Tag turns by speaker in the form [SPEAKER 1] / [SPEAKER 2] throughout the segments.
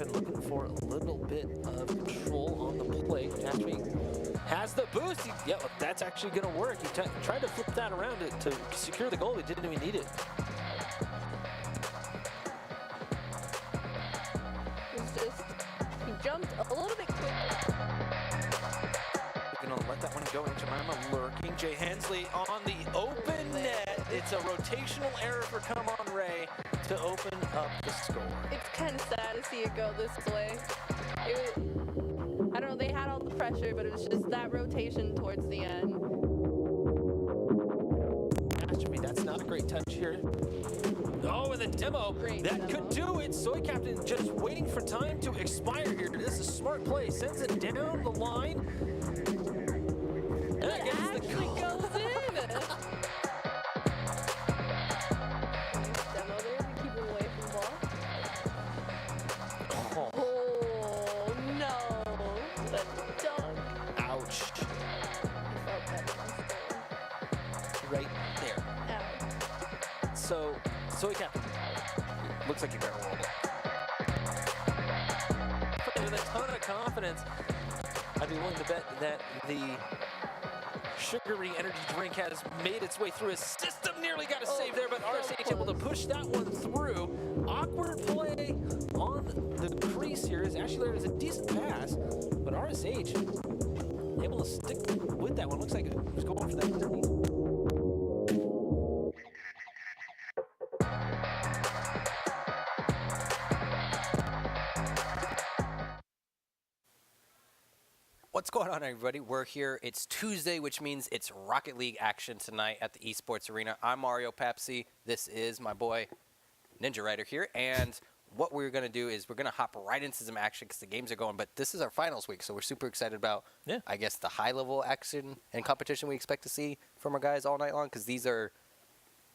[SPEAKER 1] Oakland looking for a little bit of control on the play. Jastry has the boost. Yeah, that's actually going to work. He tried to flip that around to secure the goal. He didn't even need it.
[SPEAKER 2] He jumped a little bit quick.
[SPEAKER 1] Going to let that one go. Jemima lurking. Jay Hensley on the open net. It's a rotational error for Come On Ray to open up the score.
[SPEAKER 2] It's kind of sad to see it go this way. I don't know, they had all the pressure, but it was just that rotation towards the end.
[SPEAKER 1] That's not a great touch here. Oh, and the demo, that could do it. Soy Captain just waiting for time to expire here. This is a smart play. Sends it down the line. And
[SPEAKER 2] it actually goes in. Demo there to keep him away from the ball. Oh no. The dunk.
[SPEAKER 1] Ouch.
[SPEAKER 2] I felt that
[SPEAKER 1] Right there.
[SPEAKER 2] Ouch.
[SPEAKER 1] So, Soy Captain, looks like you better roll it. With a ton of confidence, I'd be willing to bet that the sugary energy drink has made its way through his system. Nearly got a save there, but RSH able to push that one through. Awkward play on the crease here. Actually, there is a decent pass, but RSH able to stick with that one. Looks like it was going for that underneath.
[SPEAKER 3] What's going on, everybody? We're here. It's Tuesday, which means it's Rocket League action tonight at the Esports Arena. I'm Mario Papsi. This is my boy Ninja Rider here. And what we're going to do is we're going to hop right into some action because the games are going. But this is our finals week, so we're super excited about, I guess, the high-level action and competition we expect to see from our guys all night long, because these are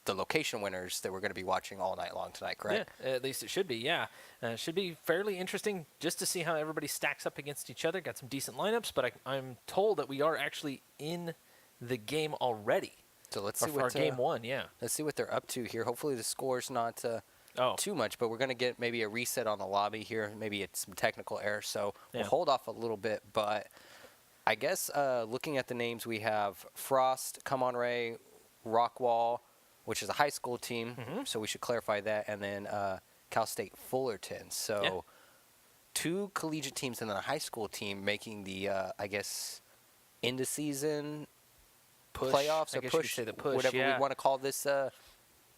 [SPEAKER 3] the location winners that we're going to be watching all night long tonight, correct?
[SPEAKER 1] Yeah, at least it should be, yeah. It should be fairly interesting just to see how everybody stacks up against each other. Got some decent lineups, but I'm told that we are actually in the game already.
[SPEAKER 3] So let's see what
[SPEAKER 1] our game one, yeah.
[SPEAKER 3] Let's see what they're up to here. Hopefully the score's not too much, but we're going to get maybe a reset on the lobby here. Maybe it's some technical error, so we'll hold off a little bit. But I guess looking at the names, we have Frost, Come On Ray, Rockwall, which is a high school team, so we should clarify that, and then Cal State Fullerton. So two collegiate teams and then a high school team making the, I guess, end-of-season playoffs or push, whatever we want to call this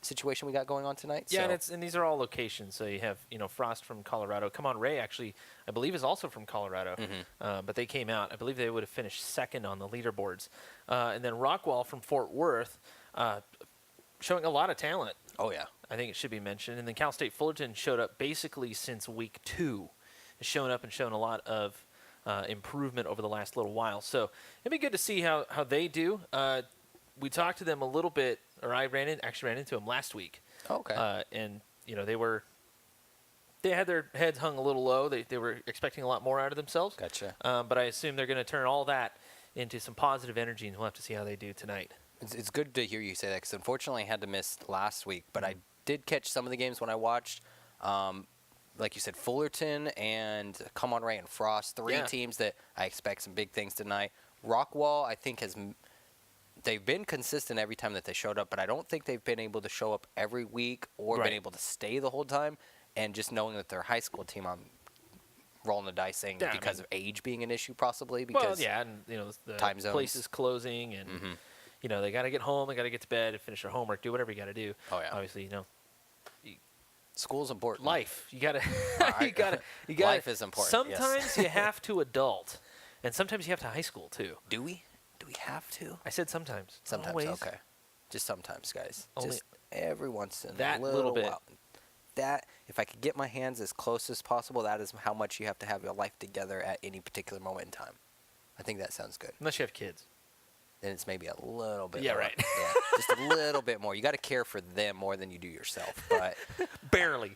[SPEAKER 3] situation we got going on tonight.
[SPEAKER 1] Yeah, and these are all locations. So you have Frost from Colorado. Come On Ray, actually, I believe is also from Colorado, but they came out. I believe they would have finished second on the leaderboards. And then Rockwall from Fort Worth, showing a lot of talent.
[SPEAKER 3] Oh, yeah.
[SPEAKER 1] I think it should be mentioned. And then Cal State Fullerton showed up basically since week 2. Has shown up and shown a lot of improvement over the last little while. So it'd be good to see how they do. We talked to them a little bit, or I actually ran into them last week.
[SPEAKER 3] Oh, okay.
[SPEAKER 1] And, they had their heads hung a little low. They were expecting a lot more out of themselves.
[SPEAKER 3] Gotcha.
[SPEAKER 1] But I assume they're going to turn all that into some positive energy, and we'll have to see how they do tonight.
[SPEAKER 3] It's good to hear you say that, because unfortunately I had to miss last week, but I did catch some of the games when I watched. Like you said, Fullerton and Come On Ray and Frost, three teams that I expect some big things tonight. Rockwall, I think, they've been consistent every time that they showed up, but I don't think they've been able to show up every week or been able to stay the whole time. And just knowing that they're a high school team, I'm rolling the dice saying because of age being an issue, possibly. Because
[SPEAKER 1] and the
[SPEAKER 3] time zones.
[SPEAKER 1] Place is closing, and they got to get home, they got to get to bed, and finish their homework, do whatever you got to do.
[SPEAKER 3] Oh yeah.
[SPEAKER 1] Obviously,
[SPEAKER 3] school's important.
[SPEAKER 1] Life, you got to,
[SPEAKER 3] Life is important.
[SPEAKER 1] Sometimes you have to adult, and sometimes you have to high school too.
[SPEAKER 3] Do we? Do we have to?
[SPEAKER 1] I said sometimes.
[SPEAKER 3] Sometimes.
[SPEAKER 1] Always.
[SPEAKER 3] Okay. Just sometimes, guys.
[SPEAKER 1] Only
[SPEAKER 3] just every once in
[SPEAKER 1] that
[SPEAKER 3] a little
[SPEAKER 1] bit.
[SPEAKER 3] while. That, if I could get my hands as close as possible, that is how much you have to have your life together at any particular moment in time. I think that sounds good.
[SPEAKER 1] Unless you have kids.
[SPEAKER 3] Then it's maybe a little bit
[SPEAKER 1] more.
[SPEAKER 3] Right. Yeah, just a little bit more. You got to care for them more than you do yourself. But
[SPEAKER 1] barely.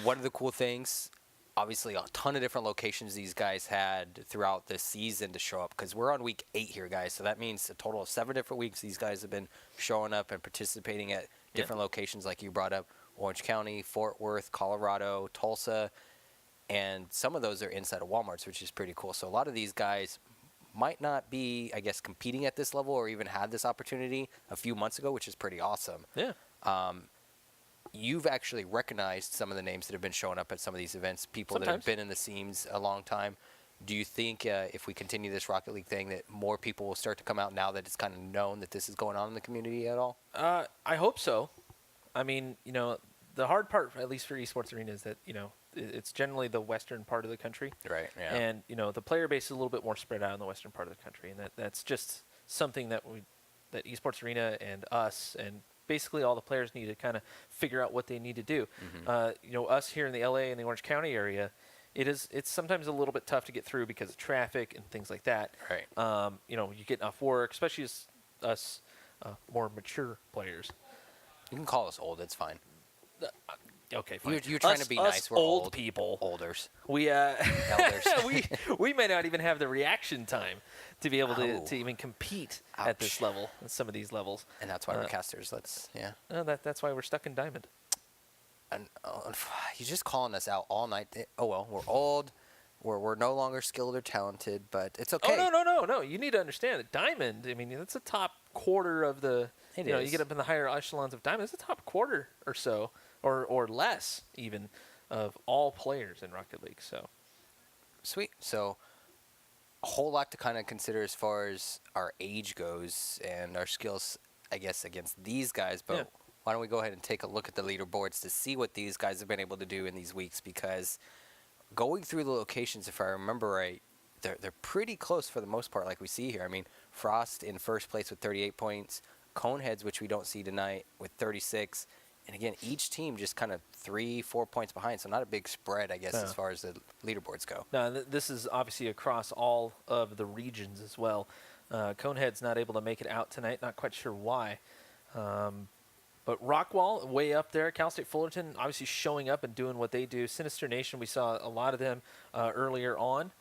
[SPEAKER 3] One of the cool things, obviously a ton of different locations these guys had throughout this season to show up, because we're on week 8 here, guys. So that means a total of 7 different weeks these guys have been showing up and participating at different locations like you brought up. Orange County, Fort Worth, Colorado, Tulsa. and some of those are inside of Walmarts, which is pretty cool. So a lot of these guys might not be, I guess, competing at this level or even had this opportunity a few months ago, which is pretty awesome.
[SPEAKER 1] Yeah.
[SPEAKER 3] You've actually recognized some of the names that have been showing up at some of these events, people that have been in the scenes a long time. Do you think if we continue this Rocket League thing that more people will start to come out now that it's kind of known that this is going on in the community at all?
[SPEAKER 1] I hope so. I mean, the hard part, at least for Esports Arena, is that, it's generally the western part of the country.
[SPEAKER 3] Right, yeah.
[SPEAKER 1] And, the player base is a little bit more spread out in the western part of the country. And that's just something that Esports Arena and us and basically all the players need to kind of figure out what they need to do. Us here in the LA and the Orange County area, it's sometimes a little bit tough to get through because of traffic and things like that.
[SPEAKER 3] Right.
[SPEAKER 1] You get off work, especially as us more mature players.
[SPEAKER 3] You can call us old, it's fine.
[SPEAKER 1] Okay, fine.
[SPEAKER 3] You're trying to be nice. We're
[SPEAKER 1] old people.
[SPEAKER 3] Olders.
[SPEAKER 1] Elders. we may not even have the reaction time to be able to even compete at this level, at some of these levels.
[SPEAKER 3] And that's why we're casters.
[SPEAKER 1] That's why we're stuck in Diamond.
[SPEAKER 3] And you're just calling us out all night. Oh well, we're old. We're no longer skilled or talented, but it's okay.
[SPEAKER 1] Oh no! You need to understand that Diamond. I mean, that's the top quarter of the. You get up in the higher echelons of Diamond. It's the top quarter or so, or less even, of all players in Rocket League. So.
[SPEAKER 3] Sweet. So. A whole lot to kind of consider as far as our age goes and our skills, I guess, against these guys. But why don't we go ahead and take a look at the leaderboards to see what these guys have been able to do in these weeks? Because going through the locations, if I remember right, they're pretty close for the most part, like we see here. I mean, Frost in first place with 38 points, Coneheads, which we don't see tonight, with 36. And again, each team just kind of 3-4 points behind, so not a big spread, I guess, as far as the leaderboards go.
[SPEAKER 1] No, this is obviously across all of the regions as well. Conehead's not able to make it out tonight, not quite sure why. But Rockwall, way up there. Cal State Fullerton, obviously showing up and doing what they do. Sinister Nation, we saw a lot of them earlier on.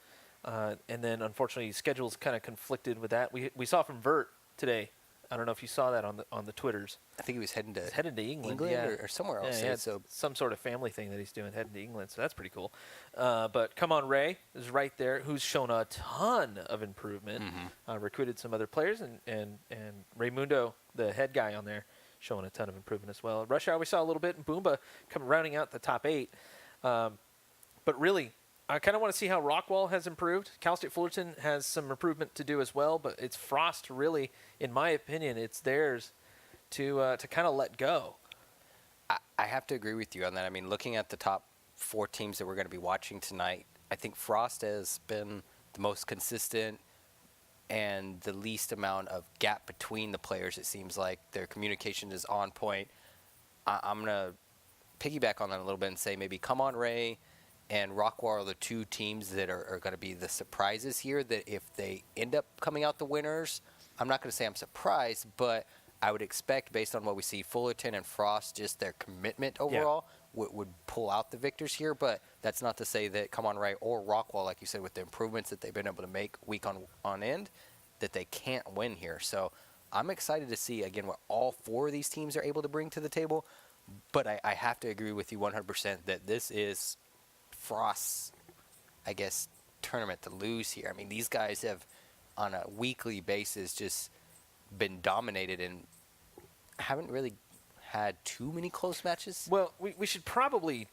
[SPEAKER 1] And then, unfortunately, schedules kind of conflicted with that. We saw from Vert today. I don't know if you saw that on the Twitters.
[SPEAKER 3] I think he was heading to
[SPEAKER 1] England
[SPEAKER 3] or somewhere else.
[SPEAKER 1] Yeah, so some sort of family thing that he's doing, heading to England. So that's pretty cool. But Come On Ray is right there, who's shown a ton of improvement. Recruited some other players, and Raymundo, the head guy on there, showing a ton of improvement as well. Rush Hour we saw a little bit, and Boomba rounding out the top 8. But really, I kind of want to see how Rockwall has improved. Cal State Fullerton has some improvement to do as well, but it's Frost really, in my opinion, it's theirs to kind of let go.
[SPEAKER 3] I have to agree with you on that. I mean, looking at the top 4 teams that we're going to be watching tonight, I think Frost has been the most consistent and the least amount of gap between the players, it seems like. Their communication is on point. I'm going to piggyback on that a little bit and say maybe Come On Ray and Rockwall are the 2 teams that are going to be the surprises here, that if they end up coming out the winners, I'm not going to say I'm surprised, but I would expect, based on what we see, Fullerton and Frost, just their commitment overall would pull out the victors here. But that's not to say that Come On Ray or Rockwall, like you said, with the improvements that they've been able to make week on end, that they can't win here. So I'm excited to see, again, what all 4 of these teams are able to bring to the table. But I have to agree with you 100% that this is Frost's, I guess, tournament to lose here. I mean, these guys have, on a weekly basis, just been dominated and haven't really had too many close matches.
[SPEAKER 1] Well, we should probably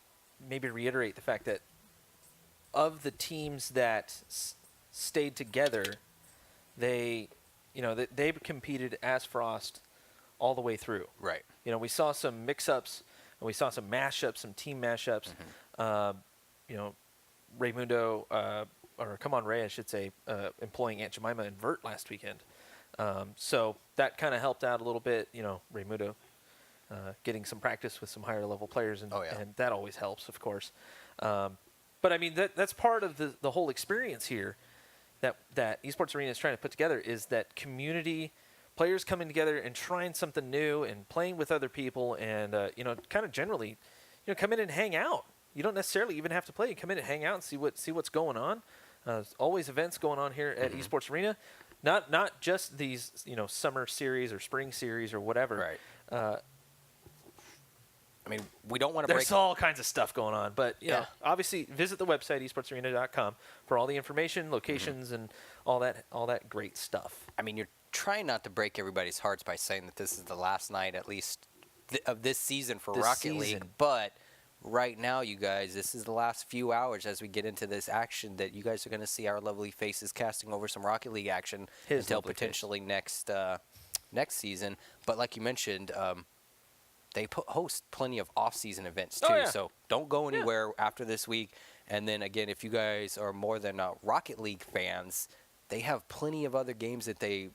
[SPEAKER 1] maybe reiterate the fact that of the teams that stayed together, they've competed as Frost all the way through.
[SPEAKER 3] Right.
[SPEAKER 1] We saw some mix-ups, and we saw some mashups, some team mashups. Raymundo, or Come On Ray, I should say, employing Aunt Jemima and Vert last weekend. So that kind of helped out a little bit. Raymundo getting some practice with some higher level players, and that always helps, of course. But I mean, that's part of the whole experience here that Esports Arena is trying to put together, is that community, players coming together and trying something new and playing with other people, and kind of generally, come in and hang out. You don't necessarily even have to play. You come in and hang out and see what's going on. There's always events going on here at Esports Arena, not just these summer series or spring series or whatever.
[SPEAKER 3] Right. I mean, we don't want to break.
[SPEAKER 1] There's all kinds of stuff going on, but you know, obviously, visit the website esportsarena.com for all the information, locations, and all that great stuff.
[SPEAKER 3] I mean, you're trying not to break everybody's hearts by saying that this is the last night, at least of this season for Rocket League, but right now, you guys, this is the last few hours as we get into this action that you guys are going to see our lovely faces casting over some Rocket League action until potentially next season. But like you mentioned, they host plenty of off-season events too, so don't go anywhere after this week. And then again, if you guys are more than Rocket League fans, they have plenty of other games that they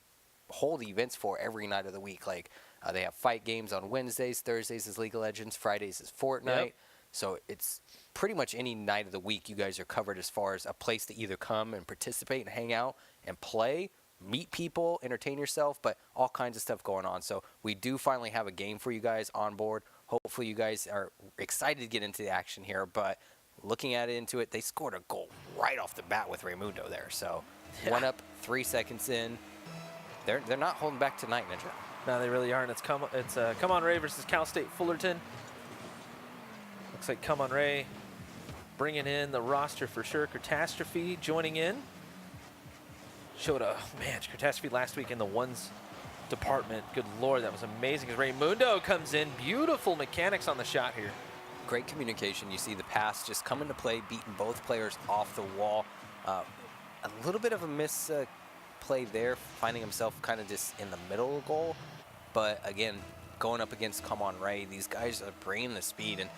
[SPEAKER 3] hold events for every night of the week. Like they have fight games on Wednesdays, Thursdays is League of Legends, Fridays is Fortnite. So it's pretty much any night of the week you guys are covered as far as a place to either come and participate and hang out and play, meet people, entertain yourself, but all kinds of stuff going on. So we do finally have a game for you guys on board. Hopefully you guys are excited to get into the action here, but looking into it, they scored a goal right off the bat with Raymundo there. So 1 up, 3 seconds in. They're not holding back tonight, Ninja.
[SPEAKER 1] No, they really aren't. It's Come On Ray versus Cal State Fullerton. Looks like Come On Ray bringing in the roster for sure. Catastrophe joining in. Showed a Catastrophe last week in the ones department. Good Lord, that was amazing. As Raymundo comes in, beautiful mechanics on the shot here.
[SPEAKER 3] Great communication. You see the pass just come into play, beating both players off the wall. A little bit of a misplay there, finding himself kind of just in the middle of the goal. But again, going up against Come On Ray, these guys are bringing the speed, and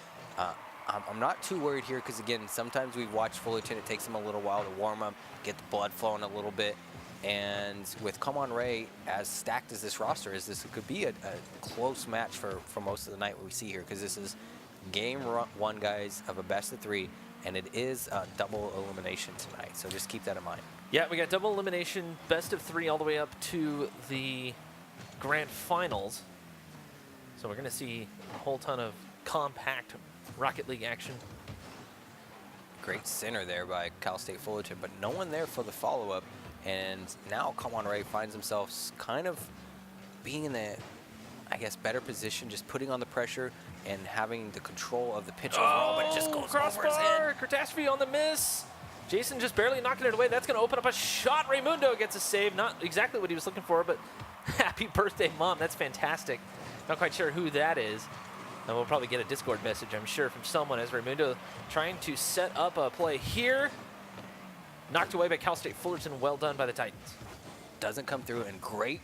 [SPEAKER 3] I'm not too worried here because, again, sometimes we watch Fullerton. It takes them a little while to warm up, get the blood flowing a little bit. And with Come On Ray, as stacked as this roster is, this could be a close match for most of the night what we see here, because this is game 1, guys, of a best of 3, and it is a double elimination tonight. So just keep that in mind.
[SPEAKER 1] Yeah, we got double elimination, best of 3 all the way up to the grand finals. So we're going to see a whole ton of compact Rocket League action.
[SPEAKER 3] Great center there by Cal State Fullerton, but no one there for the follow-up. And now Come On Ray finds himself kind of being in the, I guess, better position, just putting on the pressure and having the control of the pitch overall, but it just goes over his head.
[SPEAKER 1] Catastrophe on the miss. Jason just barely knocking it away. That's going to open up a shot. Raymundo gets a save. Not exactly what he was looking for, but happy birthday, Mom. That's fantastic. Not quite sure who that is. And we'll probably get a Discord message, I'm sure, from someone as Raymundo trying to set up a play here. Knocked away by Cal State Fullerton. Well done by the Titans.
[SPEAKER 3] Doesn't come through, and great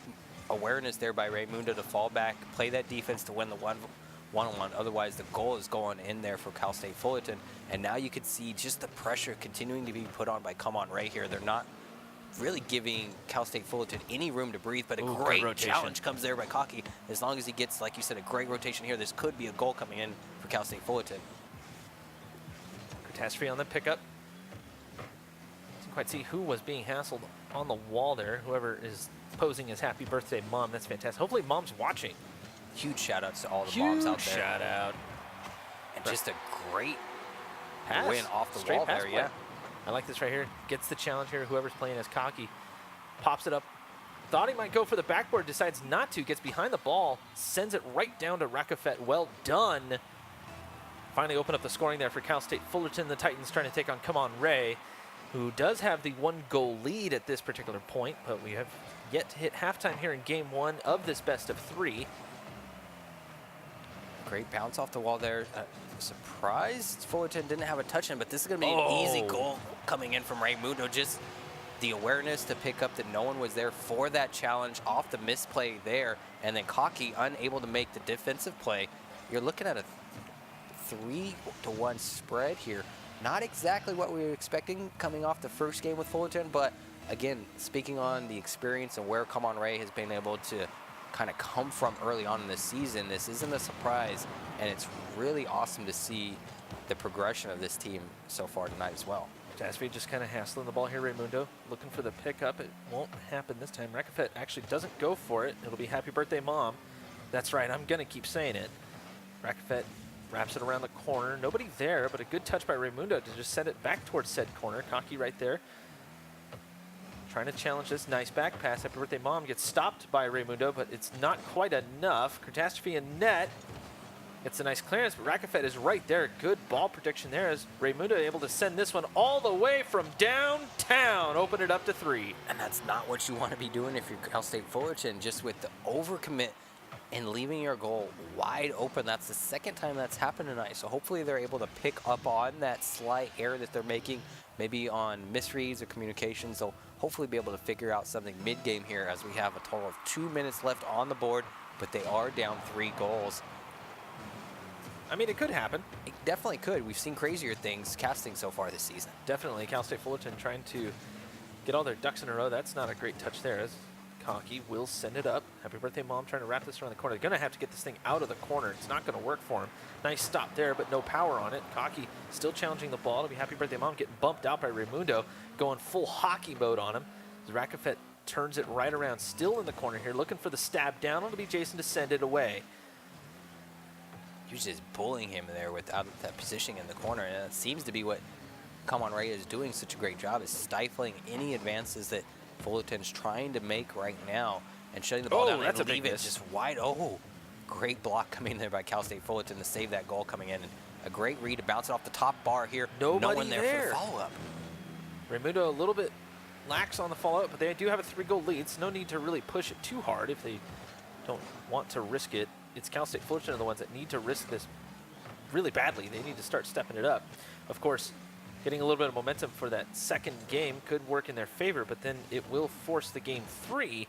[SPEAKER 3] awareness there by Raymundo to fall back, play that defense to win the one-on-one. Otherwise, the goal is going in there for Cal State Fullerton. And now you can see just the pressure continuing to be put on by Come On Ray here. They're not really giving Cal State Fullerton any room to breathe, but a great challenge comes there by Cocky. As long as he gets, like you said, a great rotation here, this could be a goal coming in for Cal State Fullerton.
[SPEAKER 1] Catastrophe on the pickup. Didn't quite see who was being hassled on the wall there. Whoever is posing as happy birthday, Mom. That's fantastic. Hopefully Mom's watching.
[SPEAKER 3] Huge shout outs to all the moms out there.
[SPEAKER 1] Shout out.
[SPEAKER 3] And just a great
[SPEAKER 1] pass.
[SPEAKER 3] Win off the wall there, yeah.
[SPEAKER 1] I like this right here. Gets the challenge here. Whoever's playing as Cocky pops it up. Thought he might go for the backboard, decides not to. Gets behind the ball, sends it right down to Rakafet. Well done. Finally open up the scoring there for Cal State Fullerton. The Titans trying to take on Come On Ray, who does have the 1-goal lead at this particular point, but we have yet to hit halftime here in game 1 of this best of 3.
[SPEAKER 3] Great bounce off the wall there. Surprised Fullerton didn't have a touch in, but this is going to be an easy goal coming in from Raymundo. Just the awareness to pick up that no one was there for that challenge off the misplay there, and then Cocky unable to make the defensive play. You're looking at a 3-1 spread here. Not exactly what we were expecting coming off the first game with Fullerton, but again, speaking on the experience and where Come On Ray has been able to kind of come from early on in the season, this isn't a surprise, and it's really awesome to see the progression of this team so far tonight as well.
[SPEAKER 1] Catastrophe just kind of hassling the ball here. Raymundo looking for the pickup. It won't happen this time. Rakafet actually doesn't go for it. It'll be happy birthday, Mom. That's right, I'm gonna keep saying it. Rakafet wraps it around the corner. Nobody there, but a good touch by Raymundo to just send it back towards said corner. Cocky right there. Trying to challenge this. Nice back pass. Happy birthday, Mom. Gets stopped by Raymundo, but it's not quite enough. Catastrophe in net. Gets a nice clearance, but Rakafet is right there. Good ball prediction there as Raymundo able to send this one all the way from downtown. Open it up to 3.
[SPEAKER 3] And that's not what you want to be doing if you're Cal State Fullerton, just with the overcommit and leaving your goal wide open. That's the second time that's happened tonight. So hopefully they're able to pick up on that slight error that they're making, maybe on misreads or communications. They'll hopefully be able to figure out something mid-game here as we have a total of 2 minutes left on the board, but they are down 3 goals.
[SPEAKER 1] I mean, it could happen.
[SPEAKER 3] It definitely could. We've seen crazier things casting so far this season.
[SPEAKER 1] Definitely. Cal State Fullerton trying to get all their ducks in a row. That's not a great touch there as Conkey will send it up. Happy birthday, Mom, trying to wrap this around the corner. They're going to have to get this thing out of the corner. It's not going to work for him. Nice stop there, but no power on it. Conkey still challenging the ball. It'll be Happy Birthday, Mom getting bumped out by Raymundo, going full hockey mode on him. As Rakafet turns it right around, still in the corner here, looking for the stab down. It'll be Jason to send it away.
[SPEAKER 3] He was just bullying him there without that positioning in the corner, and it seems to be what Come On Ray is doing such a great job, is stifling any advances that Fullerton's trying to make right now and shutting the ball down and leave it just wide. Oh, great block coming there by Cal State Fullerton to save that goal coming in. And a great read to bounce it off the top bar here. No one there for the follow-up.
[SPEAKER 1] Raymundo a little bit lax on the follow-up, but they do have a 3-goal lead, so no need to really push it too hard if they don't want to risk it. It's Cal State Fullerton are the ones that need to risk this really badly. They need to start stepping it up. Of course, getting a little bit of momentum for that second game could work in their favor, but then it will force the game 3,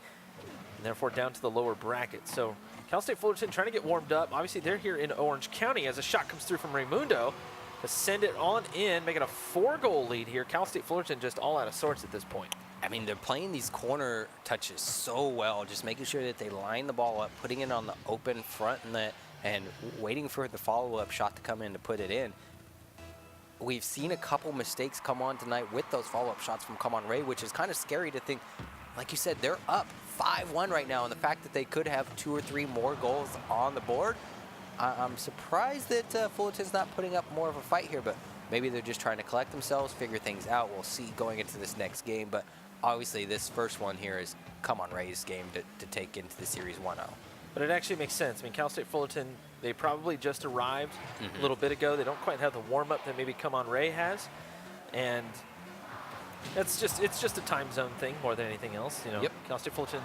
[SPEAKER 1] and therefore down to the lower bracket. So Cal State Fullerton trying to get warmed up. Obviously, they're here in Orange County as a shot comes through from Raymundo to send it on in, making a 4-goal lead here. Cal State Fullerton just all out of sorts at this point.
[SPEAKER 3] I mean, they're playing these corner touches so well, just making sure that they line the ball up, putting it on the open front and waiting for the follow-up shot to come in to put it in. We've seen a couple mistakes come on tonight with those follow-up shots from Come On Ray, which is kind of scary to think. Like you said, they're up 5-1 right now, and the fact that they could have 2 or 3 more goals on the board, I'm surprised that Fullerton's not putting up more of a fight here, but maybe they're just trying to collect themselves, figure things out. We'll see going into this next game, but obviously this first one here is Come On Ray's game to take into the Series 1-0.
[SPEAKER 1] But it actually makes sense. I mean, Cal State Fullerton, they probably just arrived a little bit ago. They don't quite have the warm-up that maybe Come On Ray has, and it's just a time zone thing more than anything else. You know,
[SPEAKER 3] Yep.
[SPEAKER 1] Cal State Fullerton,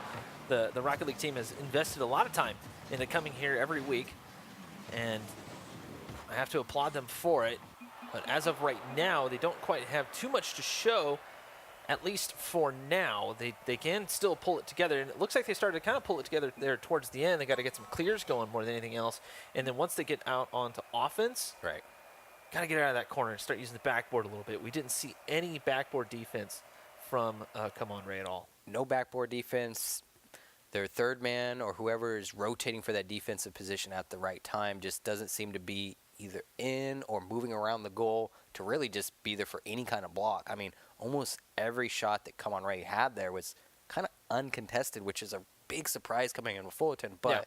[SPEAKER 1] the Rocket League team has invested a lot of time into coming here every week, and I have to applaud them for it. But as of right now, they don't quite have too much to show. At least for now, they can still pull it together. And it looks like they started to kind of pull it together there towards the end. They got to get some clears going more than anything else. And then once they get out onto offense,
[SPEAKER 3] Right.
[SPEAKER 1] got to get out of that corner and start using the backboard a little bit. We didn't see any backboard defense from Come On Ray at all.
[SPEAKER 3] No backboard defense. Their third man or whoever is rotating for that defensive position at the right time just doesn't seem to be either in or moving around the goal to really just be there for any kind of block. I mean, almost every shot that Come On Ray had there was kind of uncontested, which is a big surprise coming in with Fullerton. But
[SPEAKER 1] Yeah.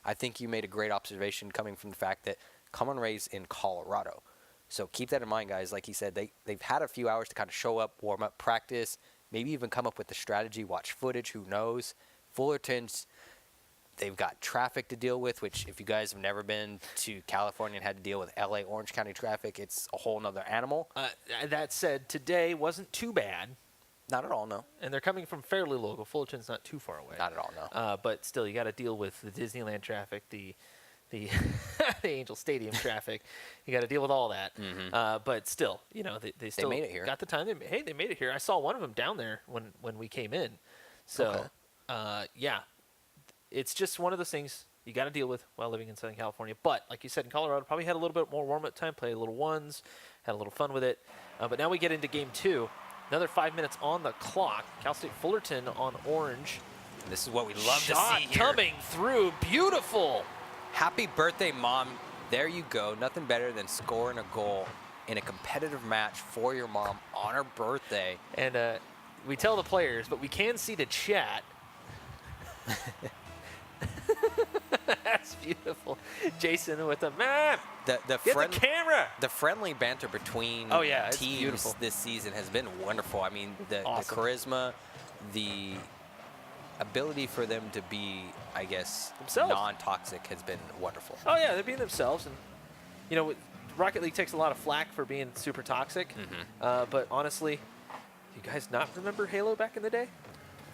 [SPEAKER 3] I think you made a great observation coming from the fact that Come On Ray's in Colorado. So keep that in mind, guys. Like he said, they've had a few hours to kind of show up, warm up, practice, maybe even come up with the strategy, watch footage, who knows. Fullerton's, they've got traffic to deal with, which if you guys have never been to California and had to deal with LA Orange County traffic, it's a whole nother animal.
[SPEAKER 1] That said, today wasn't too bad.
[SPEAKER 3] Not at all, no.
[SPEAKER 1] And they're coming from fairly local. Fullerton's not too far away.
[SPEAKER 3] Not at all, no.
[SPEAKER 1] But still, you got to deal with the Disneyland traffic, the the Angel Stadium traffic. You got to deal with all that. But still, you know, they still
[SPEAKER 3] made it here.
[SPEAKER 1] Got the time. They made it here. I saw one of them down there when we came in. So, yeah, it's just one of those things you got to deal with while living in Southern California. But like you said, in Colorado, probably had a little bit more warm-up time, played a little ones, had a little fun with it. But now we get into game 2. Another 5 minutes on the clock. Cal State Fullerton on orange.
[SPEAKER 3] This is what we love to
[SPEAKER 1] Shot
[SPEAKER 3] see here.
[SPEAKER 1] coming through. Beautiful.
[SPEAKER 3] Happy birthday, Mom. There you go. Nothing better than scoring a goal in a competitive match for your mom on her birthday.
[SPEAKER 1] And we tell the players, but we can see the chat. That's beautiful. Jason with the map.
[SPEAKER 3] The
[SPEAKER 1] Get the camera.
[SPEAKER 3] The friendly banter between
[SPEAKER 1] it's
[SPEAKER 3] teams
[SPEAKER 1] beautiful.
[SPEAKER 3] this season has been wonderful. I mean, the
[SPEAKER 1] Awesome.
[SPEAKER 3] charisma, the ability for them to be, I guess,
[SPEAKER 1] themselves.
[SPEAKER 3] Non-toxic has been wonderful.
[SPEAKER 1] Oh yeah, they're being themselves, and you know, Rocket League takes a lot of flack for being super toxic. But honestly, you guys not remember Halo back in the day?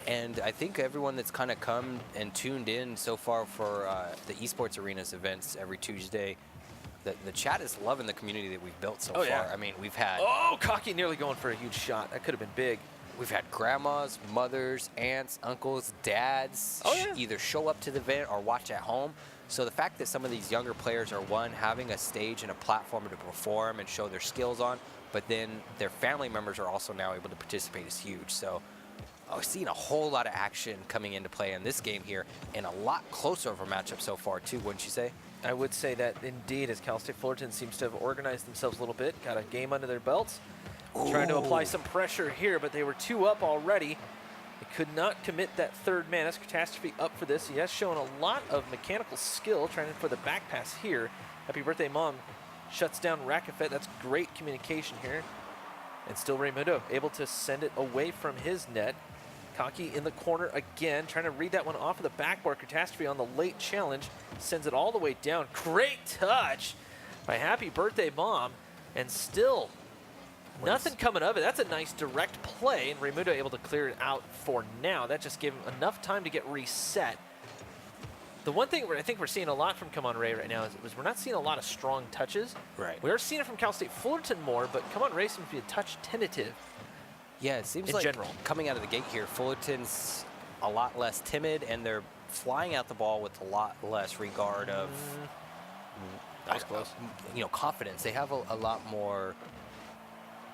[SPEAKER 3] And I think everyone that's kind of come and tuned in so far for the Esports Arena's events every Tuesday, the chat is loving the community that we've built so far.
[SPEAKER 1] Yeah.
[SPEAKER 3] I mean, we've had...
[SPEAKER 1] Oh, Cocky nearly going for a huge shot. That could have been big.
[SPEAKER 3] We've had grandmas, mothers, aunts, uncles, dads either show up to the event or watch at home. So the fact that some of these younger players are, one, having a stage and a platform to perform and show their skills on, but then their family members are also now able to participate is huge. So we're seeing a whole lot of action coming into play in this game here, and a lot closer of a matchup so far too, wouldn't you say?
[SPEAKER 1] I would say that indeed, as Cal State Fullerton seems to have organized themselves a little bit, got a game under their belts, trying to apply some pressure here, but they were 2 up already. They could not commit that third man. That's Catastrophe up for this. He has shown a lot of mechanical skill trying for the back pass here. Happy Birthday Mom shuts down Rakafet. That's great communication here. And still Raymundo able to send it away from his net. Cocky in the corner again, trying to read that one off of the backboard. Catastrophe on the late challenge, sends it all the way down. Great touch by Happy Birthday Mom, and still nothing coming of it. That's a nice direct play, and Raymundo able to clear it out for now. That just gave him enough time to get reset. The one thing I think we're seeing a lot from Come On Ray right now is we're not seeing a lot of strong touches.
[SPEAKER 3] Right.
[SPEAKER 1] We are seeing it from Cal State Fullerton more, but Come On Ray seems to be a touch tentative.
[SPEAKER 3] Yeah, it seems
[SPEAKER 1] in
[SPEAKER 3] like
[SPEAKER 1] general,
[SPEAKER 3] coming out of the gate here, Fullerton's a lot less timid, and they're flying out the ball with a lot less regard of
[SPEAKER 1] that was close.
[SPEAKER 3] Confidence. They have a lot more,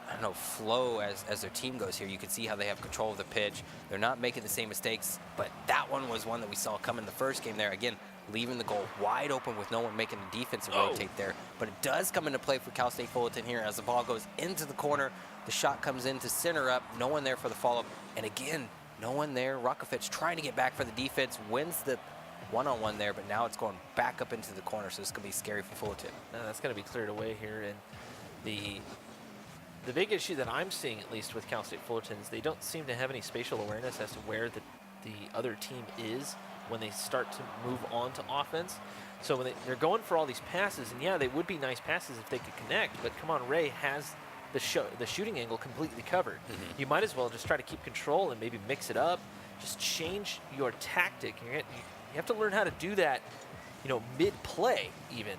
[SPEAKER 3] I don't know, flow as their team goes here. You can see how they have control of the pitch. They're not making the same mistakes, but that one was one that we saw come in the first game there. Again, leaving the goal wide open with no one making the defensive rotate there. But it does come into play for Cal State Fullerton here as the ball goes into the corner. The shot comes in to center up. No one there for the follow-up. And again, no one there. Rakafet's trying to get back for the defense. Wins the one-on-one there, but now it's going back up into the corner, so it's going to be scary for Fullerton.
[SPEAKER 1] That's going to be cleared away here. And the big issue that I'm seeing, at least with Cal State Fullerton, is they don't seem to have any spatial awareness as to where the other team is when they start to move on to offense. So when they're going for all these passes, and yeah, they would be nice passes if they could connect, but Come On Ray has the shooting angle completely covered. You might as well just try to keep control and maybe mix it up. Just change your tactic. You have to learn how to do that, mid-play even.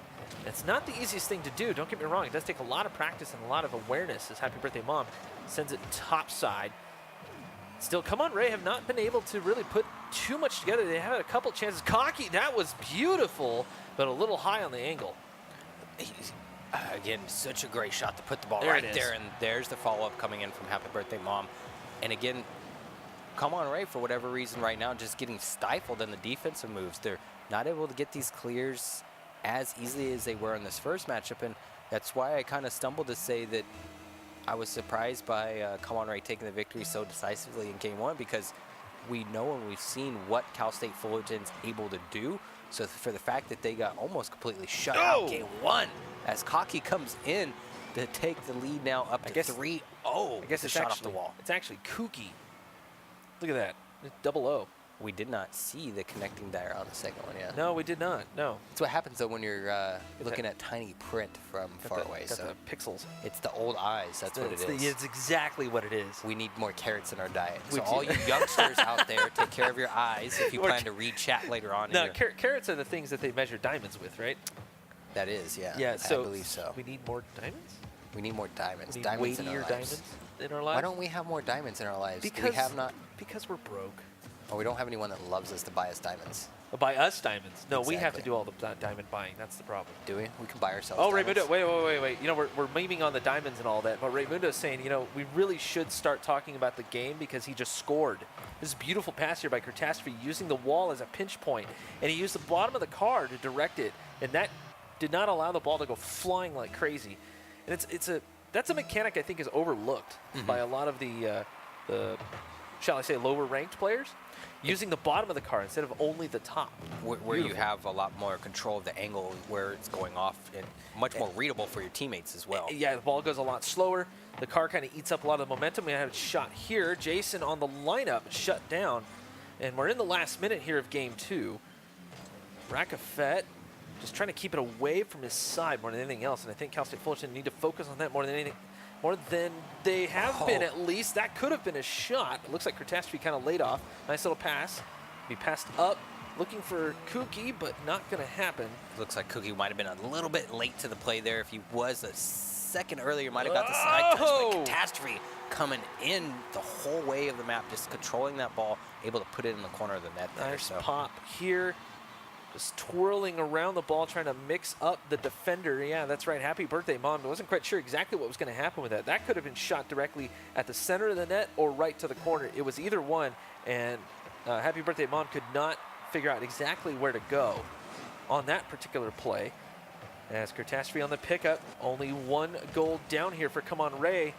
[SPEAKER 1] It's not the easiest thing to do. Don't get me wrong. It does take a lot of practice and a lot of awareness, as Happy Birthday Mom sends it topside. Still, Come On Ray have not been able to really put too much together. They had a couple chances. Cocky, that was beautiful, but a little high on the angle.
[SPEAKER 3] Again, such a great shot to put the ball right there, and there's the follow-up coming in from Happy Birthday Mom. And again, Come On Ray, for whatever reason right now, just getting stifled in the defensive moves. They're not able to get these clears as easily as they were in this first matchup, and that's why I kind of stumbled to say that I was surprised by Come On Ray taking the victory so decisively in Game 1, because we know and we've seen what Cal State Fullerton's able to do. So for the fact that they got almost completely shut out Game 1, as Cocky comes in to take the lead now up to 3-0.
[SPEAKER 1] I guess it's
[SPEAKER 3] shot off the wall.
[SPEAKER 1] It's actually kooky. Look at that. It's double O.
[SPEAKER 3] We did not see the connecting there on the second one, yeah.
[SPEAKER 1] No, we did not. No.
[SPEAKER 3] That's what happens, though, when you're looking at tiny print from far away.
[SPEAKER 1] So the pixels.
[SPEAKER 3] It's the old eyes. That's what it is.
[SPEAKER 1] It's exactly what it is.
[SPEAKER 3] We need more carrots in our diet. So all you youngsters out there, take care of your eyes if you plan to read chat later on.
[SPEAKER 1] No, carrots are the things that they measure diamonds with, right?
[SPEAKER 3] That is, yeah.
[SPEAKER 1] Yeah, so
[SPEAKER 3] I believe so.
[SPEAKER 1] We need more diamonds?
[SPEAKER 3] We need more diamonds.
[SPEAKER 1] We need
[SPEAKER 3] diamonds in our lives.
[SPEAKER 1] diamonds in our lives?
[SPEAKER 3] Why don't we have more diamonds in our lives?
[SPEAKER 1] Because
[SPEAKER 3] we have not.
[SPEAKER 1] Because we're broke.
[SPEAKER 3] Or we don't have anyone that loves us to buy us diamonds.
[SPEAKER 1] Buy us diamonds? No, we have to do all the diamond buying. That's the problem.
[SPEAKER 3] Do we? We can buy ourselves
[SPEAKER 1] diamonds. Raymundo, wait. We're memeing on the diamonds and all that, but Raymundo's saying, we really should start talking about the game because he just scored. This is a beautiful pass here by Catastrophe, using the wall as a pinch point, and he used the bottom of the car to direct it, and that did not allow the ball to go flying like crazy. And that's a mechanic I think is overlooked by a lot of the shall I say, lower ranked players, using the bottom of the car instead of only the top.
[SPEAKER 3] Where you have a lot more control of the angle where it's going off, and much more readable for your teammates as well.
[SPEAKER 1] Yeah, the ball goes a lot slower. The car kind of eats up a lot of the momentum. We had a shot here. Jason on the lineup, shut down. And we're in the last minute here of game 2. Rakafet just trying to keep it away from his side more than anything else. And I think Cal State Fullerton need to focus on that more than anything. More than they have been, at least. That could have been a shot. It looks like Catastrophe kind of laid off. Nice little pass. Be passed up. Looking for Kookie, but not going to happen.
[SPEAKER 3] Looks like Kookie might have been a little bit late to the play there. If he was a second earlier, might have got the side touch. But Catastrophe coming in the whole way of the map, just controlling that ball, able to put it in the corner of the net there.
[SPEAKER 1] Nice pop here. Just twirling around the ball, trying to mix up the defender. Yeah, that's right. Happy birthday, Mom. I wasn't quite sure exactly what was going to happen with that. That could have been shot directly at the center of the net or right to the corner. It was either one, and Happy Birthday, Mom could not figure out exactly where to go on that particular play. As Catastrophe on the pickup, only 1 goal down here for Come On Ray.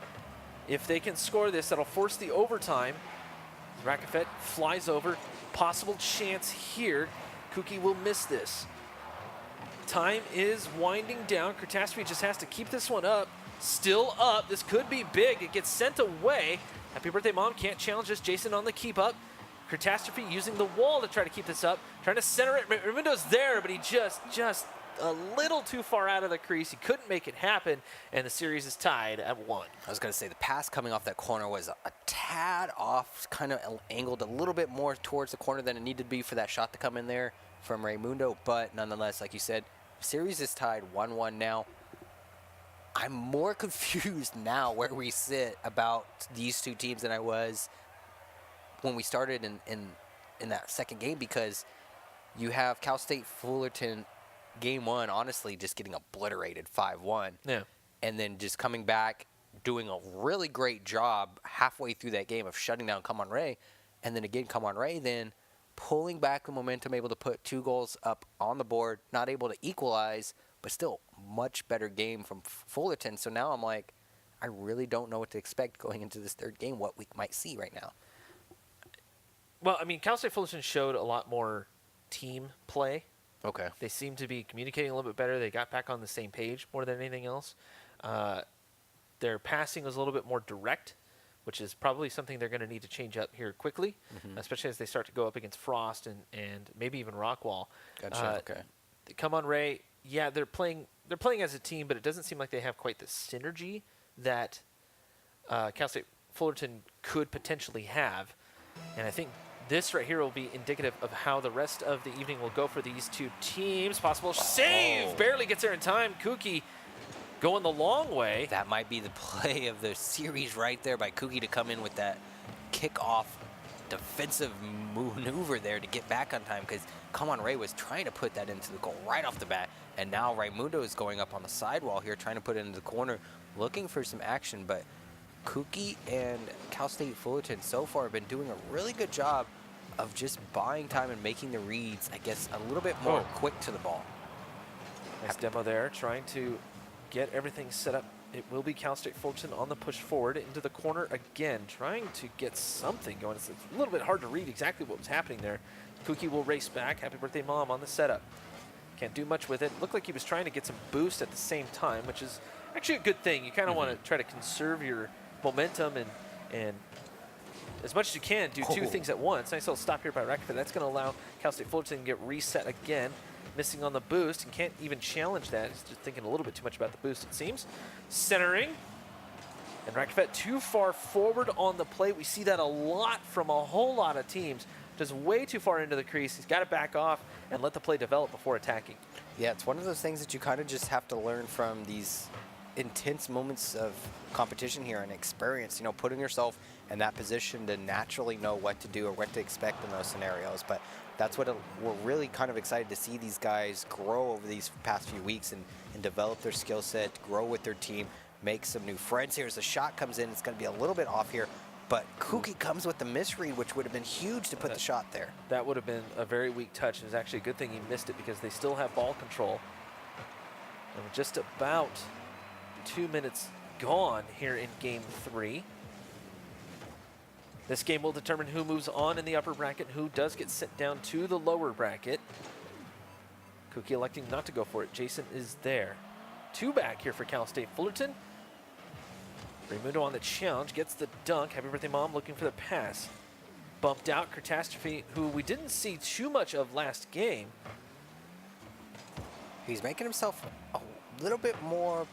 [SPEAKER 1] If they can score this, that'll force the overtime. Rakafet flies over. Possible chance here. Kookie will miss this. Time is winding down. Catastrophe just has to keep this one up. Still up. This could be big. It gets sent away. Happy Birthday, Mom can't challenge this. Jason on the keep up. Catastrophe using the wall to try to keep this up. Trying to center it. Raimundo's there, but he just a little too far out of the crease. He couldn't make it happen, and the series is tied at 1.
[SPEAKER 3] I was going to say the pass coming off that corner was a tad off, kind of angled a little bit more towards the corner than it needed to be for that shot to come in there from Raimundo. But nonetheless, like you said, series is tied 1-1 now. I'm more confused now where we sit about these two teams than I was when we started in that second game, because you have Cal State Fullerton game 1 honestly just getting obliterated 5-1.
[SPEAKER 1] Yeah.
[SPEAKER 3] And then just coming back, doing a really great job halfway through that game of shutting down Come On Ray. And then again, Come On Ray then pulling back the momentum, able to put 2 goals up on the board, not able to equalize, but still much better game from Fullerton. So now I'm like, I really don't know what to expect going into this third game, what we might see right now.
[SPEAKER 1] Well, I mean, Cal State Fullerton showed a lot more team play.
[SPEAKER 3] Okay.
[SPEAKER 1] They seem to be communicating a little bit better. They got back on the same page more than anything else. Their passing was a little bit more direct, which is probably something they're going to need to change up here quickly, especially as they start to go up against Frost and maybe even Rockwall.
[SPEAKER 3] Gotcha. Okay.
[SPEAKER 1] Come On Ray, yeah, they're playing as a team, but it doesn't seem like they have quite the synergy that Cal State Fullerton could potentially have. And I think this right here will be indicative of how the rest of the evening will go for these two teams. Possible save. Barely gets there in time. Kookie going the long way.
[SPEAKER 3] That might be the play of the series right there by Kookie to come in with that kickoff defensive maneuver there to get back on time, because Come On Ray was trying to put that into the goal right off the bat. And now Raimundo is going up on the sidewall here, trying to put it into the corner, looking for some action. But Kookie and Cal State Fullerton so far have been doing a really good job of just buying time and making the reads, I guess, a little bit more quick to the ball.
[SPEAKER 1] Nice demo there, trying to get everything set up. It will be Cal State Fullerton on the push forward into the corner again, trying to get something going. It's a little bit hard to read exactly what was happening there. Kookie will race back. Happy Birthday, Mom on the setup. Can't do much with it. Looked like he was trying to get some boost at the same time, which is actually a good thing. You kind of want to try to conserve your momentum and as much as you can do 2 things at once. Nice little stop here by Rakafet. That's going to allow Cal State Fullerton to get reset again. Missing on the boost and can't even challenge that. He's just thinking a little bit too much about the boost, it seems. Centering. And Rakafet too far forward on the plate. We see that a lot from a whole lot of teams. Just way too far into the crease. He's got to back off and let the play develop before attacking.
[SPEAKER 3] Yeah, it's one of those things that you kind of just have to learn from these intense moments of competition here and experience, putting yourself in that position to naturally know what to do or what to expect in those scenarios. But that's what we're really kind of excited to see these guys grow over these past few weeks and develop their skill set, grow with their team, make some new friends here. As the shot comes in, it's going to be a little bit off here, but Kookie comes with the misread, which would have been huge to put the shot there.
[SPEAKER 1] That would have been a very weak touch. It was actually a good thing he missed it, because they still have ball control. And we're just about 2 minutes gone here in game 3. This game will determine who moves on in the upper bracket, who does get sent down to the lower bracket. Kookie electing not to go for it. Jason is there. 2 back here for Cal State Fullerton. Raimundo on the challenge, gets the dunk. Happy Birthday, Mom looking for the pass. bumped out. Catastrophe, who we didn't see too much of last game.
[SPEAKER 3] He's making himself a little bit more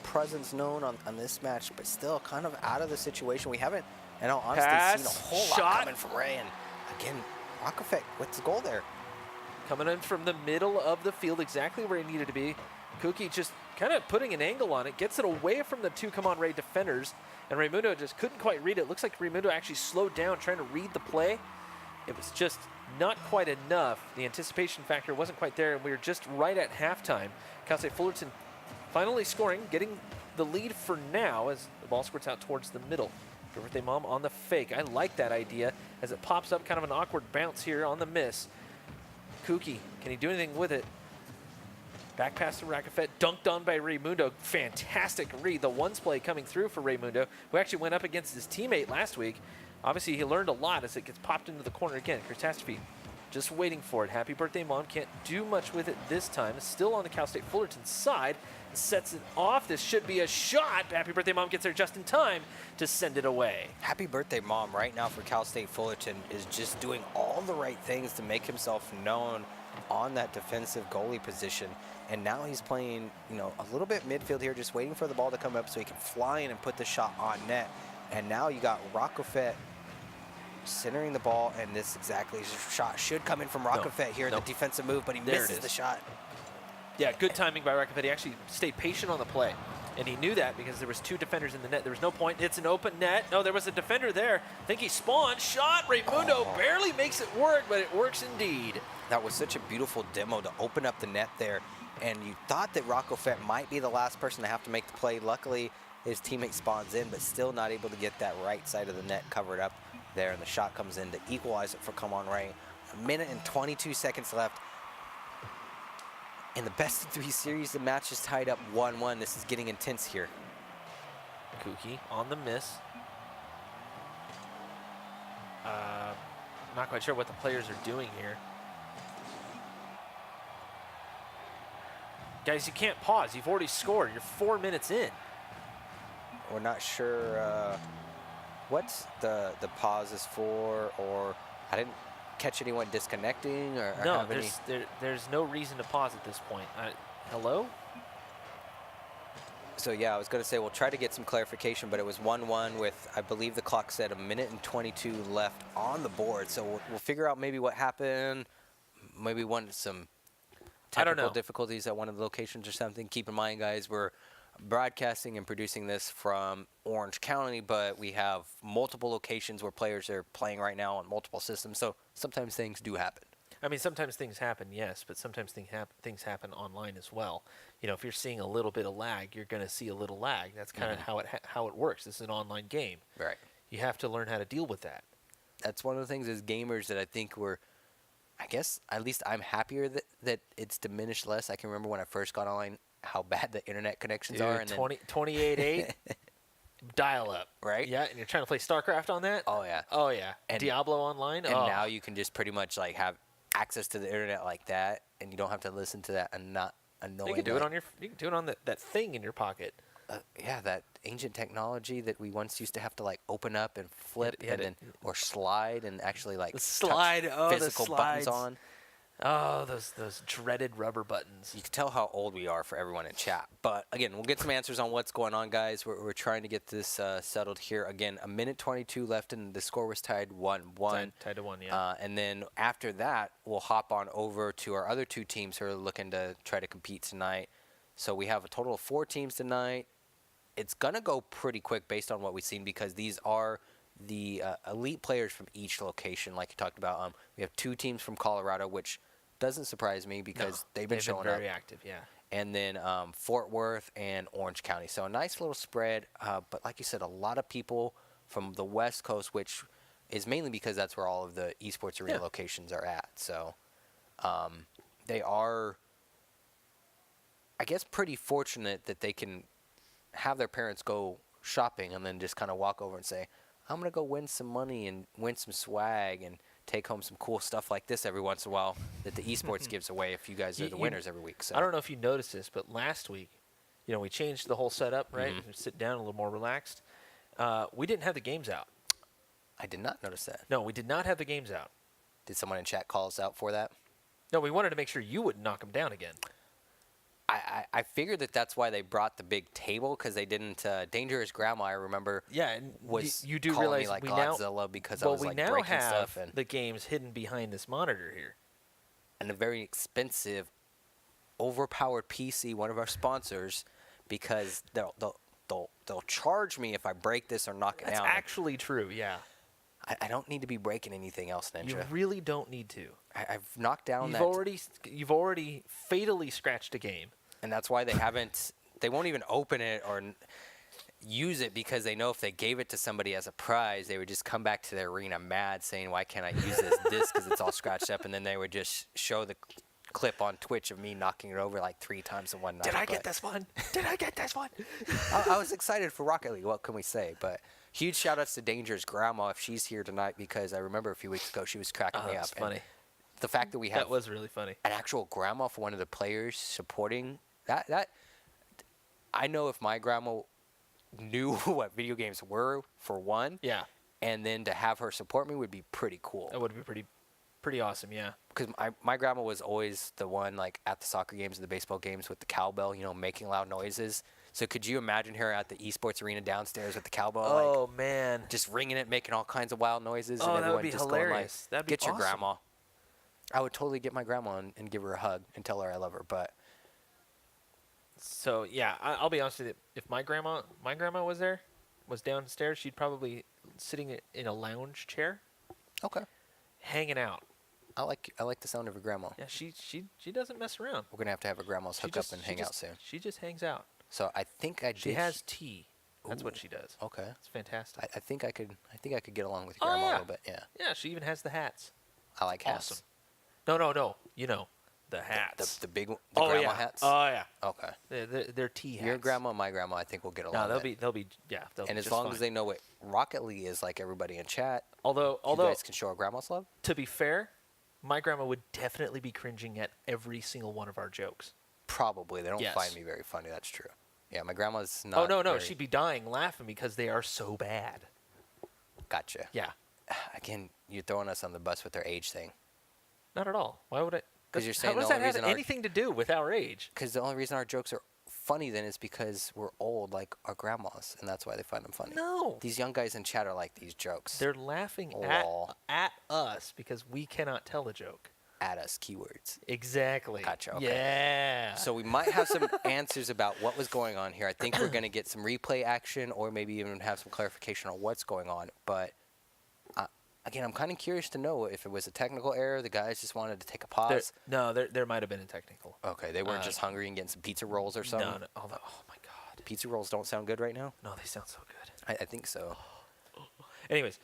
[SPEAKER 3] presence known on this match, but still kind of out of the situation. We haven't, in all honesty, seen a whole lot coming from Ray. And again, Rock Effect with the goal there.
[SPEAKER 1] Coming in from the middle of the field, exactly where he needed to be. Kuki just kind of putting an angle on it, gets it away from the two Come On Ray defenders, and Raymundo just couldn't quite read it. Looks like Raymundo actually slowed down trying to read the play. It was just not quite enough. The anticipation factor wasn't quite there, and we were just right at halftime. Cal State Fullerton finally scoring, getting the lead for now as the ball squirts out towards the middle. Birthday Mom on the fake. I like that idea as it pops up, kind of an awkward bounce here on the miss. Kuki, can he do anything with it? Back pass to Rakafet, dunked on by Raymundo. Fantastic read. The ones play coming through for Raymundo, who actually went up against his teammate last week. Obviously, he learned a lot as it gets popped into the corner again. Catastrophe just waiting for it. Happy Birthday Mom can't do much with it this time. It's still on the Cal State Fullerton side. Sets it off. This should be a shot. Happy Birthday Mom gets there just in time to send it away.
[SPEAKER 3] Happy Birthday Mom right now for Cal State Fullerton is just doing all the right things to make himself known on that defensive goalie position. And now he's playing, a little bit midfield here, just waiting for the ball to come up so he can fly in and put the shot on net. And now you got Rakafet centering the ball, and this exactly shot should come in from Rakafet here in the defensive move, but he misses the shot.
[SPEAKER 1] Yeah, good timing by Rakafet. He actually stayed patient on the play, and he knew that because there was two defenders in the net. There was no point. It's an open net. No, there was a defender there. I think he spawned. Shot. Raymundo barely makes it work, but it works indeed.
[SPEAKER 3] That was such a beautiful demo to open up the net there, and you thought that Rakafet might be the last person to have to make the play. Luckily, his teammate spawns in, but still not able to get that right side of the net covered up there, and the shot comes in to equalize it for Come On Ray. 1:22 seconds left. In the best of 3 series, the match is tied up 1-1. This is getting intense here.
[SPEAKER 1] Kuki on the miss. Not quite sure what the players are doing here. Guys, you can't pause. You've already scored. You're 4 minutes in.
[SPEAKER 3] We're not sure what the pause is for, or I didn't catch anyone disconnecting or
[SPEAKER 1] no,
[SPEAKER 3] have any.
[SPEAKER 1] There's no reason to pause at this point. Hello?
[SPEAKER 3] So yeah, I was going to say we'll try to get some clarification, but it was 1-1 with, I believe the clock said 1:22 left on the board. So we'll figure out maybe what happened. Maybe some technical difficulties at one of the locations or something. Keep in mind, guys, we're broadcasting and producing this from Orange County, but we have multiple locations where players are playing right now on multiple systems, so sometimes things do happen.
[SPEAKER 1] I mean, sometimes things happen, yes, but sometimes things happen online as well. If you're seeing a little bit of lag, you're going to see a little lag. That's kind of how it works. This is an online game.
[SPEAKER 3] Right.
[SPEAKER 1] You have to learn how to deal with that.
[SPEAKER 3] That's one of the things as gamers that I think I guess, at least I'm happier that it's diminished less. I can remember when I first got online, how bad the internet connections are. And
[SPEAKER 1] 28.8 dial up.
[SPEAKER 3] Right?
[SPEAKER 1] Yeah, and you're trying to play StarCraft on that?
[SPEAKER 3] Oh, yeah.
[SPEAKER 1] Oh, yeah. And Diablo Online?
[SPEAKER 3] And now you can just pretty much have access to the internet like that, and you don't have to listen to that and not annoying.
[SPEAKER 1] You can do it on that thing in your pocket.
[SPEAKER 3] Yeah, that ancient technology that we once used to have to open up and flip or slide and actually
[SPEAKER 1] slide,
[SPEAKER 3] touch physical buttons on.
[SPEAKER 1] Oh, those dreaded rubber buttons.
[SPEAKER 3] You can tell how old we are for everyone in chat. But again, we'll get some answers on what's going on, guys. We're trying to get this settled here. Again, 1:22 left, and the score was tied 1-1.
[SPEAKER 1] Tied to 1, yeah.
[SPEAKER 3] And then after that, we'll hop on over to our other two teams who are looking to try to compete tonight. So we have a total of 4 teams tonight. It's going to go pretty quick based on what we've seen because these are the elite players from each location, like you talked about. We have 2 teams from Colorado, which doesn't surprise me because they've been showing
[SPEAKER 1] very active, yeah.
[SPEAKER 3] And then Fort Worth and Orange County. So a nice little spread. But like you said, a lot of people from the West Coast, which is mainly because that's where all of the Esports Arena locations are at. So they are, I guess, pretty fortunate that they can have their parents go shopping and then just kind of walk over and say, I'm going to go win some money and win some swag and take home some cool stuff like this every once in a while that the esports gives away if you guys are the winners every week. So
[SPEAKER 1] I don't know if you noticed this, but last week, we changed the whole setup, right? Sit down a little more relaxed. We didn't have the games out.
[SPEAKER 3] I did not notice that.
[SPEAKER 1] No, we did not have the games out.
[SPEAKER 3] Did someone in chat call us out for that?
[SPEAKER 1] No, we wanted to make sure you wouldn't knock them down again.
[SPEAKER 3] I figured that's why they brought the big table, because they didn't. Dangerous Grandma, I remember.
[SPEAKER 1] Yeah, and
[SPEAKER 3] was
[SPEAKER 1] you do
[SPEAKER 3] calling
[SPEAKER 1] realize
[SPEAKER 3] me like
[SPEAKER 1] we
[SPEAKER 3] Godzilla because I was like breaking
[SPEAKER 1] now have
[SPEAKER 3] stuff, and
[SPEAKER 1] the games hidden behind this monitor here.
[SPEAKER 3] a very expensive, overpowered PC, one of our sponsors, because they'll charge me if I break this or knock it
[SPEAKER 1] That's
[SPEAKER 3] down.
[SPEAKER 1] actually true. Yeah.
[SPEAKER 3] I don't need to be breaking anything else, Ninja.
[SPEAKER 1] You really don't need to.
[SPEAKER 3] I've knocked down
[SPEAKER 1] You've already fatally scratched a game.
[SPEAKER 3] And that's why they won't even open it or use it, because they know if they gave it to somebody as a prize, they would just come back to their arena mad saying, why can't I use this because it's all scratched up, and then they would just show the clip on Twitch of me knocking it over like 3 times in one night.
[SPEAKER 1] Did I get this one? Did I get this one?
[SPEAKER 3] I was excited for Rocket League, what can we say? But huge shout-outs to Danger's grandma if she's here tonight, because I remember a few weeks ago she was cracking me up.
[SPEAKER 1] That's funny.
[SPEAKER 3] The fact that we have
[SPEAKER 1] That was really funny.
[SPEAKER 3] an actual grandma for one of the players supporting that I know if my grandma knew what video games were, for one.
[SPEAKER 1] Yeah.
[SPEAKER 3] And then to have her support me would be pretty cool.
[SPEAKER 1] That would be pretty awesome, yeah.
[SPEAKER 3] Because my grandma was always the one, like, at the soccer games and the baseball games with the cowbell, making loud noises. So could you imagine her at the Esports Arena downstairs with the cowbell?
[SPEAKER 1] Oh, man.
[SPEAKER 3] Just ringing it, making all kinds of wild noises.
[SPEAKER 1] Oh,
[SPEAKER 3] and
[SPEAKER 1] that would
[SPEAKER 3] everyone
[SPEAKER 1] be
[SPEAKER 3] just
[SPEAKER 1] hilarious.
[SPEAKER 3] Going like,
[SPEAKER 1] That'd be
[SPEAKER 3] get your
[SPEAKER 1] awesome.
[SPEAKER 3] grandma. I would totally get my grandma and give her a hug and tell her I love her, but...
[SPEAKER 1] So, yeah, I'll be honest with you. If my grandma was downstairs, she'd probably sitting in a lounge chair.
[SPEAKER 3] Okay.
[SPEAKER 1] Hanging out.
[SPEAKER 3] I like the sound of her grandma.
[SPEAKER 1] Yeah, she doesn't mess around.
[SPEAKER 3] We're gonna have to have her grandma's hook up and hang out soon.
[SPEAKER 1] She just hangs out.
[SPEAKER 3] So I think I did.
[SPEAKER 1] She has tea. That's what she does.
[SPEAKER 3] Okay.
[SPEAKER 1] It's fantastic.
[SPEAKER 3] I think I could get along with your grandma a little bit. Yeah.
[SPEAKER 1] Yeah, she even has the hats.
[SPEAKER 3] I like hats.
[SPEAKER 1] Awesome. No. The hats.
[SPEAKER 3] The big grandma hats.
[SPEAKER 1] Oh yeah.
[SPEAKER 3] Okay.
[SPEAKER 1] They're tea hats.
[SPEAKER 3] Your grandma and my grandma, I think, will get along.
[SPEAKER 1] No, they'll be
[SPEAKER 3] and as long as they know what Rocket League is, like everybody in chat,
[SPEAKER 1] although
[SPEAKER 3] you guys can show our grandma's love.
[SPEAKER 1] To be fair, my grandma would definitely be cringing at every single one of our jokes.
[SPEAKER 3] Probably. They don't
[SPEAKER 1] Yes.
[SPEAKER 3] find me very funny. That's true. Yeah, my grandma's not.
[SPEAKER 1] Oh no,
[SPEAKER 3] very...
[SPEAKER 1] she'd be dying laughing because they are so bad.
[SPEAKER 3] Gotcha.
[SPEAKER 1] Yeah.
[SPEAKER 3] Again, you're throwing us on the bus with their age thing.
[SPEAKER 1] Not at all. Why would I?
[SPEAKER 3] Because you're saying
[SPEAKER 1] how does
[SPEAKER 3] the
[SPEAKER 1] that
[SPEAKER 3] only
[SPEAKER 1] have
[SPEAKER 3] reason
[SPEAKER 1] anything to do with our age?
[SPEAKER 3] Because the only reason our jokes are funny then is because we're old, like our grandmas, and that's why they find them funny.
[SPEAKER 1] No.
[SPEAKER 3] These young guys in chat are like these jokes.
[SPEAKER 1] They're laughing at us because we cannot tell a joke.
[SPEAKER 3] At us, keywords.
[SPEAKER 1] Exactly.
[SPEAKER 3] Gotcha. Okay.
[SPEAKER 1] Yeah.
[SPEAKER 3] So we might have some answers about what was going on here. I think we're going to get some replay action, or maybe even have some clarification on what's going on. But again, I'm kind of curious to know if it was a technical error. The guys just wanted to take a pause.
[SPEAKER 1] There might have been a technical.
[SPEAKER 3] Okay, they weren't just hungry and getting some pizza rolls or something.
[SPEAKER 1] No. Oh my God.
[SPEAKER 3] Pizza rolls don't sound good right now.
[SPEAKER 1] No, they sound so good.
[SPEAKER 3] I think so.
[SPEAKER 1] Anyways,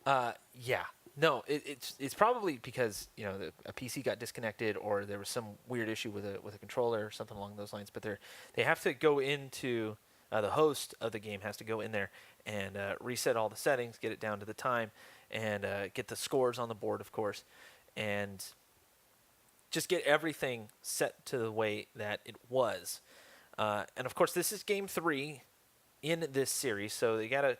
[SPEAKER 1] yeah. No, it's probably because a PC got disconnected or there was some weird issue with a controller or something along those lines. But they have to go into the host of the game has to go in there and reset all the settings, get it down to the time, and get the scores on the board, of course, and just get everything set to the way that it was. And of course, this is game 3 in this series, so they got to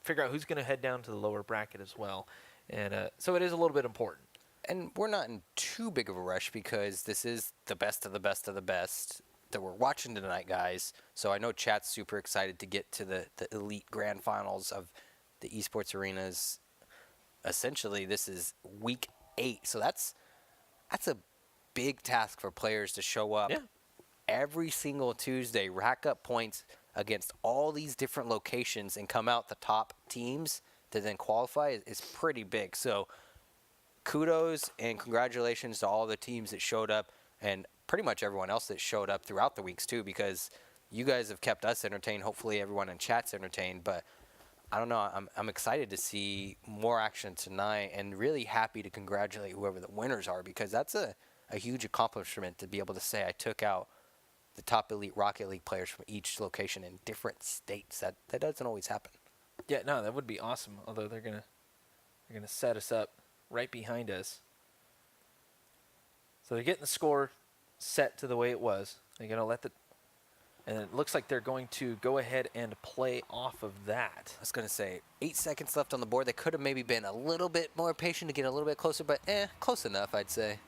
[SPEAKER 1] figure out who's going to head down to the lower bracket as well. And so it is a little bit important.
[SPEAKER 3] And we're not in too big of a rush because this is the best of the best of the best that we're watching tonight, guys. So I know chat's super excited to get to the elite grand finals of the Esports Arenas. Essentially, this is week 8. So that's a big task for players to show up every single Tuesday, rack up points against all these different locations and come out the top teams to then qualify is pretty big. So kudos and congratulations to all the teams that showed up and pretty much everyone else that showed up throughout the weeks too, because you guys have kept us entertained. Hopefully everyone in chat's entertained, but I don't know. I'm excited to see more action tonight and really happy to congratulate whoever the winners are, because that's a huge accomplishment to be able to say I took out the top elite Rocket League players from each location in different states. That doesn't always happen.
[SPEAKER 1] Yeah, no, that would be awesome. Although they're gonna set us up right behind us. So they're getting the score set to the way it was. They're gonna let And it looks like they're going to go ahead and play off of that.
[SPEAKER 3] I was going to say, 8 seconds left on the board. They could have maybe been a little bit more patient to get a little bit closer, but close enough, I'd say.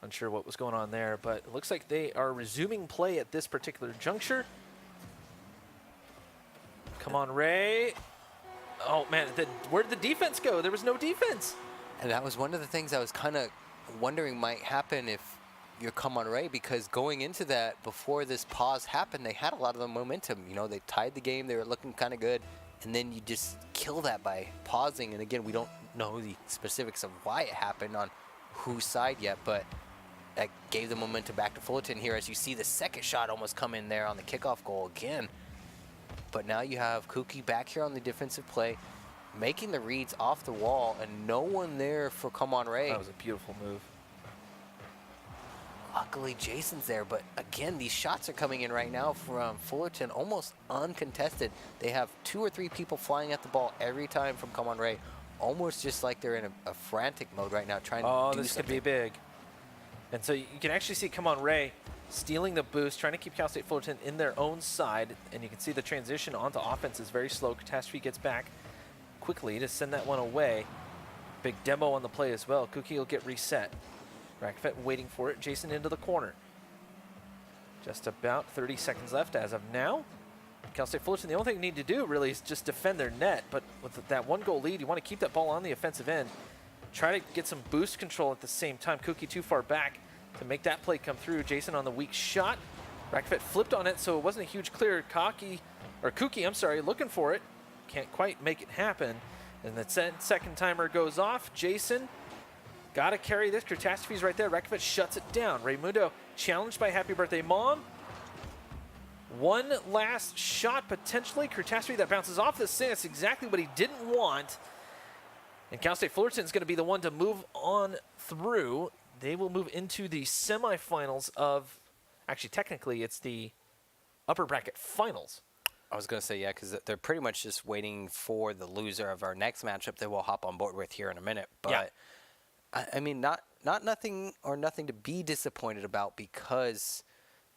[SPEAKER 1] Unsure what was going on there, but it looks like they are resuming play at this particular juncture. Come on, Ray. Oh, man, where did the defense go? There was no defense.
[SPEAKER 3] And that was one of the things I was kind of wondering might happen if you're Come On Ray, because going into that, before this pause happened, they had a lot of the momentum. You know, they tied the game. They were looking kind of good. And then you just kill that by pausing. And again, we don't know the specifics of why it happened on whose side yet, but that gave the momentum back to Fullerton here, as you see the second shot almost come in there on the kickoff goal again. But now you have Kuki back here on the defensive play, making the reads off the wall, and no one there for Come On Ray.
[SPEAKER 1] That was a beautiful move.
[SPEAKER 3] Luckily, Jason's there, but again, these shots are coming in right now from Fullerton, almost uncontested. They have 2 or 3 people flying at the ball every time from Come On Ray, almost just like they're in a frantic mode right now, trying to do something.
[SPEAKER 1] Oh, this could be big. And so you can actually see Come On Ray stealing the boost, trying to keep Cal State Fullerton in their own side, and you can see the transition onto offense is very slow. Catastrophe gets back quickly to send that one away. Big demo on the play as well. Kuki will get reset. Rackfet waiting for it. Jason into the corner. Just about 30 seconds left as of now. Cal State Fullerton, the only thing you need to do really is just defend their net, but with that 1-goal lead, you want to keep that ball on the offensive end. Try to get some boost control at the same time. Kuki too far back to make that play come through. Jason on the weak shot. Rackfet flipped on it, so it wasn't a huge clear. Kuki, I'm sorry, looking for it. Can't quite make it happen. And the second timer goes off. Jason, got to carry this. Catastrophe's right there. Rackfet shuts it down. Raymundo challenged by Happy Birthday Mom. One last shot potentially. Catastrophe that bounces off the sand. That's exactly what he didn't want. And Cal State Fullerton is going to be the one to move on through. They will move into the semifinals of, actually technically it's the upper bracket finals.
[SPEAKER 3] I was going to say, yeah, because they're pretty much just waiting for the loser of our next matchup that we'll hop on board with here in a minute. But, yeah. I mean, not nothing to be disappointed about, because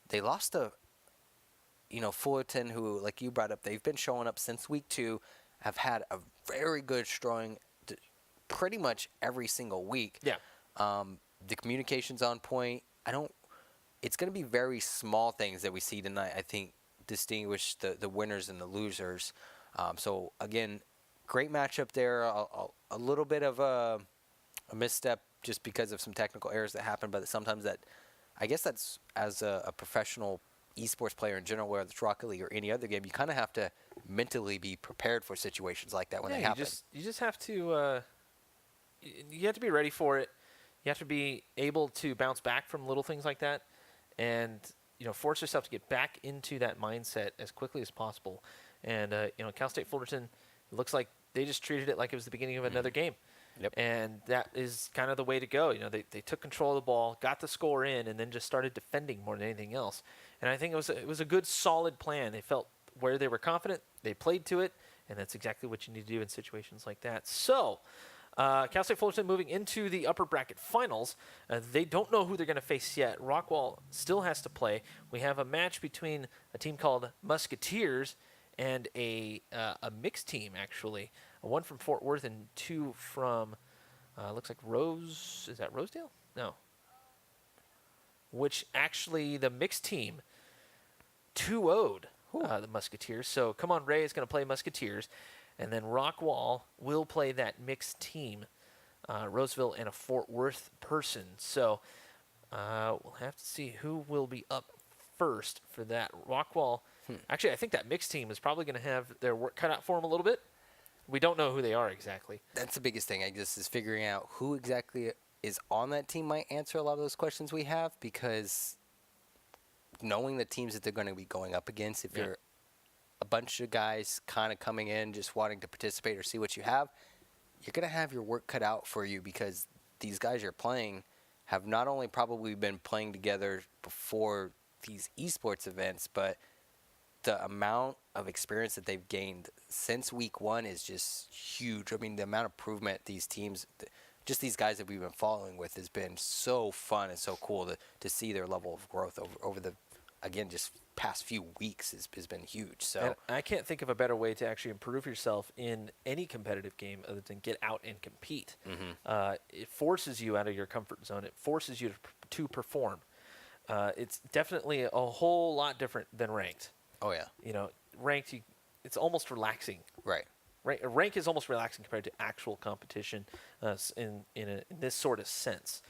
[SPEAKER 3] they lost to, Fullerton, who, like you brought up, they've been showing up since week 2, have had a very good showing pretty much every single week.
[SPEAKER 1] Yeah.
[SPEAKER 3] The communication's on point. It's going to be very small things that we see tonight, I think, distinguish the winners and the losers. So again, great matchup there. A little bit of a misstep just because of some technical errors that happen, but sometimes I guess that's as a professional esports player in general, whether it's Rocket League or any other game, you kind of have to mentally be prepared for situations like that when they happen.
[SPEAKER 1] You just have to you have to be ready for it. You have to be able to bounce back from little things like that, and force yourself to get back into that mindset as quickly as possible. And Cal State Fullerton, it looks like they just treated it like it was the beginning of another game.
[SPEAKER 3] Yep.
[SPEAKER 1] And that is kind of the way to go. They took control of the ball, got the score in, and then just started defending more than anything else. And I think it was a good, solid plan. They felt where they were confident, they played to it, and that's exactly what you need to do in situations like that. So, Cal State Fullerton moving into the upper bracket finals. They don't know who they're going to face yet. Rockwall still has to play. We have a match between a team called Musketeers and a mixed team, actually. One from Fort Worth and 2 from, looks like Rose. Is that Rosedale? No. Which actually the mixed team 2-0'd the Musketeers. So Come On Ray is going to play Musketeers. And then Rockwall will play that mixed team, Roseville and a Fort Worth person. So we'll have to see who will be up first for that. Rockwall, actually, I think that mixed team is probably going to have their work cut out for them a little bit. We don't know who they are exactly.
[SPEAKER 3] That's the biggest thing, I guess, is figuring out who exactly is on that team might answer a lot of those questions we have, because knowing the teams that they're going to be going up against, if you're a bunch of guys kind of coming in just wanting to participate or see what you have, you're going to have your work cut out for you, because these guys you're playing have not only probably been playing together before these esports events, but the amount of experience that they've gained since week 1 is just huge. I mean, the amount of improvement these teams, just these guys that we've been following with has been so fun and so cool to see their level of growth over the, again, just past few weeks has been huge. So
[SPEAKER 1] and I can't think of a better way to actually improve yourself in any competitive game other than get out and compete. It forces you out of your comfort zone. It forces you to perform. It's definitely a whole lot different than ranked.
[SPEAKER 3] Oh yeah.
[SPEAKER 1] You know, ranked, it's almost relaxing.
[SPEAKER 3] Right.
[SPEAKER 1] Rank is almost relaxing compared to actual competition in this sort of sense.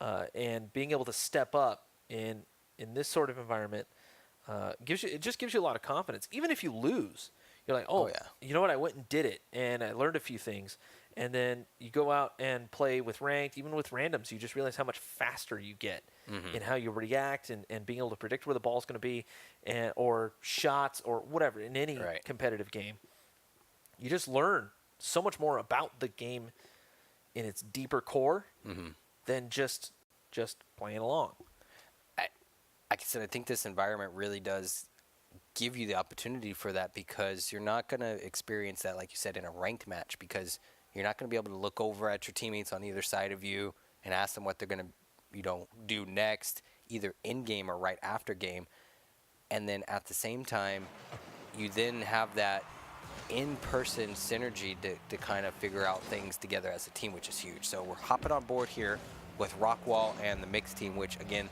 [SPEAKER 1] And being able to step up in this sort of environment just gives you a lot of confidence. Even if you lose, you're like, oh yeah, you know what? I went and did it, and I learned a few things. And then you go out and play with ranked, even with randoms, you just realize how much faster you get in how you react and being able to predict where the ball's going to be, or shots or whatever in any competitive game. You just learn so much more about the game in its deeper core than just playing along.
[SPEAKER 3] Like I said, I think this environment really does give you the opportunity for that, because you're not going to experience that, like you said, in a ranked match, because you're not going to be able to look over at your teammates on either side of you and ask them what they're going to do next, either in game or right after game. And then at the same time, you then have that in-person synergy to kind of figure out things together as a team, which is huge. So we're hopping on board here with Rockwall and the mixed team, which again,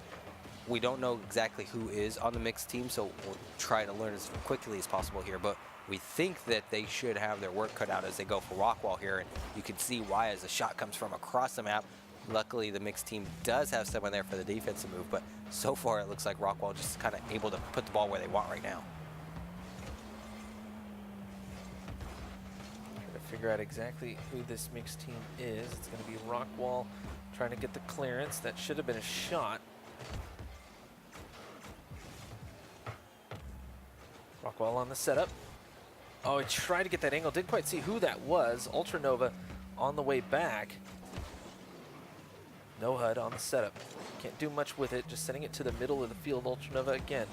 [SPEAKER 3] we don't know exactly who is on the mixed team, so we'll try to learn as quickly as possible here. But we think that they should have their work cut out as they go for Rockwall here, and you can see why as the shot comes from across the map. Luckily, the mixed team does have someone there for the defensive move, but so far it looks like Rockwall just kind of able to put the ball where they want right now.
[SPEAKER 1] Figure out exactly who this mixed team is. It's going to be Rockwall trying to get the clearance. That should have been a shot. Rockwall on the setup. Oh, he tried to get that angle. Didn't quite see who that was. Ultranova on the way back. No HUD on the setup. Can't do much with it. Just sending it to the middle of the field. Ultranova again.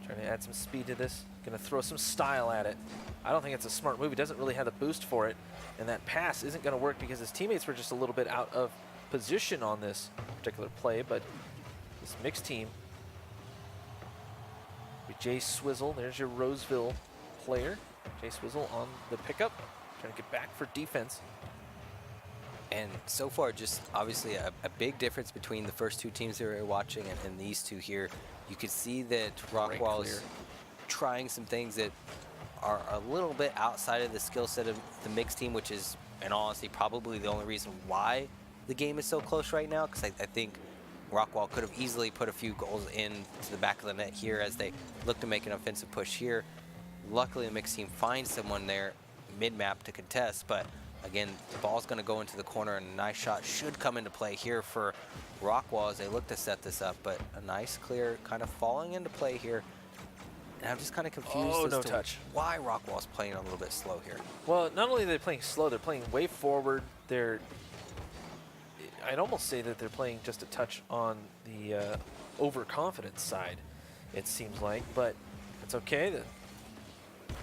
[SPEAKER 1] Trying to add some speed to this. Going to throw some style at it. I don't think it's a smart move. He doesn't really have the boost for it. And that pass isn't going to work because his teammates were just a little bit out of position on this particular play. But this mixed team, with Jay Swizzle, there's your Roseville player. Jay Swizzle on the pickup. Trying to get back for defense.
[SPEAKER 3] And so far, just obviously a big difference between the first two teams that we were watching and these two here. You could see that Rockwall is trying some things that are a little bit outside of the skill set of the mixed team, which is, in all honesty, probably the only reason why the game is so close right now, because I think Rockwall could have easily put a few goals into the back of the net here as they look to make an offensive push here. Luckily, the mixed team finds someone there mid-map to contest, but again, the ball's going to go into the corner, and a nice shot should come into play here for Rockwall as they look to set this up, but a nice clear kind of falling into play here. And I'm just kind of confused as to why Rockwall's playing a little bit slow here.
[SPEAKER 1] Well, not only are they playing slow, they're playing way forward. I'd almost say that they're playing just a touch on the overconfidence side, it seems like, but it's okay.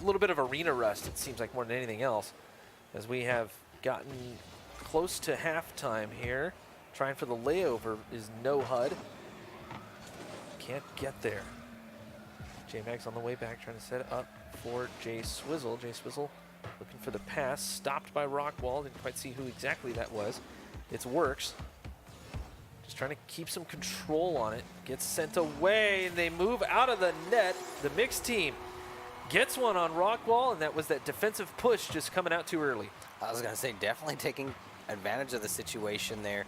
[SPEAKER 1] A little bit of arena rust, it seems like, more than anything else, as we have gotten close to halftime here. Trying for the layover is no HUD. Can't get there. J-Max on the way back, trying to set it up for Jay Swizzle. Jay Swizzle looking for the pass, stopped by Rockwall. Didn't quite see who exactly that was. It's Works. Just trying to keep some control on it. Gets sent away, and they move out of the net. The mixed team gets one on Rockwall, and that was that defensive push just coming out too early.
[SPEAKER 3] I was going to say, definitely taking advantage of the situation there.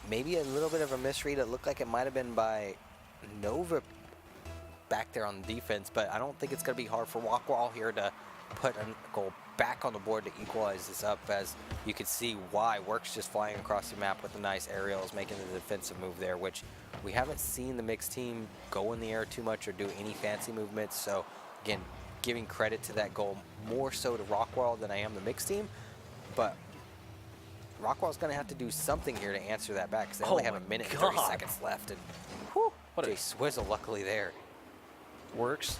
[SPEAKER 3] Maybe a little bit of a misread. It looked like it might have been by Nova back there on the defense, but I don't think it's going to be hard for Rockwall here to put a goal back on the board to equalize this up, as you can see why Works just flying across the map with the nice aerials, making the defensive move there, which we haven't seen the mixed team go in the air too much or do any fancy movements. So again, giving credit to that goal more so to Rockwall than I am the mixed team, but Rockwall's going to have to do something here to answer that back, because they only have a minute and 30 seconds left. And whew, Jay Swizzle luckily there.
[SPEAKER 1] Works.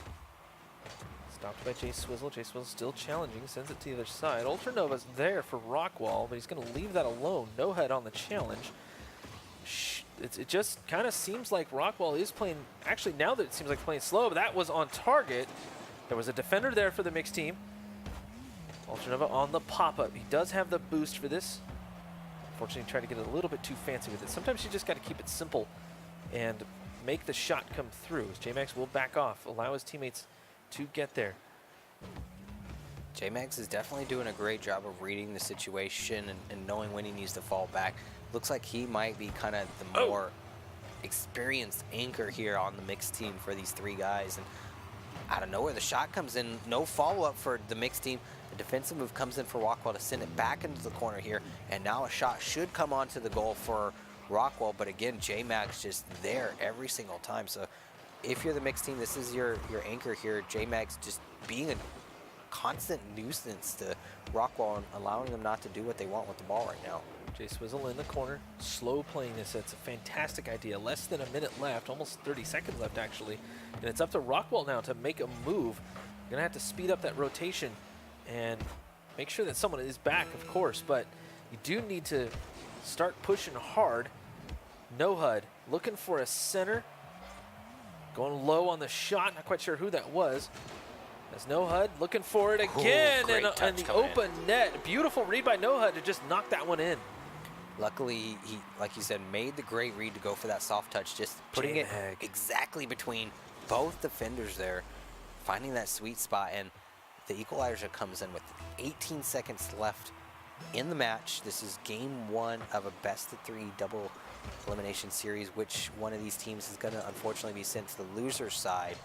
[SPEAKER 1] Stopped by Jay Swizzle. Jay Swizzle still challenging, sends it to the other side. Ultranova's there for Rockwall, but he's going to leave that alone. No head on the challenge. It just kind of seems like Rockwall is playing, actually now that it seems like playing slow, but that was on target. There was a defender there for the mixed team. Ultranova on the pop-up. He does have the boost for this. Unfortunately, tried to get a little bit too fancy with it. Sometimes you just got to keep it simple and make the shot come through. As J-Max will back off, allow his teammates to get there.
[SPEAKER 3] J-Max is definitely doing a great job of reading the situation and knowing when he needs to fall back. Looks like he might be kind of the more experienced anchor here on the mixed team for these three guys. And out of nowhere, the shot comes in. No follow-up for the mixed team. The defensive move comes in for Rockwall to send it back into the corner here. And now a shot should come onto the goal for Rockwall. But again, J-Max just there every single time. So if you're the mixed team, this is your anchor here. J-Max just being a constant nuisance to Rockwall and allowing them not to do what they want with the ball right now.
[SPEAKER 1] Jay Swizzle in the corner, slow playing this. It's a fantastic idea. Less than a minute left, almost 30 seconds left actually. And it's up to Rockwall now to make a move. You're gonna have to speed up that rotation and make sure that someone is back, of course, but you do need to start pushing hard. No HUD, looking for a center. Going low on the shot, not quite sure who that was. As No HUD looking for it again, and the open net. Beautiful read by No HUD to just knock that one in.
[SPEAKER 3] Luckily, he, like you said, made the great read to go for that soft touch, just putting it exactly between both defenders there, finding that sweet spot, and the equalizer comes in with 18 seconds left in the match. This is game one of a best-of-3 double elimination series. Which one of these teams is going to unfortunately be sent to the loser's side?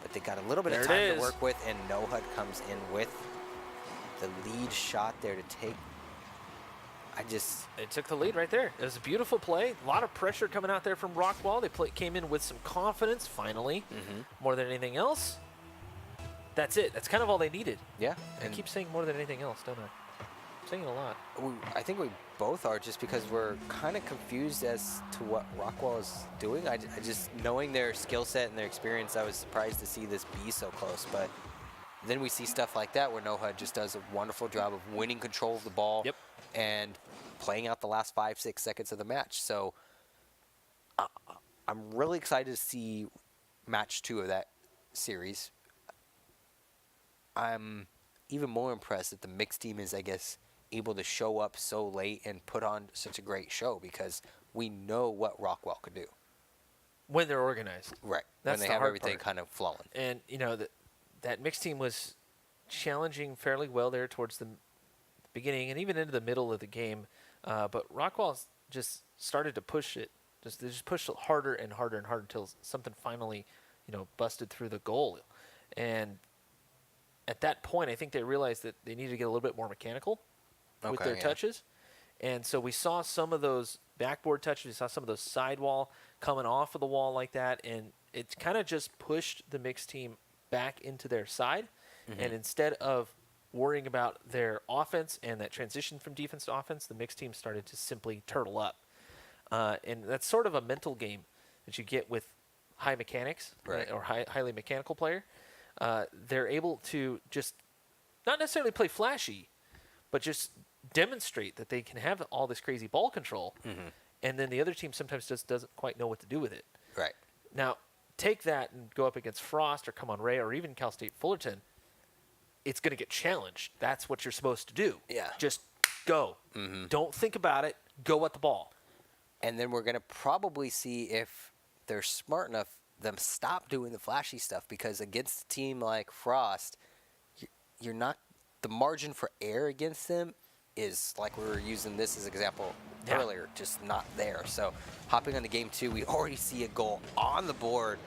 [SPEAKER 3] But they got a little bit of time to work with, and No HUD comes in with the lead shot there to take.
[SPEAKER 1] It took the lead right there. It was a beautiful play. A lot of pressure coming out there from Rockwall. They came in with some confidence, finally, more than anything else. That's it. That's kind of all they needed.
[SPEAKER 3] Yeah.
[SPEAKER 1] I keep saying more than anything else, don't I? I'm saying it a lot.
[SPEAKER 3] I think we both are, just because we're kind of confused as to what Rockwall is doing. I just, knowing their skill set and their experience, I was surprised to see this be so close. But then we see stuff like that where No HUD just does a wonderful job of winning control of the ball and playing out the last 5-6 seconds of the match. So I'm really excited to see match 2 of that series. I'm even more impressed that the mixed team is, I guess, able to show up so late and put on such a great show, because we know what Rockwall could do
[SPEAKER 1] when they're organized.
[SPEAKER 3] Right.
[SPEAKER 1] That's
[SPEAKER 3] when they have everything kind of flowing.
[SPEAKER 1] And you know that mixed team was challenging fairly well there towards the beginning and even into the middle of the game. But Rockwall just started to push it. They just pushed it harder and harder and harder until something finally, busted through the goal. And at that point, I think they realized that they needed to get a little bit more mechanical with their touches. And so we saw some of those backboard touches. We saw some of those sidewall coming off of the wall like that. And it kind of just pushed the mixed team back into their side. And instead of worrying about their offense and that transition from defense to offense, the mixed team started to simply turtle up. And that's sort of a mental game that you get with high mechanics, or highly mechanical player. They're able to just not necessarily play flashy, but just demonstrate that they can have all this crazy ball control. And then the other team sometimes just doesn't quite know what to do with it.
[SPEAKER 3] Right.
[SPEAKER 1] Now, take that and go up against Frost or Come On Ray or even Cal State Fullerton. It's going to get challenged. That's what you're supposed to do.
[SPEAKER 3] Yeah.
[SPEAKER 1] Just go. Don't think about it. Go at the ball.
[SPEAKER 3] And then we're going to probably see if they're smart enough, them stop doing the flashy stuff, because against a team like Frost, you're not, the margin for error against them is, like we were using this as an example earlier, just not there. So hopping on to game 2, we already see a goal on the board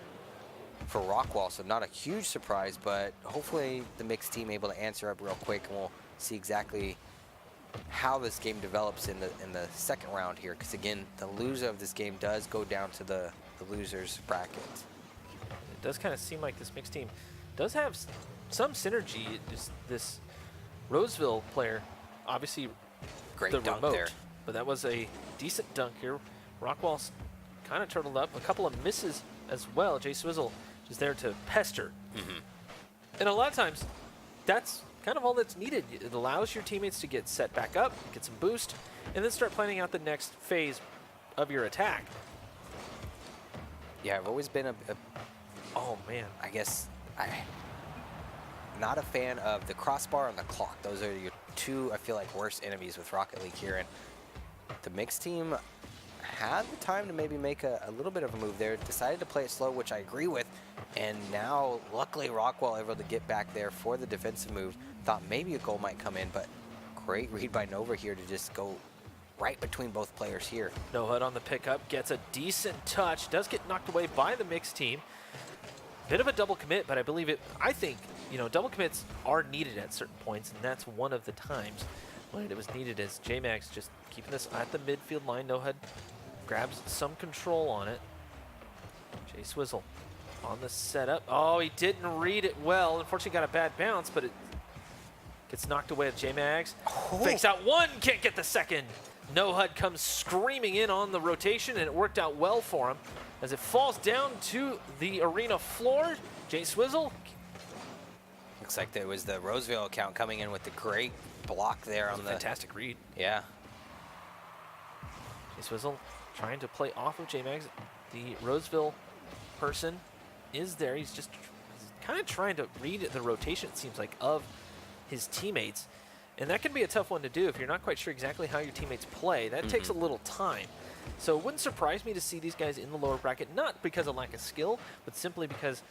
[SPEAKER 3] for Rockwall, so not a huge surprise, but hopefully the mixed team able to answer up real quick, and we'll see exactly how this game develops in the second round here, because again, the loser of this game does go down to the losers bracket.
[SPEAKER 1] It does kind of seem like this mixed team does have some synergy. This Roseville player, obviously
[SPEAKER 3] great
[SPEAKER 1] the
[SPEAKER 3] dunk
[SPEAKER 1] remote,
[SPEAKER 3] there,
[SPEAKER 1] but that was a decent dunk here. Rockwall's kind of turtled up, a couple of misses as well. Jay Swizzle just there to pester. And a lot of times, that's kind of all that's needed. It allows your teammates to get set back up, get some boost, and then start planning out the next phase of your attack.
[SPEAKER 3] Yeah, I've always been
[SPEAKER 1] oh man,
[SPEAKER 3] I guess not a fan of the crossbar and the clock. Those are your two, I feel like, worst enemies with Rocket League here. And the mixed team had the time to maybe make a little bit of a move there, decided to play it slow, which I agree with. And now, luckily, Rockwell able to get back there for the defensive move. Thought maybe a goal might come in, but great read by Nova here to just go right between both players here.
[SPEAKER 1] No HUD on the pickup, gets a decent touch, does get knocked away by the mixed team. Bit of a double commit, but I think, you know, double commits are needed at certain points, and that's one of the times when it was needed, as J-Max just keeping this at the midfield line. No HUD grabs some control on it. Jay Swizzle on the setup. Oh, he didn't read it well. Unfortunately got a bad bounce, but it gets knocked away with J-Max. Fakes out one, can't get the second. No HUD comes screaming in on the rotation, and it worked out well for him as it falls down to the arena floor. Jay Swizzle.
[SPEAKER 3] Looks like there was the Roseville account coming in with the great block there on the
[SPEAKER 1] fantastic read.
[SPEAKER 3] Yeah.
[SPEAKER 1] Jay Swizzle trying to play off of J-Max. The Roseville person is there. He's kind of trying to read the rotation, it seems like, of his teammates. And that can be a tough one to do if you're not quite sure exactly how your teammates play. That takes a little time. So it wouldn't surprise me to see these guys in the lower bracket, not because of lack of skill, but simply because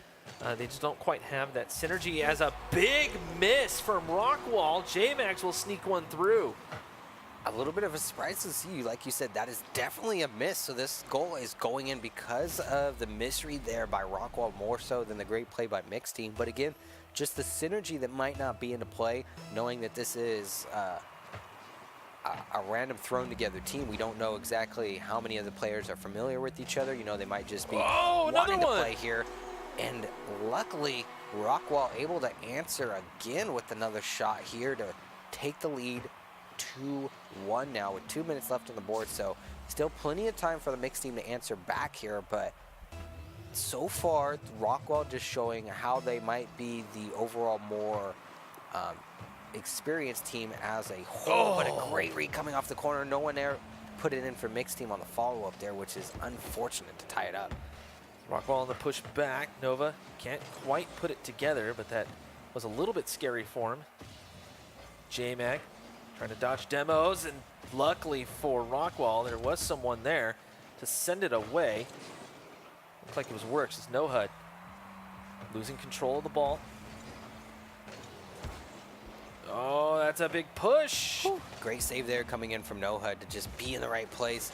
[SPEAKER 1] they just don't quite have that synergy. As a big miss from Rockwall, J-Max will sneak one through.
[SPEAKER 3] A little bit of a surprise to see you. Like you said, that is definitely a miss. So this goal is going in because of the misread there by Rockwall, more so than the great play by mixed team. But again, just the synergy that might not be into play, knowing that this is a random thrown together team. We don't know exactly how many of the players are familiar with each other. You know, they might just be wanting to play here. And luckily, Rockwall able to answer again with another shot here to take the lead. 2-1 now with 2 minutes left on the board, so still plenty of time for the mixed team to answer back here, but so far Rockwall just showing how they might be the overall more experienced team as a whole. But a great read coming off the corner. No one there put it in for mixed team on the follow-up there, which is unfortunate to tie it up.
[SPEAKER 1] Rockwall on the push back. Nova can't quite put it together, but that was a little bit scary for him. J-Mac trying to dodge demos, and luckily for Rockwall, there was someone there to send it away. Looked like it was Works. It's No HUD losing control of the ball. Oh, that's a big push.
[SPEAKER 3] Whew. Great save there coming in from No HUD to just be in the right place.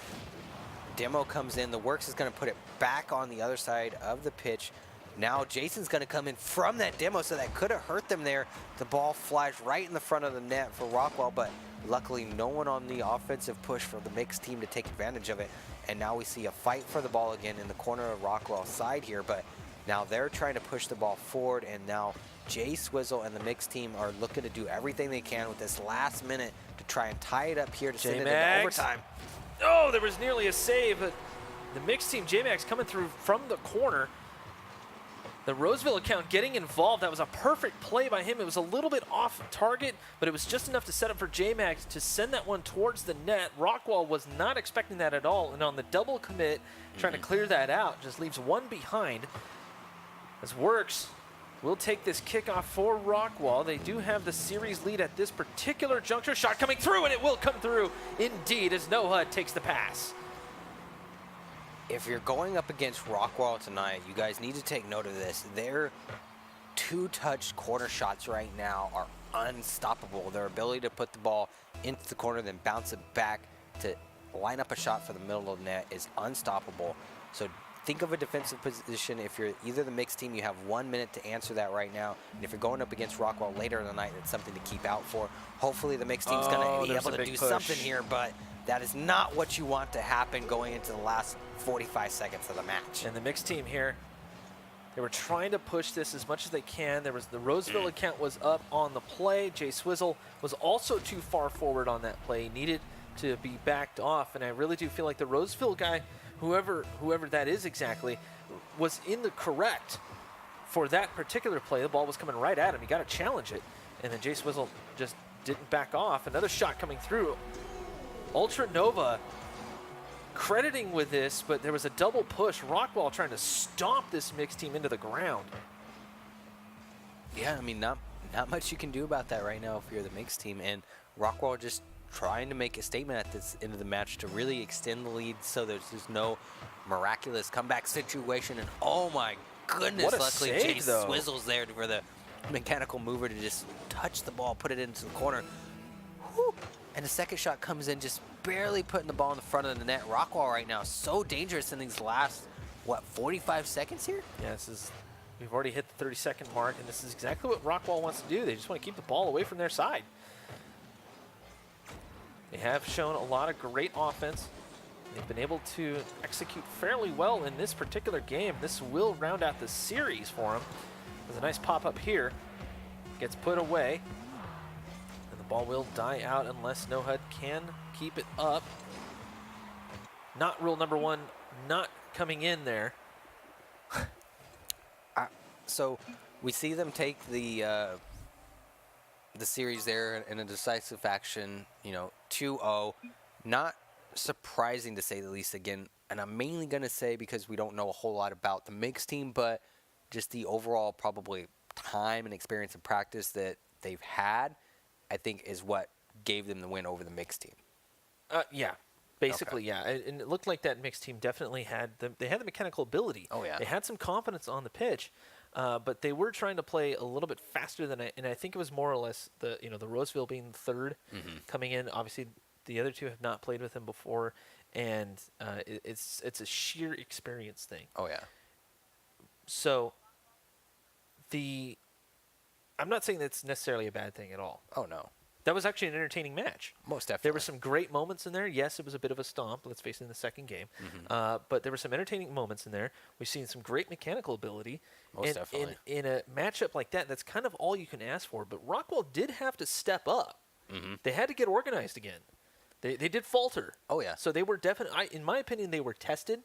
[SPEAKER 3] Demo comes in. The Works is going to put it back on the other side of the pitch. Now Jason's going to come in from that demo, so that could have hurt them there. The ball flies right in the front of the net for Rockwall, but luckily no one on the offensive push for the mixed team to take advantage of it. And now we see a fight for the ball again in the corner of Rockwall's side here, but now they're trying to push the ball forward, and now Jay Swizzle and the mixed team are looking to do everything they can with this last minute to try and tie it up here to send it into overtime.
[SPEAKER 1] Oh, there was nearly a save, but the mixed team, J-Max coming through from the corner. The Roseville account getting involved. That was a perfect play by him. It was a little bit off target, but it was just enough to set up for J-Max to send that one towards the net. Rockwall was not expecting that at all, and on the double commit, trying to clear that out, just leaves one behind. As Works will take this kickoff for Rockwall. They do have the series lead at this particular juncture. Shot coming through, and it will come through indeed as No HUD takes the pass.
[SPEAKER 3] If you're going up against Rockwall tonight, you guys need to take note of this. Their two-touch corner shots right now are unstoppable. Their ability to put the ball into the corner, then bounce it back to line up a shot for the middle of the net is unstoppable. So think of a defensive position. If you're either the mixed team, you have 1 minute to answer that right now. And if you're going up against Rockwall later in the night, it's something to keep out for. Hopefully the mixed team's going to be able to do something here, but that is not what you want to happen going into the last 45 seconds of the match.
[SPEAKER 1] And the mixed team here, they were trying to push this as much as they can. There was the Roseville account was up on the play. Jay Swizzle was also too far forward on that play. He needed to be backed off, and I really do feel like the Roseville guy, whoever that is exactly, was in the correct for that particular play, the ball was coming right at him. He got to challenge it, and then Jay Swizzle just didn't back off. Another shot coming through. Ultra Nova crediting with this, but there was a double push. Rockwall trying to stomp this mixed team into the ground.
[SPEAKER 3] Yeah, I mean, not much you can do about that right now if you're the mixed team, and Rockwall just trying to make a statement at this end of the match to really extend the lead so there's no miraculous comeback situation. And oh my goodness,
[SPEAKER 1] what a
[SPEAKER 3] luckily
[SPEAKER 1] save,
[SPEAKER 3] Jay
[SPEAKER 1] though.
[SPEAKER 3] Swizzle's there for the mechanical mover to just touch the ball, put it into the corner. Whew. And the second shot comes in, just barely putting the ball in the front of the net. Rockwall right now so dangerous in these last, what, 45 seconds here?
[SPEAKER 1] Yeah, we've already hit the 30-second mark, and this is exactly what Rockwall wants to do. They just want to keep the ball away from their side. They have shown a lot of great offense. They've been able to execute fairly well in this particular game. This will round out the series for them. There's a nice pop-up here. Gets put away. And the ball will die out unless NoHud can keep it up. Not rule number one, not coming in there.
[SPEAKER 3] So we see them take the series there in a decisive action, 2-0. Not surprising to say the least again, and I'm mainly going to say because we don't know a whole lot about the mixed team, but just the overall probably time and experience and practice that they've had, I think is what gave them the win over the mixed team.
[SPEAKER 1] Yeah. Basically, okay. Yeah, and it looked like that mixed team definitely had the mechanical ability.
[SPEAKER 3] Oh yeah,
[SPEAKER 1] they had some confidence on the pitch, but they were trying to play a little bit faster than and I think it was more or less the Roseville being third coming in. Obviously, the other two have not played with him before, and it's a sheer experience thing.
[SPEAKER 3] Oh yeah.
[SPEAKER 1] So I'm not saying that's necessarily a bad thing at all.
[SPEAKER 3] Oh no.
[SPEAKER 1] That was actually an entertaining match.
[SPEAKER 3] Most definitely.
[SPEAKER 1] There were some great moments in there. Yes, it was a bit of a stomp, let's face it, in the second game. But there were some entertaining moments in there. We've seen some great mechanical ability.
[SPEAKER 3] Most definitely.
[SPEAKER 1] In a matchup like that, that's kind of all you can ask for. But Rockwall did have to step up. They had to get organized again. They did falter.
[SPEAKER 3] Oh, yeah.
[SPEAKER 1] So they were definitely, in my opinion, they were tested.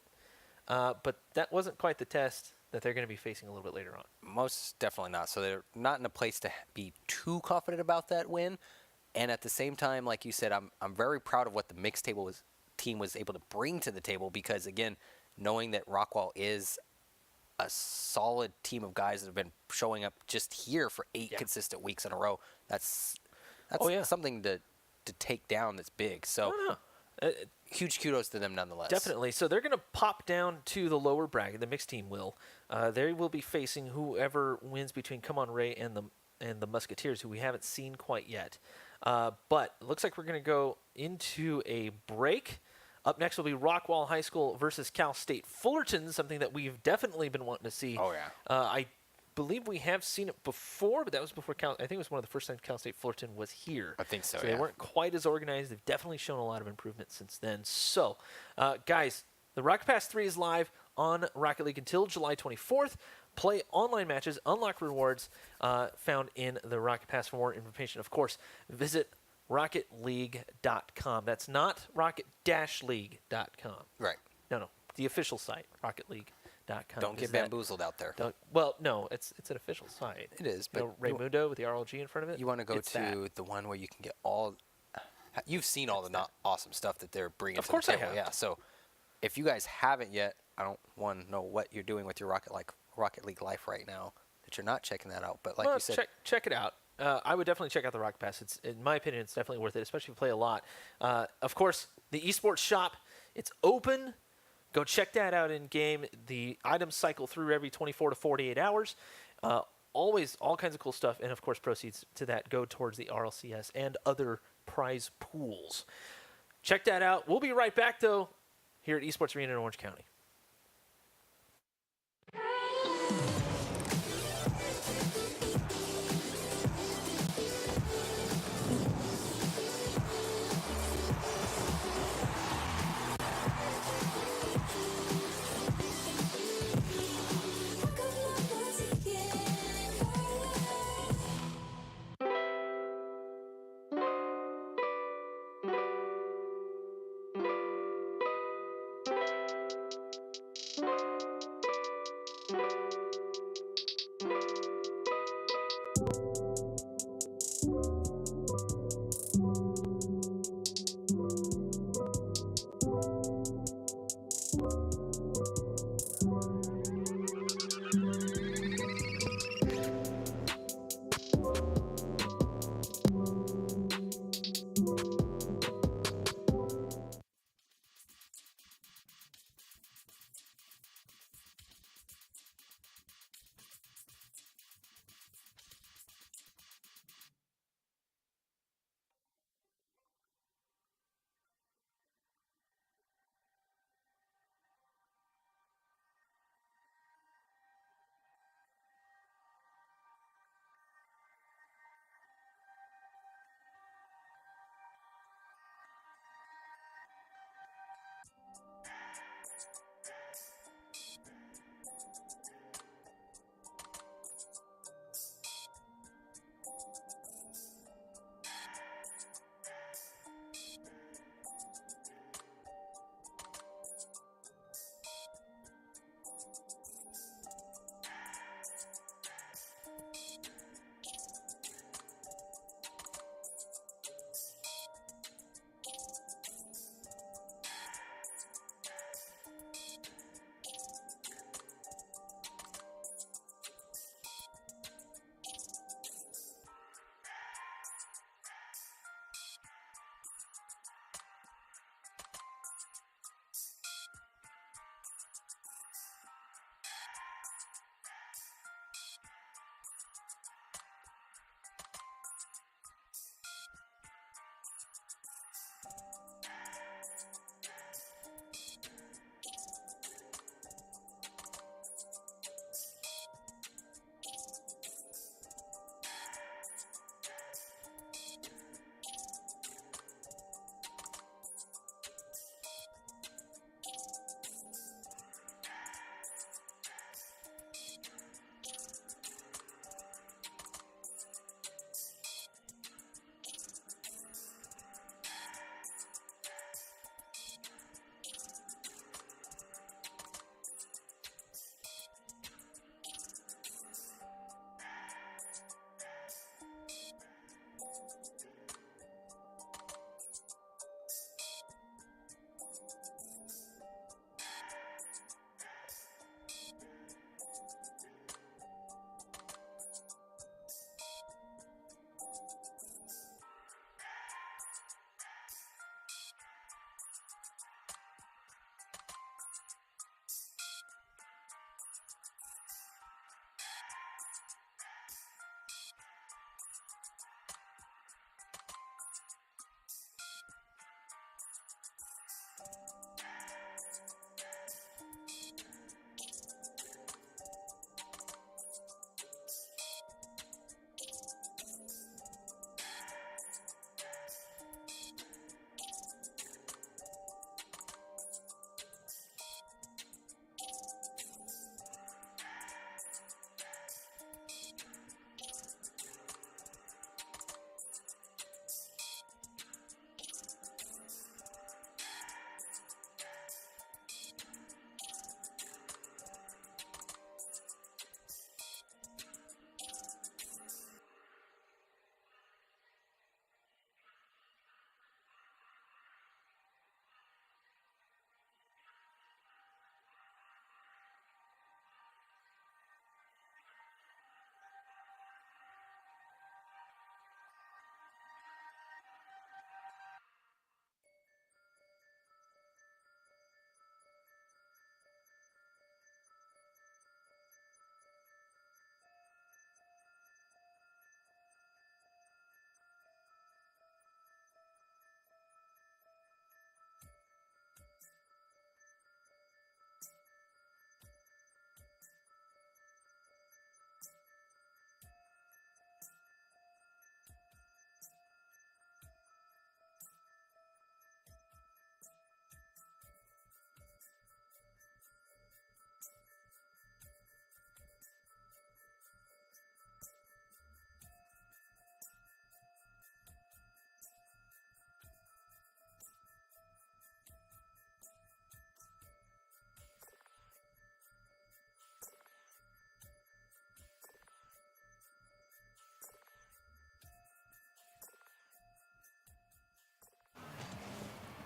[SPEAKER 1] But that wasn't quite the test that they're going to be facing a little bit later on.
[SPEAKER 3] Most definitely not. So they're not in a place to be too confident about that win. And at the same time, like you said, I'm very proud of what the mixed team was able to bring to the table because, again, knowing that Rockwall is a solid team of guys that have been showing up just here for 8 consistent weeks in a row, that's something to take down that's big. So huge kudos to them nonetheless.
[SPEAKER 1] Definitely. So they're going to pop down to the lower bracket. The mixed team will. They will be facing whoever wins between Come On Ray and the Musketeers, who we haven't seen quite yet. But it looks like we're going to go into a break. Up next will be Rockwall High School versus Cal State Fullerton, something that we've definitely been wanting to see.
[SPEAKER 3] Oh, yeah.
[SPEAKER 1] I believe we have seen it before, but that was before I think it was one of the first times Cal State Fullerton was here.
[SPEAKER 3] I think so,
[SPEAKER 1] They weren't quite as organized. They've definitely shown a lot of improvement since then. So, guys, the Rocket Pass 3 is live on Rocket League until July 24th. Play online matches, unlock rewards found in the Rocket Pass. For more information, of course, visit rocketleague.com. That's not rocket-league.com.
[SPEAKER 3] Right.
[SPEAKER 1] No, the official site, rocketleague.com.
[SPEAKER 3] Don't get bamboozled out there.
[SPEAKER 1] Well, no, it's an official site.
[SPEAKER 3] It is, but
[SPEAKER 1] Raymundo with the RLG in front of it.
[SPEAKER 3] You want to go to the one where you can get all. You've seen all the awesome stuff that they're bringing.
[SPEAKER 1] Of course,
[SPEAKER 3] to the table.
[SPEAKER 1] I have.
[SPEAKER 3] Yeah. So, if you guys haven't yet, I don't want to know what you're doing with your Rocket League life right now that you're not checking that out. But like you said,
[SPEAKER 1] check it out. I would definitely check out the Rocket Pass. It's, in my opinion, it's definitely worth it, especially if you play a lot. Of course, the esports shop, it's open. Go check that out in game. The items cycle through every 24 to 48 hours. Always all kinds of cool stuff, and of course, proceeds to that go towards the RLCS and other prize pools. Check that out. We'll be right back though here at Esports Arena in Orange County.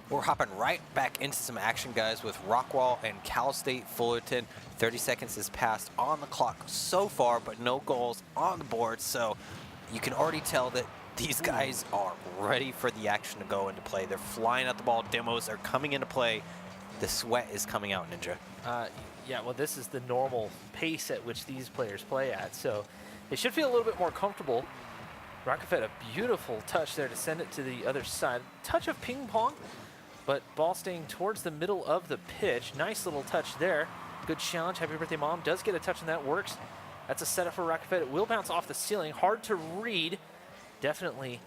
[SPEAKER 3] We're hopping right back into some action, guys, with Rockwall and Cal State Fullerton. 30 seconds has passed on the clock so far, but no goals on the board. So you can already tell that these guys are ready for the action to go into play. They're flying at the ball. Demos are coming into play. The sweat is coming out, Ninja.
[SPEAKER 1] Yeah, well, this is the normal pace at which these players play at. So they should feel a little bit more comfortable. Rockefett, a beautiful touch there to send it to the other side. Touch of ping pong, but ball staying towards the middle of the pitch. Nice little touch there. Good challenge. Happy birthday, Mom. Does get a touch and that works. That's a setup for Rockefett. It will bounce off the ceiling. Hard to read. Definitely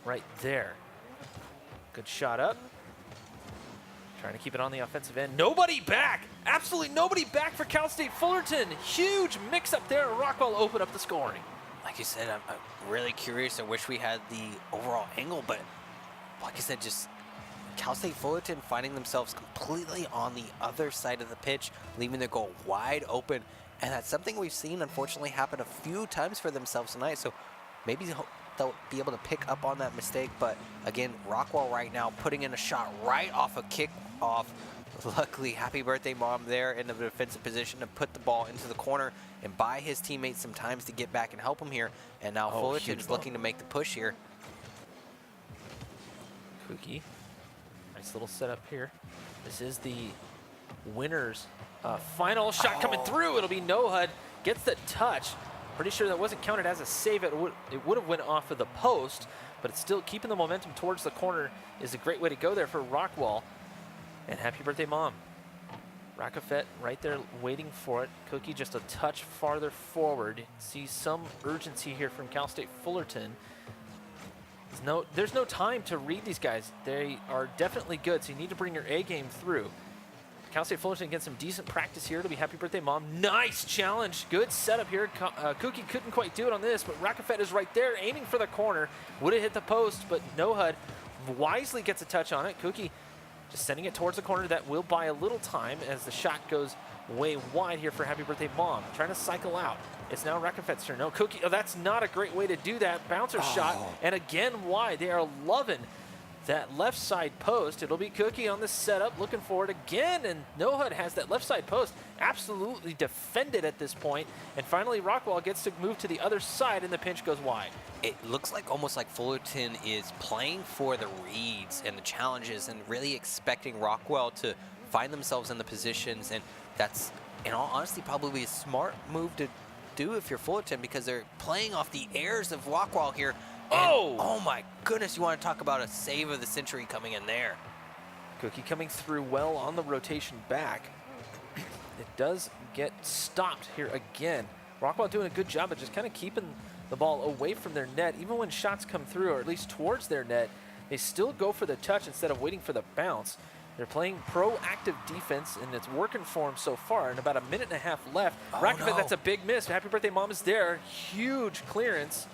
[SPEAKER 1] right there. Good shot up. Trying to keep it on the offensive end. Nobody back. Absolutely nobody back for Cal State Fullerton. Huge mix up there. Rockwell open up the scoring.
[SPEAKER 3] Like you said, I'm really curious. I wish we had the overall angle, but like I said, just Cal State Fullerton finding themselves completely on the other side of the pitch, leaving their goal wide open. And that's something we've seen, unfortunately, happen a few times for themselves tonight. So maybe they'll be able to pick up on that mistake. But again, Rockwell right now putting in a shot right off a kickoff. Luckily, happy birthday, Mom, there in the defensive position to put the ball into the corner and buy his teammates some time to get back and help him here. And now Fullerton's looking to make the push here.
[SPEAKER 1] Kookie. Nice little setup here. This is the winner's final shot coming through. It'll be Nohud. Gets the touch. Pretty sure that wasn't counted as a save. It would have went off of the post, but it's still keeping the momentum towards the corner is a great way to go there for Rockwall. And happy birthday, Mom. Rockefett right there waiting for it. Cookie just a touch farther forward. See some urgency here from Cal State Fullerton. There's no time to read these guys. They are definitely good, so you need to bring your A game through. Cal State Fullerton gets some decent practice here. It'll be happy birthday, Mom. Nice challenge. Good setup here. Cookie couldn't quite do it on this, but Rockefett is right there aiming for the corner. Would have hit the post, but Nohud wisely gets a touch on it. Cookie just sending it towards the corner. That will buy a little time as the shot goes way wide here for happy birthday, Mom. Trying to cycle out. It's now Rockefett's turn. No, Cookie, that's not a great way to do that. Bouncer shot, and again wide. They are loving that left side post. It'll be Cookie on the setup, looking for it again, and Nohud has that left side post absolutely defended at this point. And finally, Rockwall gets to move to the other side, and the pinch goes wide.
[SPEAKER 3] It looks like almost like Fullerton is playing for the reads and the challenges and really expecting Rockwell to find themselves in the positions, and that's, in all honesty, probably a smart move to do if you're Fullerton, because they're playing off the airs of Rockwall here. Oh my goodness, you want to talk about a save of the century coming in there.
[SPEAKER 1] Cookie coming through well on the rotation back. It does get stopped here again. Rockwell doing a good job of just kind of keeping the ball away from their net. Even when shots come through, or at least towards their net, they still go for the touch instead of waiting for the bounce. They're playing proactive defense, and it's working for them so far. And about a minute and a half left. Rockefett, that's a big miss. Happy birthday, Mom is there. Huge clearance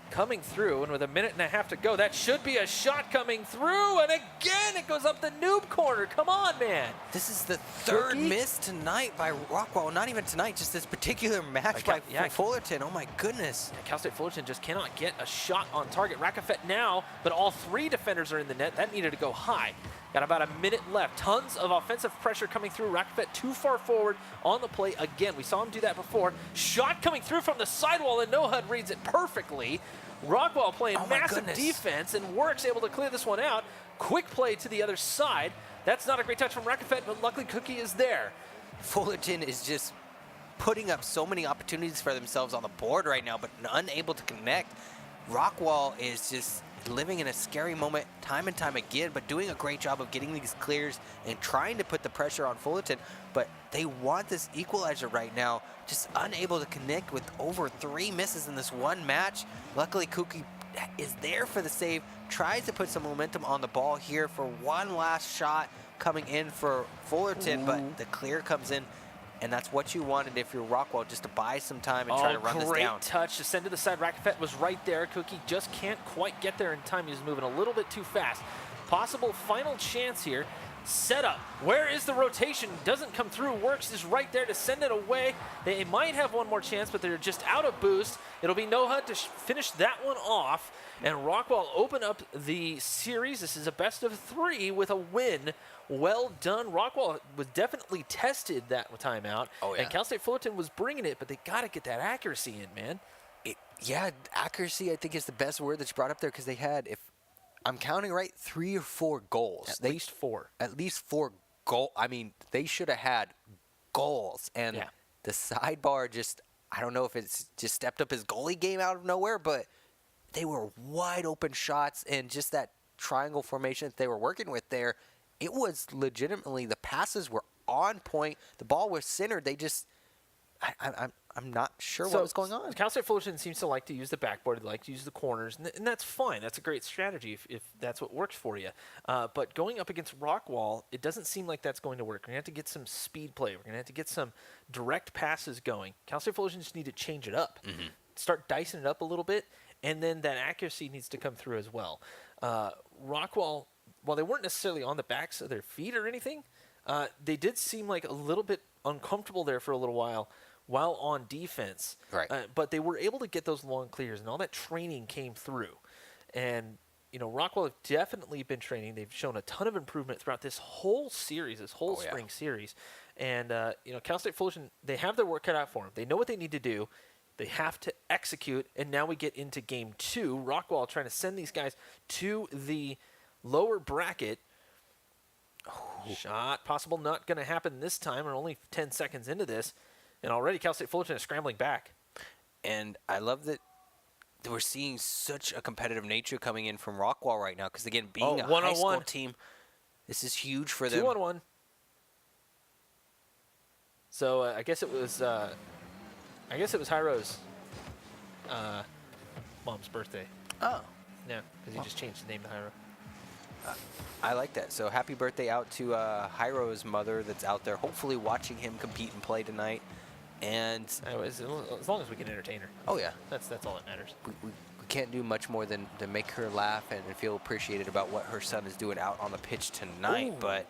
[SPEAKER 1] coming through, and with a minute and a half to go, that should be a shot coming through, and again it goes up the noob corner. Come on, man.
[SPEAKER 3] This is the third miss tonight by Rockwell. Not even tonight, just this particular match by Fullerton. Oh my goodness.
[SPEAKER 1] Yeah, Cal State Fullerton just cannot get a shot on target. Rockefett now, but all three defenders are in the net. That needed to go high. Got about a minute left. Tons of offensive pressure coming through. Rockefett too far forward on the play again. We saw him do that before. Shot coming through from the sidewall, and Nohud reads it perfectly. Rockwell playing massive defense, and Works able to clear this one out. Quick play to the other side. That's not a great touch from Rockefett, but luckily Cookie is there.
[SPEAKER 3] Fullerton is just putting up so many opportunities for themselves on the board right now, but unable to connect. Rockwell is just living in a scary moment time and time again, but doing a great job of getting these clears and trying to put the pressure on Fullerton. But they want this equalizer right now, just unable to connect with over 3 misses in this one match. Luckily, Cookie is there for the save, tries to put some momentum on the ball here for one last shot coming in for Fullerton, but the clear comes in. And that's what you wanted if you're Rockwell, just to buy some time and try to run this down.
[SPEAKER 1] Great touch to send to the side. Rockefett was right there. Cookie just can't quite get there in time. He was moving a little bit too fast. Possible final chance here. Setup. Where is the rotation? Doesn't come through. Works is right there to send it away. They might have one more chance, but they're just out of boost. It'll be Nohud to finish that one off. And Rockwall open up the series. This is a best of 3 with a win. Well done. Rockwall was definitely tested that timeout.
[SPEAKER 3] Oh, yeah.
[SPEAKER 1] And Cal State Fullerton was bringing it, but they got to get that accuracy in, man.
[SPEAKER 3] Yeah, accuracy I think is the best word that you brought up there, because they had, if I'm counting right, 3 or 4 goals.
[SPEAKER 1] At least 4.
[SPEAKER 3] At least 4 goals. I mean, they should have had goals. And the sidebar just, I don't know if it's just stepped up his goalie game out of nowhere, but they were wide open shots, and just that triangle formation that they were working with there, it was legitimately, the passes were on point. The ball was centered. They just, I'm not sure what was going on.
[SPEAKER 1] Cal State Fullerton seems to like to use the backboard. They like to use the corners, and that's fine. That's a great strategy if that's what works for you. But going up against Rockwall, it doesn't seem like that's going to work. We're going to have to get some speed play. We're going to have to get some direct passes going. Cal State Fullerton just need to change it up. Start dicing it up a little bit, and then that accuracy needs to come through as well. Rockwall, while they weren't necessarily on the backs of their feet or anything, they did seem like a little bit uncomfortable there for a little while on defense.
[SPEAKER 3] Right.
[SPEAKER 1] But they were able to get those long clears, and all that training came through. And, Rockwall have definitely been training. They've shown a ton of improvement throughout this whole series, this whole spring series. And, Cal State Fullerton, they have their work cut out for them. They know what they need to do. They have to execute, and now we get into game 2. Rockwall trying to send these guys to the lower bracket. Shot possible, not going to happen this time. We're only 10 seconds into this, and already Cal State Fullerton is scrambling back.
[SPEAKER 3] And I love that we're seeing such a competitive nature coming in from Rockwall right now, because, again, being a high school team, this is huge for them.
[SPEAKER 1] 2-on-1. So I guess it was Hyro's mom's birthday.
[SPEAKER 3] Oh.
[SPEAKER 1] Yeah, because he just changed the name to Hyro.
[SPEAKER 3] I like that. So happy birthday out to Hyro's mother that's out there, hopefully watching him compete and play tonight. And
[SPEAKER 1] as long as we can entertain her.
[SPEAKER 3] Oh, yeah.
[SPEAKER 1] That's all that matters.
[SPEAKER 3] We can't do much more than to make her laugh and feel appreciated about what her son is doing out on the pitch tonight. Ooh. But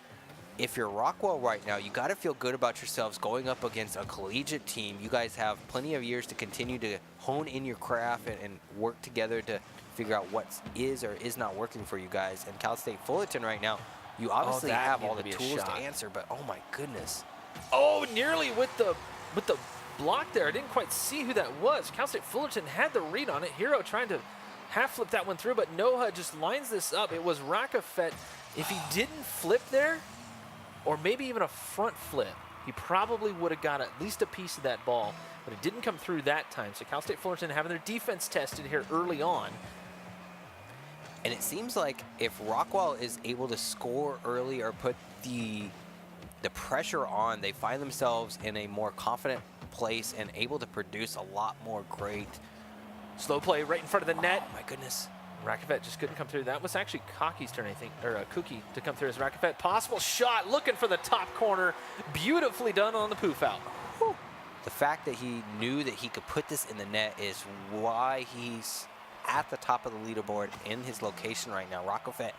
[SPEAKER 3] if you're Rockwall right now, you got to feel good about yourselves going up against a collegiate team. You guys have plenty of years to continue to hone in your craft and work together to figure out what is or is not working for you guys. And Cal State Fullerton right now, you obviously have all the tools to answer, but oh my goodness.
[SPEAKER 1] Oh, nearly with the block there. I didn't quite see who that was. Cal State Fullerton had the read on it. Hero trying to half flip that one through, but Noah just lines this up. It was Rakafet. If he didn't flip there, or maybe even a front flip, he probably would have got at least a piece of that ball, but it didn't come through that time. So Cal State Fullerton having their defense tested here early on.
[SPEAKER 3] And it seems like if Rockwall is able to score early or put the pressure on, they find themselves in a more confident place and able to produce a lot more great.
[SPEAKER 1] Slow play right in front of the net.
[SPEAKER 3] Oh my goodness.
[SPEAKER 1] Rakafet just couldn't come through. That was actually Kaki's turn, I think, or Kuki to come through as Rakafet. Possible shot, looking for the top corner. Beautifully done on the poof out.
[SPEAKER 3] Whew. The fact that he knew that he could put this in the net is why he's at the top of the leaderboard in his location right now. Rakafet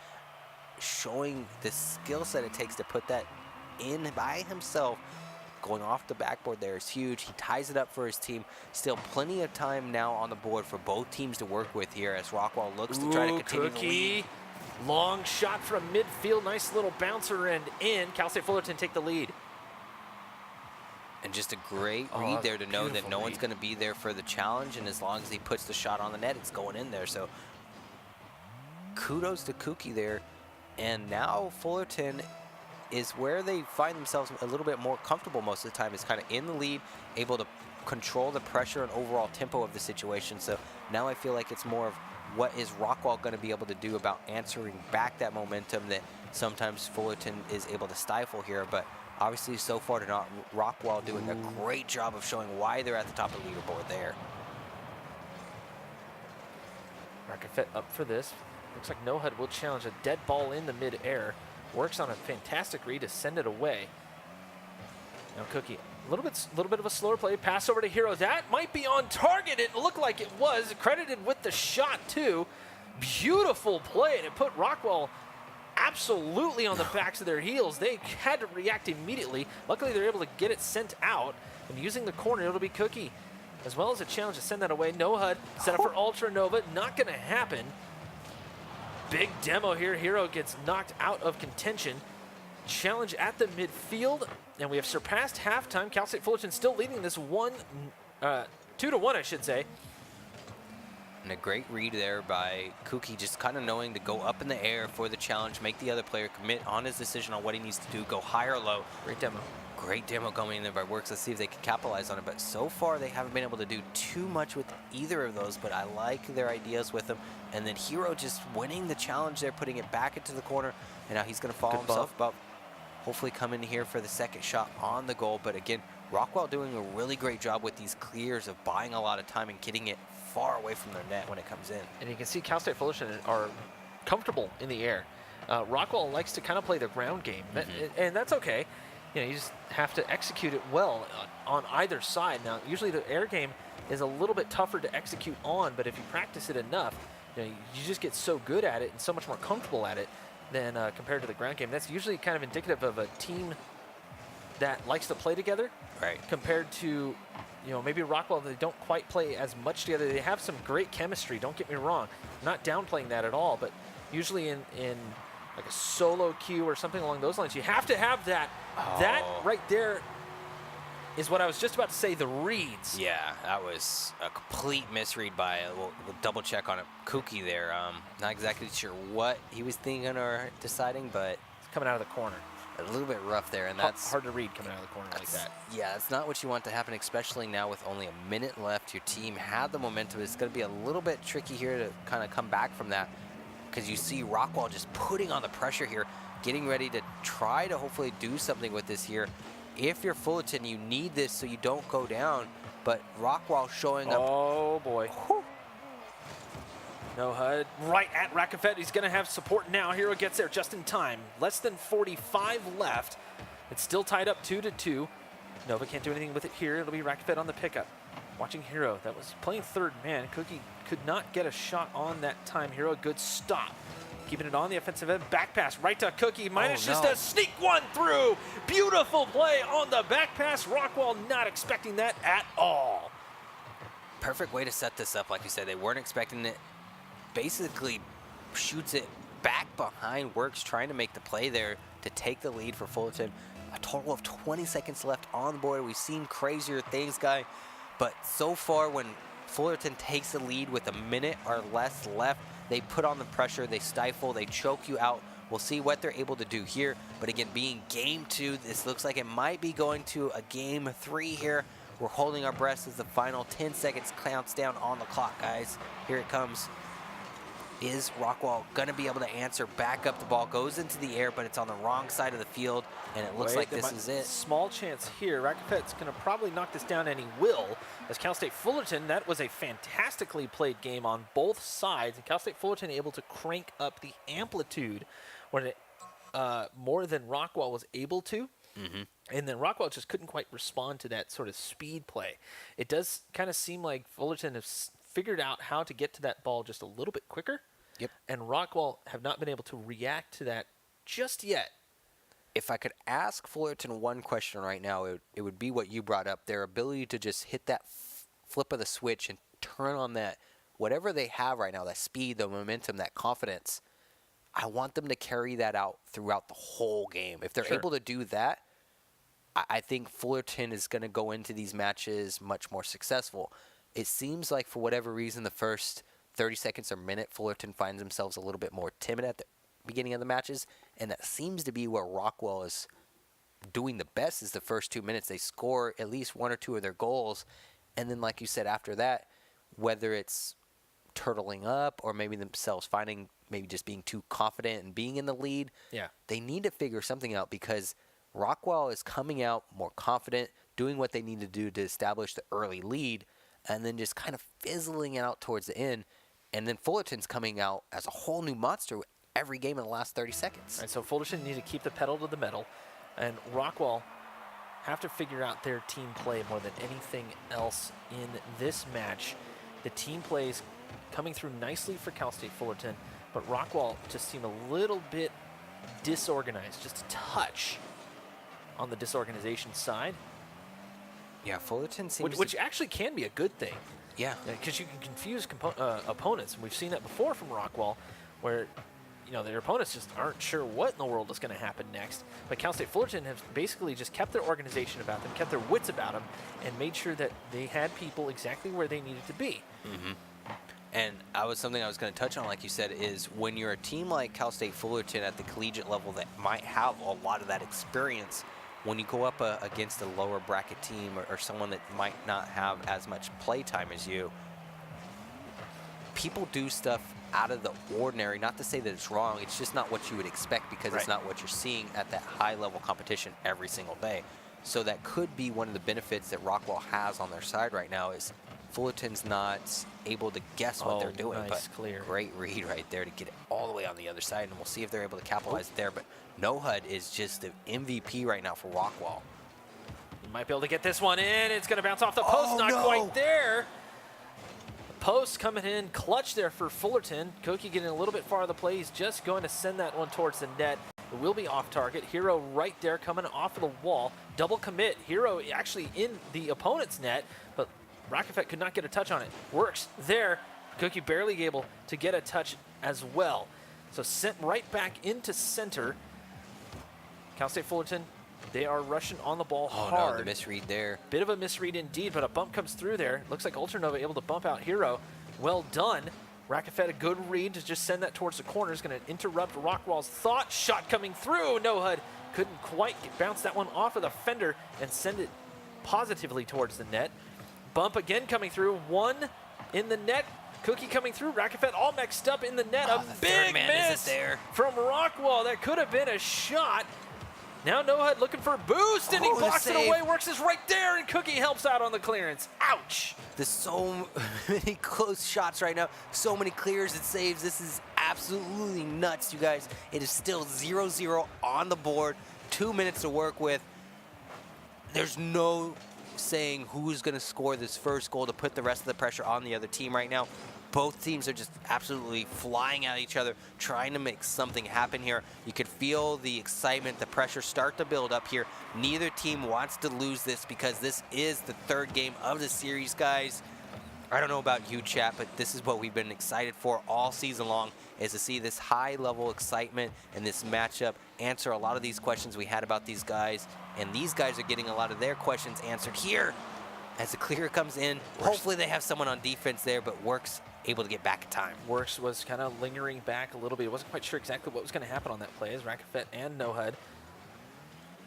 [SPEAKER 3] showing the skill set it takes to put that in by himself. Going off the backboard there is huge. He ties it up for his team. Still plenty of time now on the board for both teams to work with here as Rockwall looks to try to continue the lead.
[SPEAKER 1] Long shot from midfield. Nice little bouncer and in. Cal State Fullerton take the lead.
[SPEAKER 3] And just a great read there to know that no one's going to be there for the challenge. And as long as he puts the shot on the net, it's going in there. So kudos to Kuki there. And now Fullerton is where they find themselves a little bit more comfortable most of the time, is kind of in the lead, able to control the pressure and overall tempo of the situation. So now I feel like it's more of what is Rockwall going to be able to do about answering back that momentum that sometimes Fullerton is able to stifle here. But obviously so far to not Rockwall doing a great job of showing why they're at the top of the leaderboard there.
[SPEAKER 1] Rakafet up for this. Looks like No HUD will challenge a dead ball in the mid-air. Works on a fantastic read to send it away. Now Cookie, a little bit of a slower play. Pass over to Hero. That might be on target. It looked like it was. Credited with the shot too. Beautiful play, and it put Rockwall absolutely on the backs of their heels. They had to react immediately. Luckily, they're able to get it sent out. And using the corner, it'll be Cookie. as well as a challenge to send that away. No HUD, set up for Ultra Nova, not gonna happen. Big demo here, Hero gets knocked out of contention. Challenge at the midfield, and we have surpassed halftime. Cal State Fullerton still leading this 2-1, I should say.
[SPEAKER 3] And a great read there by Kuki, just kind of knowing to go up in the air for the challenge, make the other player commit on his decision on what he needs to do, go high or low.
[SPEAKER 1] Great demo.
[SPEAKER 3] Great demo going in there by Works. Let's see if they can capitalize on it. But so far, they haven't been able to do too much with either of those, but I like their ideas with them. And then Hero just winning the challenge there, putting it back into the corner. And now he's going to follow himself up. Hopefully come in here for the second shot on the goal. But again, Rockwell doing a really great job with these clears of buying a lot of time and getting it far away from their net when it comes in.
[SPEAKER 1] And you can see Cal State Fullerton are comfortable in the air. Rockwell likes to kind of play the ground game, and that's okay. You know, you just have to execute it well on either side. Now, usually the air game is a little bit tougher to execute on, but if you practice it enough, you know, you just get so good at it and so much more comfortable at it than compared to the ground game. That's usually kind of indicative of a team that likes to play together,
[SPEAKER 3] right? Compared
[SPEAKER 1] to, you know, maybe Rockwell, they don't quite play as much together. They have some great chemistry, don't get me wrong. I'm not downplaying that at all, but usually in like a solo queue or something along those lines, you have to have that. Oh. That right there is what I was just about to say, the reads.
[SPEAKER 3] Yeah, that was a complete misread by, we'll double check on it, Kuki there. Not exactly sure what he was thinking or deciding, but
[SPEAKER 1] it's coming out of the corner.
[SPEAKER 3] A little bit rough there, and that's
[SPEAKER 1] hard to read coming out of the corner like that.
[SPEAKER 3] Yeah, that's not what you want to happen, especially now with only a minute left. Your team had the momentum. It's going to be a little bit tricky here to kind of come back from that, because you see Rockwell just putting on the pressure here, getting ready to try to hopefully do something with this here. If you're Fullerton, you need this so you don't go down, but Rockwell showing up.
[SPEAKER 1] Oh, boy. Whew. No HUD. Right at Rakafet. He's going to have support now. Hero gets there just in time. Less than 45 left. It's still tied up 2-2. Nova can't do anything with it here. It'll be Rakafet on the pickup. Watching Hero. That was playing third man. Cookie could not get a shot on that time. Hero, good stop. Keeping it on the offensive end. Back pass right to Cookie. Minus just a sneak one through. Beautiful play on the back pass. Rockwell not expecting that at all.
[SPEAKER 3] Perfect way to set this up. Like you said, they weren't expecting it. Basically shoots it back behind Works, trying to make the play there to take the lead for Fullerton. A total of 20 seconds left on the board. We've seen crazier things, guy. But so far, when Fullerton takes the lead with a minute or less left, they put on the pressure, they stifle, they choke you out. We'll see what they're able to do here. But again, being game 2, this looks like it might be going to a game 3 here. We're holding our breath as the final 10 seconds counts down on the clock, guys. Here it comes. Is Rockwell going to be able to answer? Back up the ball, goes into the air, but it's on the wrong side of the field, and it looks like this is it.
[SPEAKER 1] Small chance here. Rakafet's going to probably knock this down, and he will. As Cal State Fullerton, that was a fantastically played game on both sides, and Cal State Fullerton able to crank up the amplitude when it, more than Rockwell was able to. And then Rockwell just couldn't quite respond to that sort of speed play. It does kind of seem like Fullerton has figured out how to get to that ball just a little bit quicker.
[SPEAKER 3] Yep.
[SPEAKER 1] And Rockwell have not been able to react to that just yet.
[SPEAKER 3] If I could ask Fullerton one question right now, it would be what you brought up, their ability to just hit that flip of the switch and turn on that, whatever they have right now, that speed, the momentum, that confidence. I want them to carry that out throughout the whole game. If they're able to do that, I think Fullerton is going to go into these matches much more successful. It seems like for whatever reason, the first 30 seconds or minute, Fullerton finds themselves a little bit more timid at the beginning of the matches, and that seems to be where Rockwell is doing the best is the first 2 minutes. They score at least 1 or 2 of their goals, and then like you said, after that, whether it's turtling up or maybe themselves finding maybe just being too confident and being in the lead, they need to figure something out, because Rockwell is coming out more confident, doing what they need to do to establish the early lead, and then just kind of fizzling out towards the end. And then Fullerton's coming out as a whole new monster every game in the last 30 seconds.
[SPEAKER 1] And so Fullerton need to keep the pedal to the metal, and Rockwell have to figure out their team play more than anything else in this match. The team plays coming through nicely for Cal State Fullerton, but Rockwell just seemed a little bit disorganized, just a touch on the disorganization side.
[SPEAKER 3] Yeah, Fullerton seems
[SPEAKER 1] which actually can be a good thing.
[SPEAKER 3] Yeah.
[SPEAKER 1] Because you can confuse opponents. And we've seen that before from Rockwall, where their opponents just aren't sure what in the world is going to happen next. But Cal State Fullerton have basically just kept their organization about them, kept their wits about them, and made sure that they had people exactly where they needed to be.
[SPEAKER 3] And something I was going to touch on, like you said, is when you're a team like Cal State Fullerton at the collegiate level that might have a lot of that experience, when you go up against a lower bracket team or someone that might not have as much play time as you, people do stuff out of the ordinary. Not to say that it's wrong, it's just not what you would expect because it's not what you're seeing at that high level competition every single day. So that could be one of the benefits that Rockwall has on their side right now is Fullerton's not able to guess what they're doing.
[SPEAKER 1] Nice,
[SPEAKER 3] but
[SPEAKER 1] clear.
[SPEAKER 3] Great read right there to get it all the way on the other side, and we'll see if they're able to capitalize there. But NoHud is just the MVP right now for Rockwall.
[SPEAKER 1] You might be able to get this one in. It's going to bounce off the post. Not quite there. Post coming in clutch there for Fullerton. Cookie getting a little bit far of the play. He's just going to send that one towards the net. It will be off target. Hero right there coming off of the wall. Double commit. Hero actually in the opponent's net, but Rockefett could not get a touch on it. Works there. Cookie barely able to get a touch as well. So sent right back into center. Cal State Fullerton, they are rushing on the ball hard.
[SPEAKER 3] No, the misread there.
[SPEAKER 1] Bit of a misread indeed, but a bump comes through there. Looks like Ultranova able to bump out Hero. Well done. Rockefett, a good read to just send that towards the corner. Is going to interrupt Rockwall's thought. Shot coming through. NoHud couldn't quite bounce that one off of the fender and send it positively towards the net. Bump again coming through. One in the net. Cookie coming through. Rockefett all mixed up in the net. A big miss from Rockwall. That could have been a shot. Now NoHud looking for a boost, and he blocks it away. Works is right there, and Cookie helps out on the clearance. Ouch.
[SPEAKER 3] There's so many close shots right now. So many clears and saves. This is absolutely nuts, you guys. It is still 0-0 on the board. 2 minutes to work with. There's no saying who's going to score this first goal to put the rest of the pressure on the other team right now. Both teams are just absolutely flying at each other, trying to make something happen here. You could feel the excitement, the pressure start to build up here. Neither team wants to lose this because this is the third game of the series, guys. I don't know about you, chat, but this is what we've been excited for all season long, is to see this high-level excitement and this matchup answer a lot of these questions we had about these guys. And these guys are getting a lot of their questions answered here. As the clear comes in, hopefully they have someone on defense there, but Works able to get back in time.
[SPEAKER 1] Works was kind of lingering back a little bit. He wasn't quite sure exactly what was going to happen on that play as Rockefett and NoHud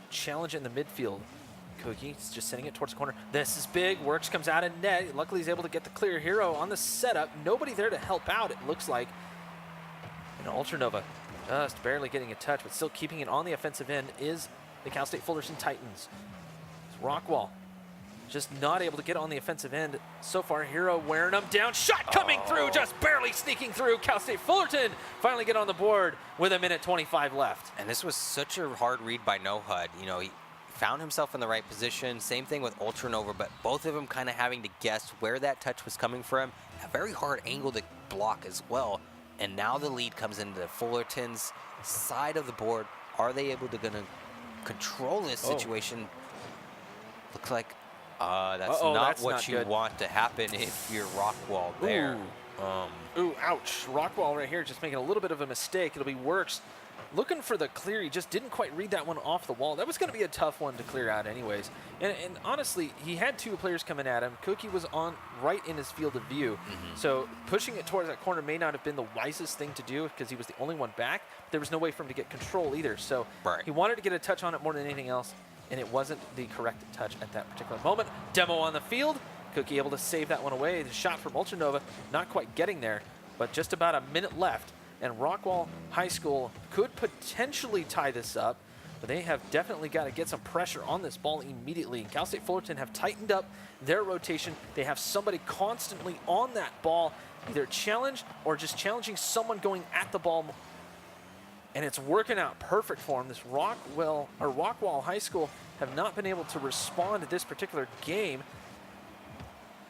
[SPEAKER 1] challenge in the midfield. Cookie's just sending it towards the corner. This is big. Works comes out in net. Luckily, he's able to get the clear. Hero on the setup. Nobody there to help out, it looks like. And Ultranova just barely getting a touch, but still keeping it on the offensive end is the Cal State Fullerton Titans. It's Rockwall just not able to get on the offensive end so far. Hero wearing them down. Shot coming through, just barely sneaking through. Cal State Fullerton finally get on the board with 1:25 left.
[SPEAKER 3] And this was such a hard read by NoHud. You know, he found himself in the right position. Same thing with Ultranova, but both of them kind of having to guess where that touch was coming from. A very hard angle to block as well. And now the lead comes into Fullerton's side of the board. Are they able to control this situation? Looks like that's not what you want to happen if you're Rockwall there.
[SPEAKER 1] Ooh, ouch. Rockwall right here just making a little bit of a mistake. It'll be Works looking for the clear. He just didn't quite read that one off the wall. That was going to be a tough one to clear out anyways. And honestly, he had two players coming at him. Cookie was on right in his field of view. So pushing it towards that corner may not have been the wisest thing to do because he was the only one back. There was no way for him to get control either. So he wanted to get a touch on it more than anything else, and it wasn't the correct touch at that particular moment. Demo on the field. Cookie able to save that one away. The shot from Ultranova not quite getting there, but just about a minute left. And Rockwall High School could potentially tie this up, but they have definitely got to get some pressure on this ball immediately. And Cal State Fullerton have tightened up their rotation. They have somebody constantly on that ball, either challenge or just challenging someone going at the ball. And it's working out perfect for them. This Rockwall High School have not been able to respond to this particular game.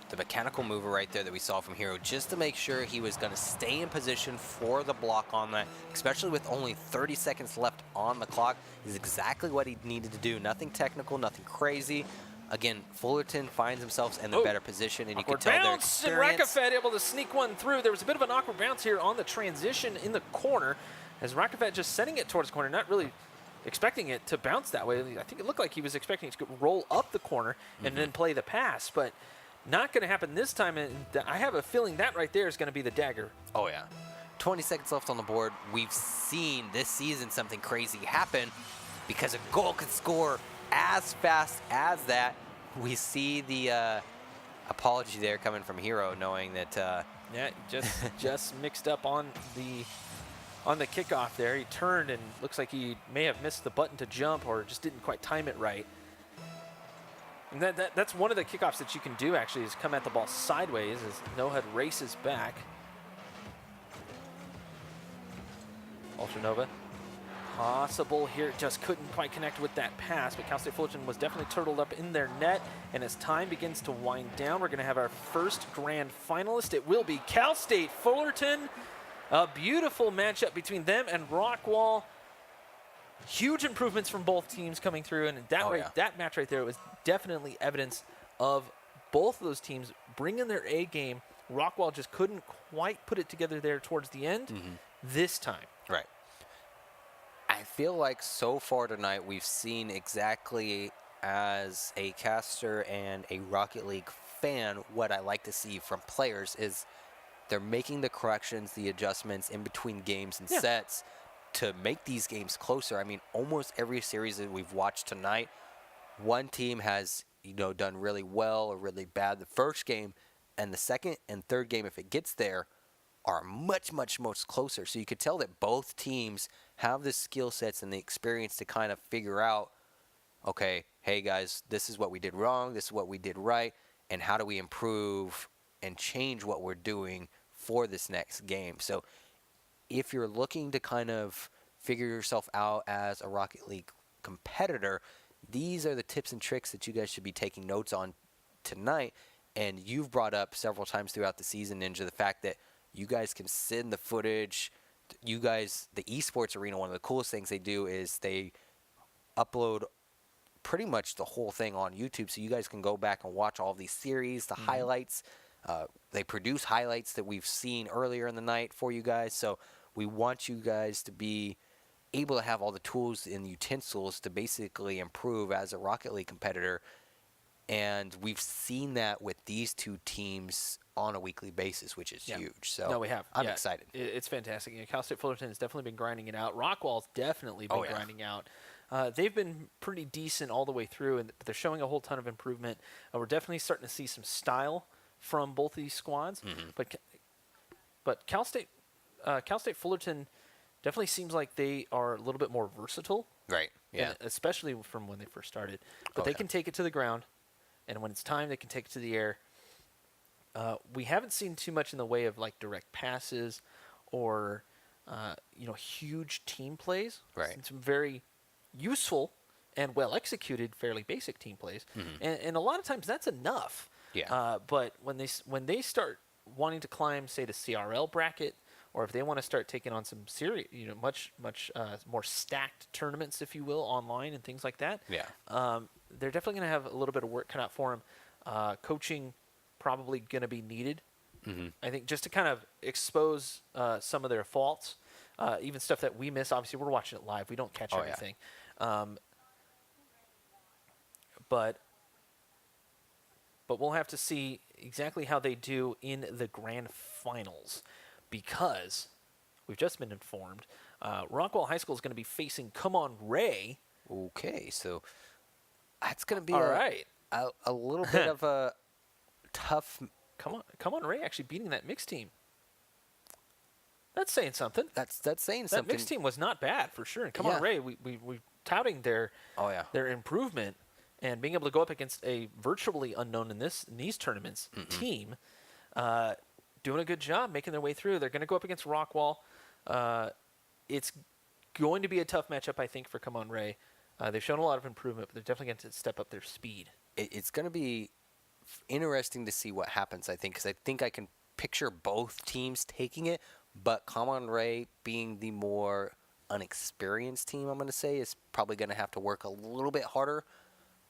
[SPEAKER 3] The mechanical mover right there that we saw from Hero, just to make sure he was going to stay in position for the block on that, especially with only 30 seconds left on the clock, is exactly what he needed to do. Nothing technical, nothing crazy. again, Fullerton finds himself in the better position, and you can
[SPEAKER 1] Awkward
[SPEAKER 3] tell their
[SPEAKER 1] bounce, and
[SPEAKER 3] experience.
[SPEAKER 1] Rakafet able to sneak one through. There was a bit of an awkward bounce here on the transition in the corner, as Rakafet just sending it towards the corner, not really expecting it to bounce that way. I think it looked like he was expecting it to roll up the corner and then play the pass, but not going to happen this time, and I have a feeling that right there is going to be the dagger.
[SPEAKER 3] Oh, yeah. 20 seconds left on the board. We've seen this season something crazy happen because a goal could score as fast as that. We see the apology there coming from Hero, knowing that...
[SPEAKER 1] yeah, just mixed up on the kickoff there. He turned and looks like he may have missed the button to jump or just didn't quite time it right. And that's one of the kickoffs that you can do, actually, is come at the ball sideways as Nohud races back. Ultranova possible here, just couldn't quite connect with that pass, but Cal State Fullerton was definitely turtled up in their net, and as time begins to wind down, we're going to have our first grand finalist. It will be Cal State Fullerton. A beautiful matchup between them and Rockwall. Huge improvements from both teams coming through, and that match right there was definitely evidence of both of those teams bringing their A game. Rockwall just couldn't quite put it together there towards the end this time.
[SPEAKER 3] Right. I feel like so far tonight we've seen exactly, as a caster and a Rocket League fan, what I like to see from players is they're making the corrections, the adjustments in between games and sets to make these games closer. I mean, almost every series that we've watched tonight, one team has, done really well or really bad the first game, and the second and third game, if it gets there, are much closer. So you could tell that both teams have the skill sets and the experience to kind of figure out, okay, hey guys, this is what we did wrong, this is what we did right, and how do we improve and change what we're doing for this next game. So if you're looking to kind of figure yourself out as a Rocket League competitor, these are the tips and tricks that you guys should be taking notes on tonight. And you've brought up several times throughout the season, Ninja, the fact that you guys can send the footage. You guys, the Esports Arena, one of the coolest things they do is they upload pretty much the whole thing on YouTube, so you guys can go back and watch all of these series, the highlights. They produce highlights that we've seen earlier in the night for you guys, so we want you guys to be able to have all the tools and utensils to basically improve as a Rocket League competitor. And we've seen that with these two teams on a weekly basis, which is huge. So
[SPEAKER 1] no, we have.
[SPEAKER 3] I'm excited.
[SPEAKER 1] It's fantastic. Cal State Fullerton has definitely been grinding it out. Rockwall's definitely been grinding out. They've been pretty decent all the way through, and they're showing a whole ton of improvement. We're definitely starting to see some style from both of these squads. But Cal State Fullerton definitely seems like they are a little bit more versatile.
[SPEAKER 3] Right. Yeah.
[SPEAKER 1] Especially from when they first started. But they can take it to the ground. And when it's time, they can take it to the air. We haven't seen too much in the way of like direct passes or huge team plays.
[SPEAKER 3] Right.
[SPEAKER 1] Some very useful and well executed, fairly basic team plays, and a lot of times that's enough.
[SPEAKER 3] Yeah.
[SPEAKER 1] But when they start wanting to climb, say, the CRL bracket, or if they want to start taking on some serious, much more stacked tournaments, if you will, online and things like that.
[SPEAKER 3] Yeah.
[SPEAKER 1] They're definitely going to have a little bit of work cut out for them. Coaching probably going to be needed. I think just to kind of expose some of their faults, even stuff that we miss. Obviously, we're watching it live. We don't catch everything. But we'll have to see exactly how they do in the grand finals, because we've just been informed Rockwall High School is going to be facing Come On Ray.
[SPEAKER 3] Okay, so that's going to be a little bit of a tough.
[SPEAKER 1] Come on Ray actually beating that mixed team. That's saying something.
[SPEAKER 3] That's saying something.
[SPEAKER 1] That mixed team was not bad for sure. And Come On Ray, we touting their improvement and being able to go up against a virtually unknown in these tournaments team, doing a good job making their way through. They're going to go up against Rockwall. It's going to be a tough matchup, I think, for Come On Ray. They've shown a lot of improvement, but they're definitely going to step up their speed.
[SPEAKER 3] It's going to be interesting to see what happens, I think, because I think I can picture both teams taking it, but Come On Ray being the more unexperienced team, I'm going to say, is probably going to have to work a little bit harder.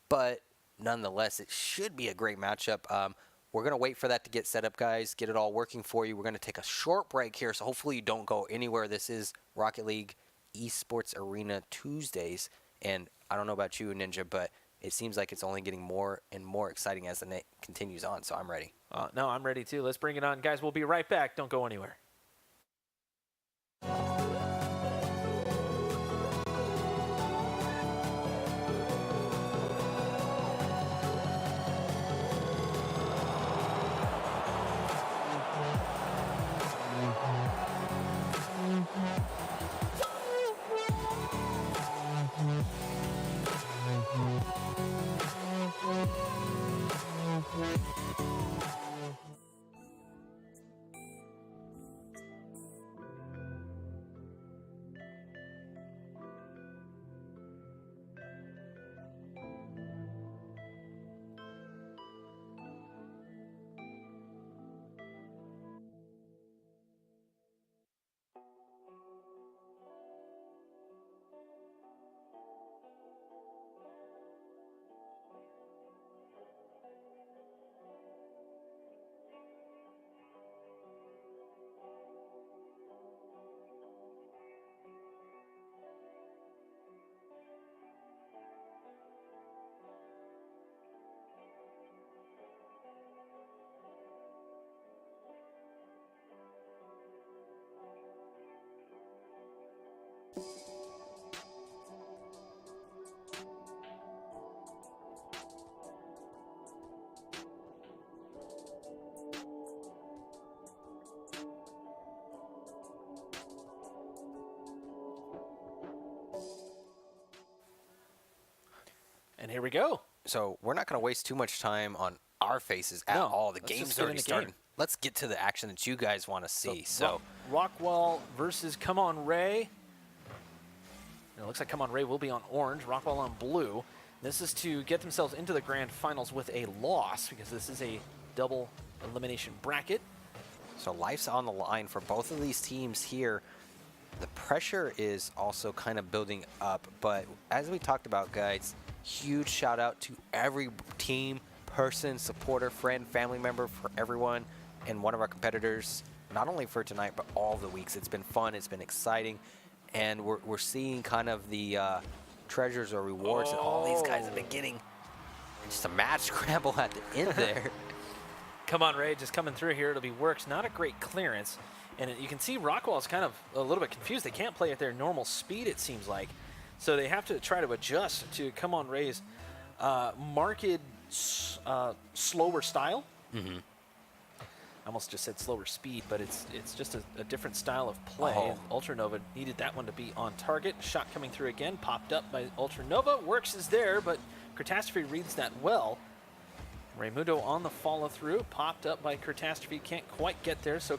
[SPEAKER 3] But nonetheless, it should be a great matchup. We're going to wait for that to get set up, guys, get it all working for you. We're going to take a short break here, so hopefully you don't go anywhere. This is Rocket League Esports Arena Tuesdays, and I don't know about you, Ninja, but it seems like it's only getting more and more exciting as the night continues on, so I'm ready.
[SPEAKER 1] No, I'm ready too. Let's bring it on. Guys, we'll be right back. Don't go anywhere. And here we go.
[SPEAKER 3] So we're not going to waste too much time on our faces at all. The game's already started. Let's get to the action that you guys want to see. So
[SPEAKER 1] Rockwell versus Come On Ray. It looks like Come On Ray will be on orange, Rockwell on blue. This is to get themselves into the grand finals with a loss, because this is a double elimination bracket.
[SPEAKER 3] So life's on the line for both of these teams here. The pressure is also kind of building up, but as we talked about, guys, huge shout out to every team, person, supporter, friend, family member, for everyone, and one of our competitors, not only for tonight, but all the weeks. It's been fun, it's been exciting, and we're seeing kind of the treasures or rewards that all these guys have been getting. And just a mad scramble at the end there.
[SPEAKER 1] Come On Ray just coming through here. It'll be Works. Not a great clearance. And you can see Rockwell's kind of a little bit confused. They can't play at their normal speed, it seems like. So they have to try to adjust to Come On Ray's marked slower style.
[SPEAKER 3] Mm-hmm.
[SPEAKER 1] I almost just said slower speed, but it's just a different style of play. Ultranova needed that one to be on target. Shot coming through again, popped up by Ultranova. Works is there, but Catastrophe reads that well. Raymundo on the follow through, popped up by Catastrophe, can't quite get there, so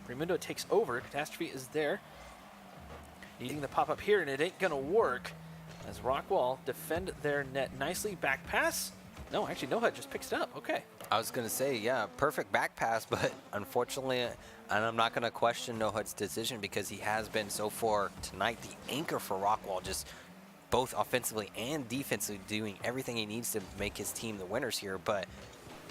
[SPEAKER 1] Raymundo takes over. Catastrophe is there, needing the pop up here, and it ain't gonna work as Rockwell defend their net nicely. Back pass. No, actually, Nohut just picks it up. Okay.
[SPEAKER 3] I was going to say, yeah, perfect back pass, but unfortunately, and I'm not going to question Nohut's decision because he has been so far tonight the anchor for Rockwell, just both offensively and defensively doing everything he needs to make his team the winners here. But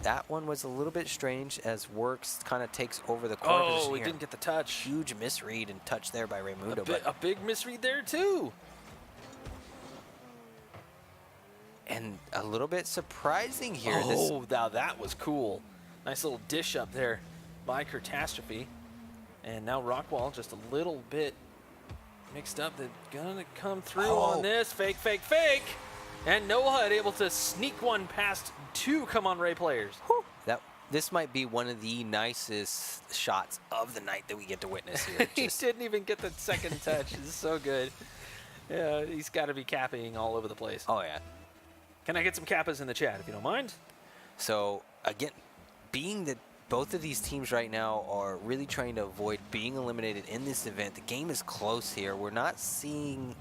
[SPEAKER 3] that one was a little bit strange as Works kind of takes over the court position
[SPEAKER 1] he didn't get the touch.
[SPEAKER 3] Huge misread and touch there by Raymundo.
[SPEAKER 1] A big misread there, too.
[SPEAKER 3] And a little bit surprising here.
[SPEAKER 1] Now that was cool. Nice little dish up there by Catastrophe. And now Rockwell just a little bit mixed up. They're gonna come through on this. Fake, fake, fake. And Nohut able to sneak one past two Come On Ray players.
[SPEAKER 3] Whew. This might be one of the nicest shots of the night that we get to witness here.
[SPEAKER 1] He didn't even get the second touch. It's so good. Yeah, he's got to be capping all over the place.
[SPEAKER 3] Oh, yeah.
[SPEAKER 1] Can I get some Kappas in the chat, if you don't mind?
[SPEAKER 3] So, again, being that both of these teams right now are really trying to avoid being eliminated in this event, the game is close here. We're not seeing,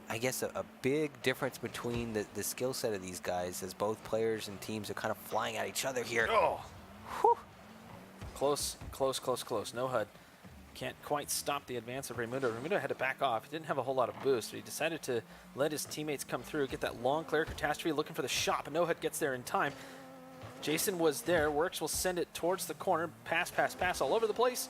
[SPEAKER 3] I guess, a big difference between the skill set of these guys as both players and teams are kind of flying at each other here.
[SPEAKER 1] Oh! Whew. Close, close, close, close. Nohut Can't quite stop the advance of Raymundo. Raymundo had to back off. He didn't have a whole lot of boost. He decided to let his teammates come through, get that long clear. Catastrophe looking for the shot, but No HUD gets there in time. Jason was there. Works will send it towards the corner. Pass, pass, pass all over the place.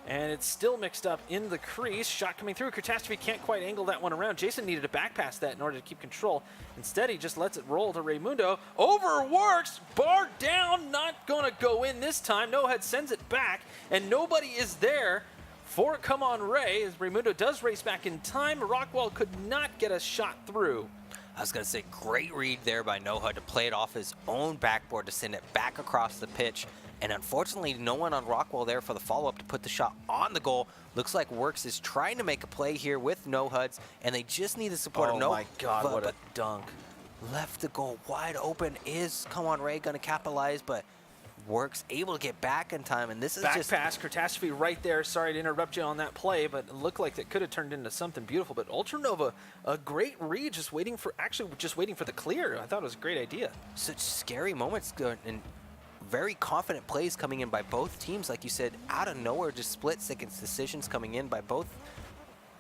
[SPEAKER 1] And it's still mixed up in the crease. Shot coming through. Catastrophe can't quite angle that one around. Jason needed to back pass that in order to keep control. Instead, he just lets it roll to Raymundo. Overworks. Bar down. Not going to go in this time. No HUD sends it back. And nobody is there for Come On Ray, as Raymundo does race back in time. Rockwall could not get a shot through.
[SPEAKER 3] I was going to say, great read there by No HUD to play it off his own backboard to send it back across the pitch. And unfortunately, no one on Rockwall there for the follow-up to put the shot on the goal. Looks like Works is trying to make a play here with No HUDs, and they just need the support of No.
[SPEAKER 1] Oh my God, what a dunk.
[SPEAKER 3] Left the goal wide open. Is Come On Ray going to capitalize, but Works able to get back in time, and this is
[SPEAKER 1] back pass. Catastrophe right there. Sorry to interrupt you on that play, but it looked like it could have turned into something beautiful. But Ultranova, a great read, just waiting for the clear. I thought it was a great idea.
[SPEAKER 3] Such scary moments and very confident plays coming in by both teams. Like you said, out of nowhere, just split-second decisions coming in by both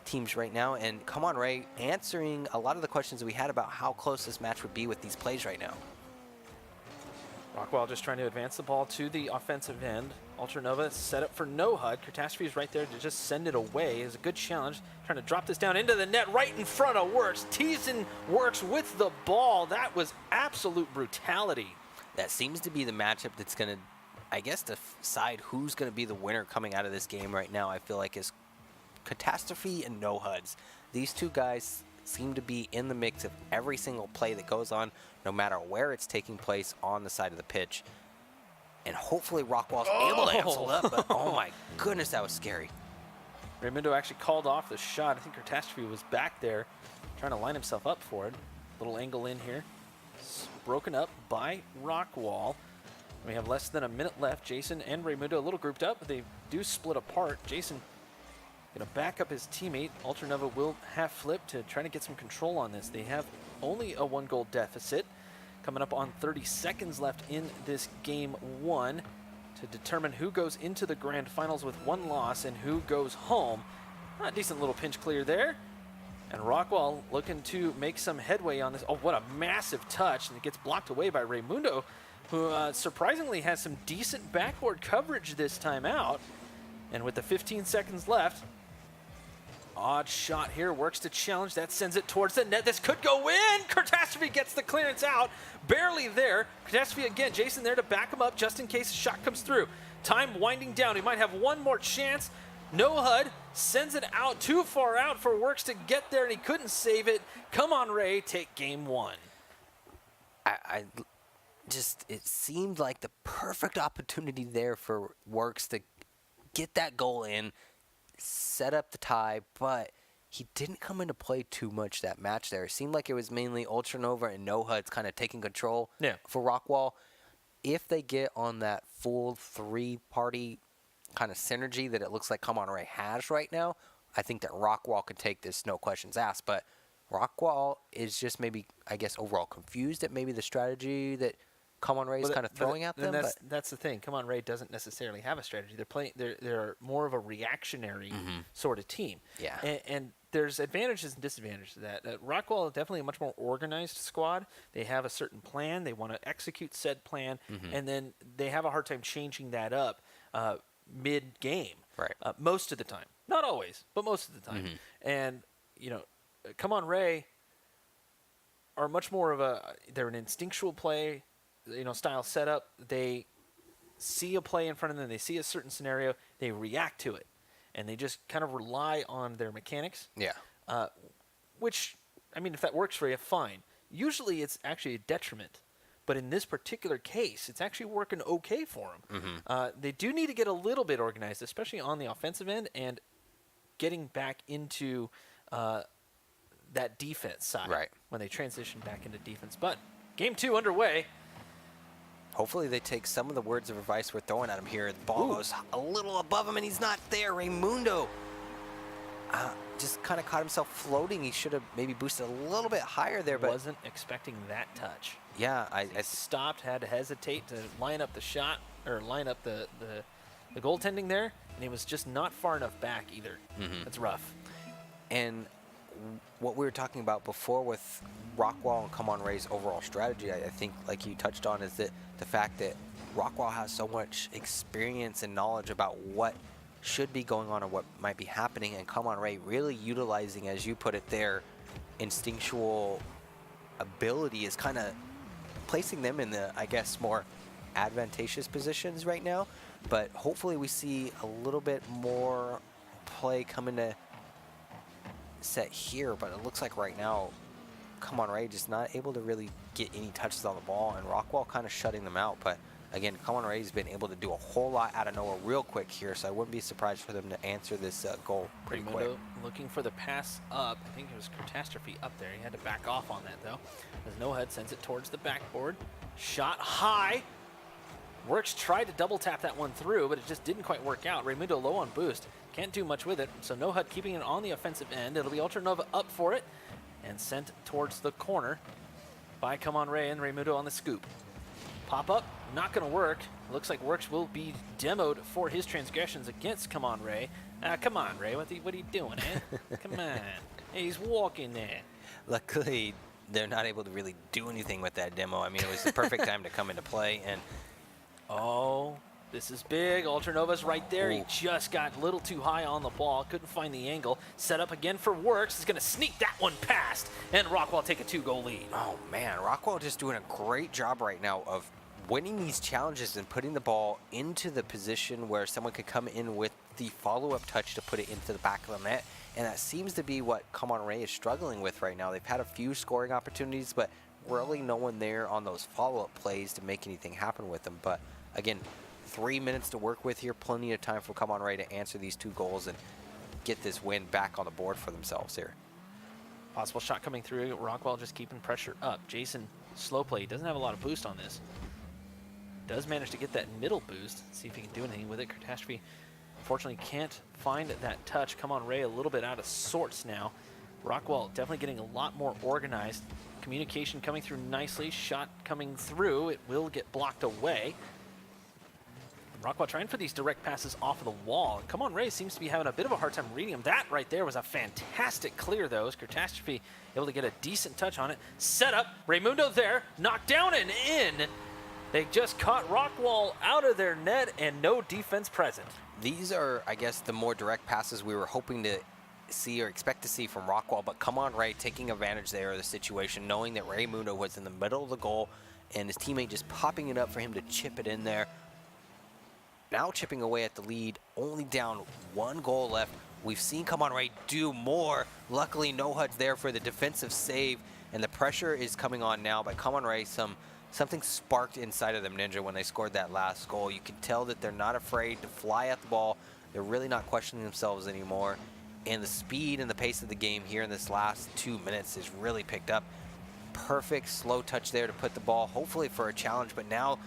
[SPEAKER 3] teams right now. And Come On Ray answering a lot of the questions we had about how close this match would be with these plays right now.
[SPEAKER 1] Rockwall just trying to advance the ball to the offensive end. Ultranova set up for No HUD. Catastrophe is right there to just send it away. It's a good challenge. Trying to drop this down into the net right in front of Works. Teasing Works with the ball. That was absolute brutality.
[SPEAKER 3] That seems to be the matchup that's going to, I guess, decide who's going to be the winner coming out of this game right now. I feel like is Catastrophe and No HUDs. These two guys seem to be in the mix of every single play that goes on, no matter where it's taking place on the side of the pitch. And hopefully Rockwall's able to answer up, but oh my goodness, that was scary.
[SPEAKER 1] Raymundo actually called off the shot. I think Catastrophe was back there trying to line himself up for it. Little angle in here. It's broken up by Rockwall. We have less than a minute left. Jason and Raymundo a little grouped up, but they do split apart. Jason going to back up his teammate. Ultranova will have flipped to try to get some control on this. They have only a 1-goal deficit. Coming up on 30 seconds left in this game one to determine who goes into the grand finals with one loss and who goes home. A decent little pinch clear there. And Rockwall looking to make some headway on this. Oh, what a massive touch. And it gets blocked away by Raymundo, who surprisingly has some decent backboard coverage this time out. And with the 15 seconds left, odd shot here, Works to challenge. That sends it towards the net. This could go in. Catastrophe gets the clearance out. Barely there. Catastrophe again. Jason there to back him up just in case a shot comes through. Time winding down. He might have one more chance. No HUD sends it out too far out for Works to get there, and he couldn't save it. Come On Ray, take game one.
[SPEAKER 3] It seemed like the perfect opportunity there for Works to get that goal in, set up the tie, but he didn't come into play too much that match there. It seemed like it was mainly Ultranova and No HUDs kind of taking control for Rockwall. If they get on that full three-party kind of synergy that it looks like Come On Ray has right now, I think that Rockwall could take this, no questions asked. But Rockwall is just maybe, I guess, overall confused at maybe the strategy that Come On Ray is kind of throwing at them.
[SPEAKER 1] That's the thing. Come On Ray doesn't necessarily have a strategy. They're more of a reactionary sort of team.
[SPEAKER 3] Yeah.
[SPEAKER 1] And there's advantages and disadvantages to that. Rockwall is definitely a much more organized squad. They have a certain plan. They want to execute said plan, and then they have a hard time changing that up mid-game.
[SPEAKER 3] Right.
[SPEAKER 1] Most of the time. Not always, but most of the time. And, Come On Ray are much more of they're an instinctual play, style setup. They see a play in front of them, they see a certain scenario, they react to it, and they just kind of rely on their mechanics.
[SPEAKER 3] Yeah.
[SPEAKER 1] Which, if that works for you, fine. Usually it's actually a detriment, but in this particular case, it's actually working okay for them. They do need to get a little bit organized, especially on the offensive end, and getting back into that defense side when they transition back into defense. But game two underway.
[SPEAKER 3] Hopefully they take some of the words of advice we're throwing at him here. The ball goes a little above him, and he's not there. Raymundo just kind of caught himself floating. He should have maybe boosted a little bit higher there. But
[SPEAKER 1] wasn't expecting that touch.
[SPEAKER 3] Yeah.
[SPEAKER 1] I stopped, had to hesitate to line up the shot, or line up the the goaltending there, and he was just not far enough back either. That's rough.
[SPEAKER 3] And what we were talking about before with Rockwall and Come On Ray's overall strategy, I think, like you touched on, is that the fact that Rockwall has so much experience and knowledge about what should be going on or what might be happening, and Come On Ray really utilizing, as you put it, their instinctual ability is kind of placing them in the, I guess, more advantageous positions right now. But hopefully we see a little bit more play come into set here, but it looks like right now Come On Ray just not able to really get any touches on the ball, and Rockwall kind of shutting them out. But again, Come On Ray's been able to do a whole lot out of nowhere real quick here, so I wouldn't be surprised for them to answer this goal pretty quick.
[SPEAKER 1] Looking for the pass up. I think it was Catastrophe up there. He had to back off on that though, as No Hud sends it towards the backboard. Shot high. Works tried to double tap that one through, but it just didn't quite work out. Raymundo low on boost. Can't do much with it, so No Hud keeping it on the offensive end. It'll be Ultra Nova up for it and sent towards the corner by Come On Ray, and Raymundo on the scoop. Pop up, not going to work. Looks like Works will be demoed for his transgressions against Come On Ray. Come on, Ray, what are you doing, eh? Come on. Hey, he's walking there.
[SPEAKER 3] Luckily, they're not able to really do anything with that demo. I mean, it was the perfect time to come into play, and
[SPEAKER 1] oh, this is big. Ultra Nova's right there. Ooh. He just got a little too high on the ball. Couldn't find the angle. Set up again for Works. He's going to sneak that one past, and Rockwall take a 2-goal lead.
[SPEAKER 3] Oh, man. Rockwall just doing a great job right now of winning these challenges and putting the ball into the position where someone could come in with the follow-up touch to put it into the back of the net. And that seems to be what Come On Ray is struggling with right now. They've had a few scoring opportunities, but really no one there on those follow-up plays to make anything happen with them. But again, 3 minutes to work with here, plenty of time for Come On Ray to answer these 2 goals and get this win back on the board for themselves here.
[SPEAKER 1] Possible shot coming through. Rockwall just keeping pressure up. Jason, slow play. He doesn't have a lot of boost on this. Does manage to get that middle boost. See if he can do anything with it. Catastrophe, unfortunately, can't find that touch. Come On Ray a little bit out of sorts now. Rockwall definitely getting a lot more organized. Communication coming through nicely. Shot coming through. It will get blocked away. Rockwall trying for these direct passes off of the wall. Come On Ray seems to be having a bit of a hard time reading him. That right there was a fantastic clear, though. Catastrophe able to get a decent touch on it. Set up. Raymundo there. Knocked down and in. They just caught Rockwall out of their net and no defense present.
[SPEAKER 3] These are, I guess, the more direct passes we were hoping to see or expect to see from Rockwall, but Come On Ray taking advantage there of the situation, knowing that Raymundo was in the middle of the goal and his teammate just popping it up for him to chip it in there. Now chipping away at the lead, only down 1 goal left. We've seen Come On Ray do more. Luckily, No Hud's there for the defensive save, and the pressure is coming on now by Come On Ray. Something sparked inside of them, Ninja, when they scored that last goal. You can tell that they're not afraid to fly at the ball. They're really not questioning themselves anymore. And the speed and the pace of the game here in this last 2 minutes has really picked up. Perfect slow touch there to put the ball, hopefully for a challenge, but now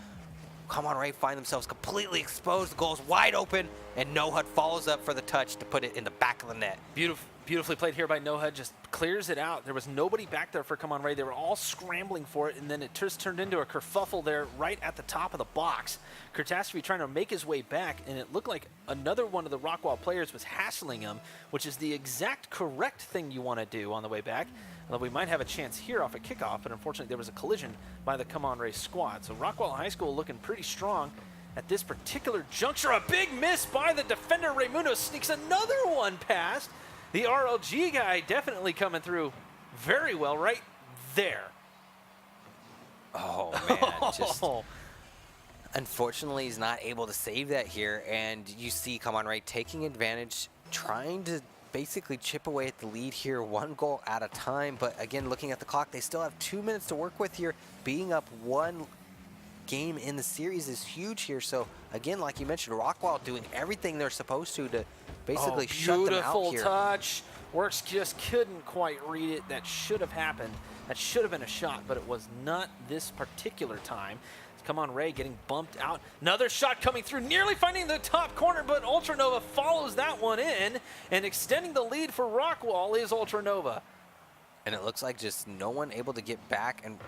[SPEAKER 3] Come On Ray find themselves completely exposed. The goal's wide open, and No Hud follows up for the touch to put it in the back of the net.
[SPEAKER 1] Beautifully played here by No Hud, just clears it out. There was nobody back there for Come On Ray. They were all scrambling for it, and then it just turned into a kerfuffle there right at the top of the box. Catastrophe trying to make his way back, and it looked like another one of the Rockwall players was hassling him, which is the exact correct thing you want to do on the way back. Although we might have a chance here off a kickoff, but unfortunately there was a collision by the Come On Ray squad. So Rockwall High School looking pretty strong at this particular juncture. A big miss by the defender. Raymundo sneaks another one past. The RLG guy definitely coming through very well right there.
[SPEAKER 3] Oh, man. Just unfortunately, he's not able to save that here. And you see Come On Ray taking advantage, trying to basically chip away at the lead here, 1 goal at a time. But again, looking at the clock, they still have 2 minutes to work with here. Being up 1 game in the series is huge here. So again, like you mentioned, Rockwall doing everything they're supposed to basically shut them out here.
[SPEAKER 1] Beautiful touch. Works just couldn't quite read it. That should have happened. That should have been a shot, but it was not this particular time. Come On Ray getting bumped out. Another shot coming through, nearly finding the top corner, but Ultra Nova follows that one in, and extending the lead for Rockwall is Ultra Nova.
[SPEAKER 3] And it looks like just no one able to get back and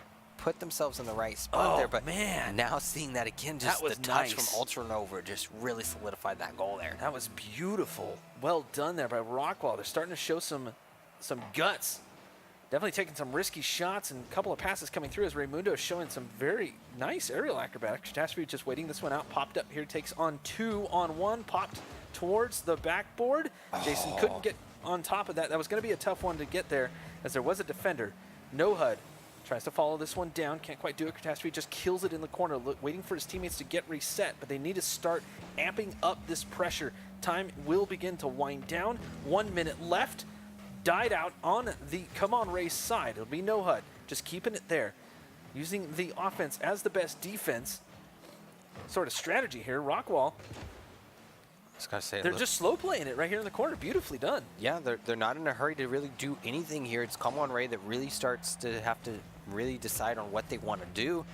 [SPEAKER 3] put themselves in the right spot there. But
[SPEAKER 1] man,
[SPEAKER 3] now seeing that again, just the touch from Ultra Nova just really solidified that goal there.
[SPEAKER 1] That was beautiful. Well done there by Rockwall. They're starting to show some guts. Definitely taking some risky shots and a couple of passes coming through as Raymundo is showing some very nice aerial acrobatics. Catastrophe just waiting this one out. Popped up here, takes on 2-on-1, popped towards the backboard. Jason couldn't get on top of that. That was going to be a tough one to get there as there was a defender. No HUD tries to follow this one down. Can't quite do it. Catastrophe just kills it in the corner, waiting for his teammates to get reset. But they need to start amping up this pressure. Time will begin to wind down. 1 minute left. Died out on the Come On Ray side. It'll be no HUD. Just keeping it there. Using the offense as the best defense sort of strategy here. Rockwall.
[SPEAKER 3] I was gonna say,
[SPEAKER 1] they're just slow playing it right here in the corner. Beautifully done.
[SPEAKER 3] Yeah, they're not in a hurry to really do anything here. It's Come On Ray that really starts to have to really decide on what they want to do.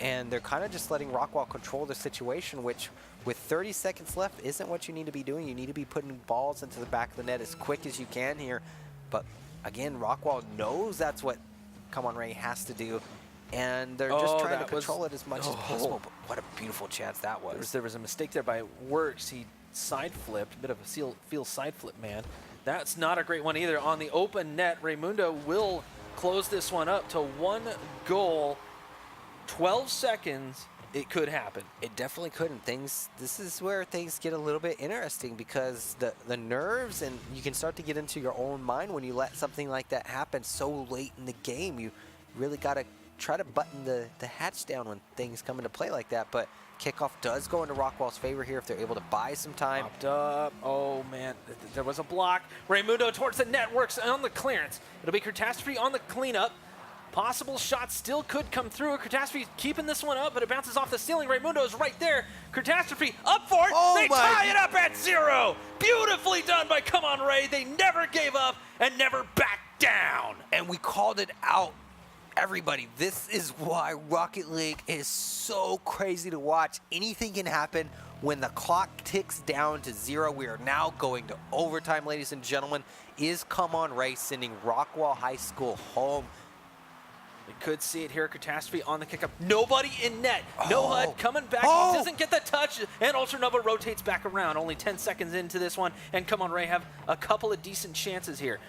[SPEAKER 3] And they're kind of just letting Rockwall control the situation, which with 30 seconds left isn't what you need to be doing. You need to be putting balls into the back of the net as quick as you can here. But again, Rockwall knows that's what Come On Ray has to do, and they're just trying to control it as much as possible. But what a beautiful chance that was.
[SPEAKER 1] There was a mistake there by Works. He side flipped, a bit of a field side flip, man. That's not a great one either. On the open net, Raymundo will close this one up to 1 goal, 12 seconds. It could happen.
[SPEAKER 3] It definitely couldn't. This is where things get a little bit interesting because the nerves, and you can start to get into your own mind when you let something like that happen so late in the game. You really got to try to button the hatch down when things come into play like that. But kickoff does go into Rockwall's favor here if they're able to buy some time.
[SPEAKER 1] Popped up. Oh, man. There was a block. Raymundo towards the net, works on the clearance. It'll be Catastrophe on the cleanup. Possible shots still could come through. Catastrophe keeping this one up, but it bounces off the ceiling. Raymundo's right there. Catastrophe up for it. They tie it up at 0. Beautifully done by Come On Ray. They never gave up and never backed down.
[SPEAKER 3] And we called it out. Everybody, this is why Rocket League is so crazy to watch. Anything can happen when the clock ticks down to 0. We are now going to overtime, ladies and gentlemen. Is Come On Ray sending Rockwall High School home?
[SPEAKER 1] We could see it here. Catastrophe on the kick-up. Nobody in net. No HUD coming back. He doesn't get the touch. And Ultra Nova rotates back around. Only 10 seconds into this one. And Come On Ray have a couple of decent chances here.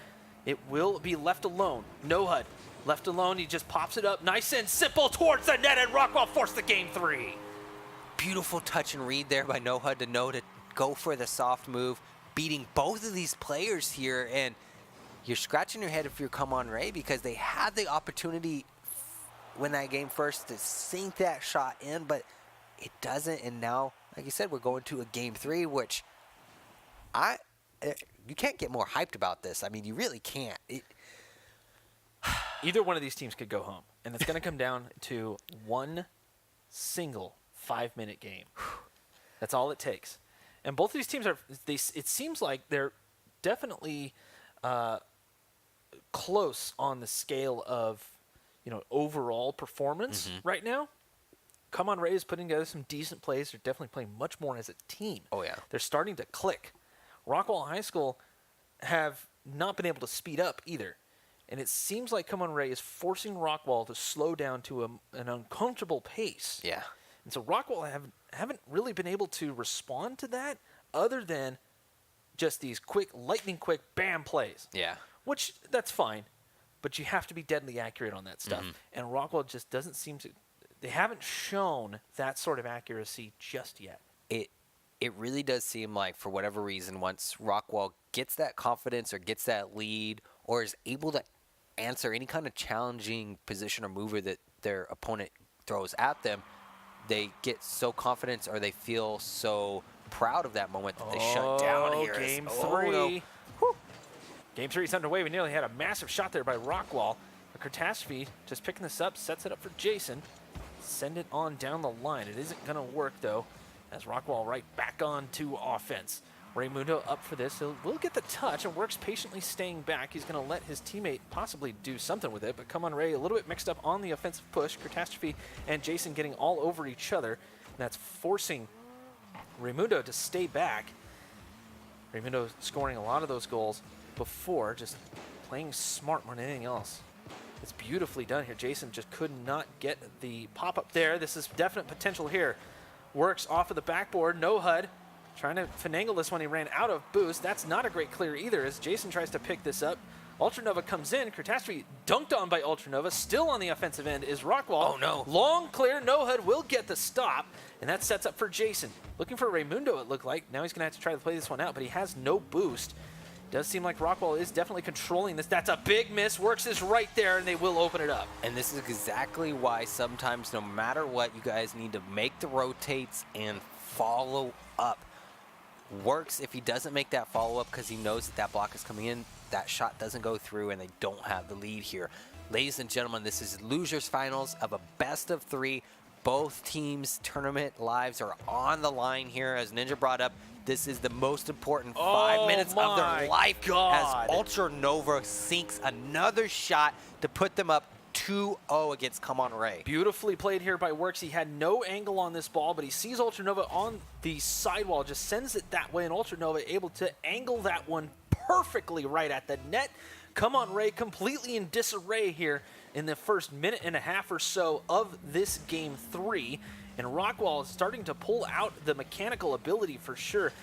[SPEAKER 1] It will be left alone. No HUD. Left alone. He just pops it up. Nice and simple towards the net. And Rockwall forced the game 3.
[SPEAKER 3] Beautiful touch and read there by No HUD to know to go for the soft move. Beating both of these players here. And you're scratching your head if you're Come On Ray because they had the opportunity when that game first to sink that shot in, but it doesn't. And now, like you said, we're going to a game 3, which you can't get more hyped about this. I mean, you really can't.
[SPEAKER 1] Either one of these teams could go home, and it's going to come down to one single 5-minute game. That's all it takes. And both of these teams it seems like they're definitely close on the scale of, overall performance right now. Come On Ray is putting together some decent plays. They're definitely playing much more as a team.
[SPEAKER 3] Oh, yeah.
[SPEAKER 1] They're starting to click. Rockwall High School have not been able to speed up either. And it seems like Come On Ray is forcing Rockwall to slow down to an uncomfortable pace.
[SPEAKER 3] Yeah.
[SPEAKER 1] And so Rockwall haven't really been able to respond to that other than just these quick, lightning quick, bam plays.
[SPEAKER 3] Yeah.
[SPEAKER 1] Which, that's fine. But you have to be deadly accurate on that stuff. And Rockwall just doesn't seem to... They haven't shown that sort of accuracy just yet.
[SPEAKER 3] It really does seem like, for whatever reason, once Rockwall gets that confidence or gets that lead or is able to answer any kind of challenging position or mover that their opponent throws at them, they get so confident or they feel so proud of that moment that they shut down here.
[SPEAKER 1] Game 3.
[SPEAKER 3] No.
[SPEAKER 1] Game 3 is underway. We nearly had a massive shot there by Rockwall. A Catastrophe just picking this up, sets it up for Jason. Send it on down the line. It isn't going to work, though, as Rockwall right back on to offense. Raymundo up for this. He'll get the touch and Works patiently staying back. He's going to let his teammate possibly do something with it, but Come On Ray a little bit mixed up on the offensive push. Catastrophe and Jason getting all over each other. And that's forcing Raymundo to stay back. Raymundo scoring a lot of those goals before, just playing smart more than anything else. It's beautifully done here. Jason just could not get the pop-up there. This is definite potential here. Works off of the backboard. No HUD. Trying to finagle this one. He ran out of boost. That's not a great clear either as Jason tries to pick this up. Ultranova comes in. Catastrophe dunked on by Ultranova. Still on the offensive end is Rockwall.
[SPEAKER 3] Oh, no.
[SPEAKER 1] Long clear. No HUD will get the stop. And that sets up for Jason. Looking for Raymundo, it looked like. Now he's going to have to try to play this one out, but he has no boost. Does seem like Rockwall is definitely controlling this. That's a big miss. Works is right there, and they will open it up.
[SPEAKER 3] And this is exactly why sometimes, no matter what, you guys need to make the rotates and follow up. Works if he doesn't make that follow-up because he knows that that block is coming in. That shot doesn't go through, and they don't have the lead here. Ladies and gentlemen, this is losers finals of a best of 3. Both teams' tournament lives are on the line here. As Ninja brought up, this is the most important 5 minutes of their life as Ultranova sinks another shot to put them up 2-0 against Come On Ray.
[SPEAKER 1] Beautifully played here by Works. He had no angle on this ball, but he sees Ultranova on the sidewall, just sends it that way, and Ultranova able to angle that one perfectly right at the net. Come On Ray completely in disarray here in the first minute and a half or so of this game 3. And Rockwall is starting to pull out the mechanical ability for sure.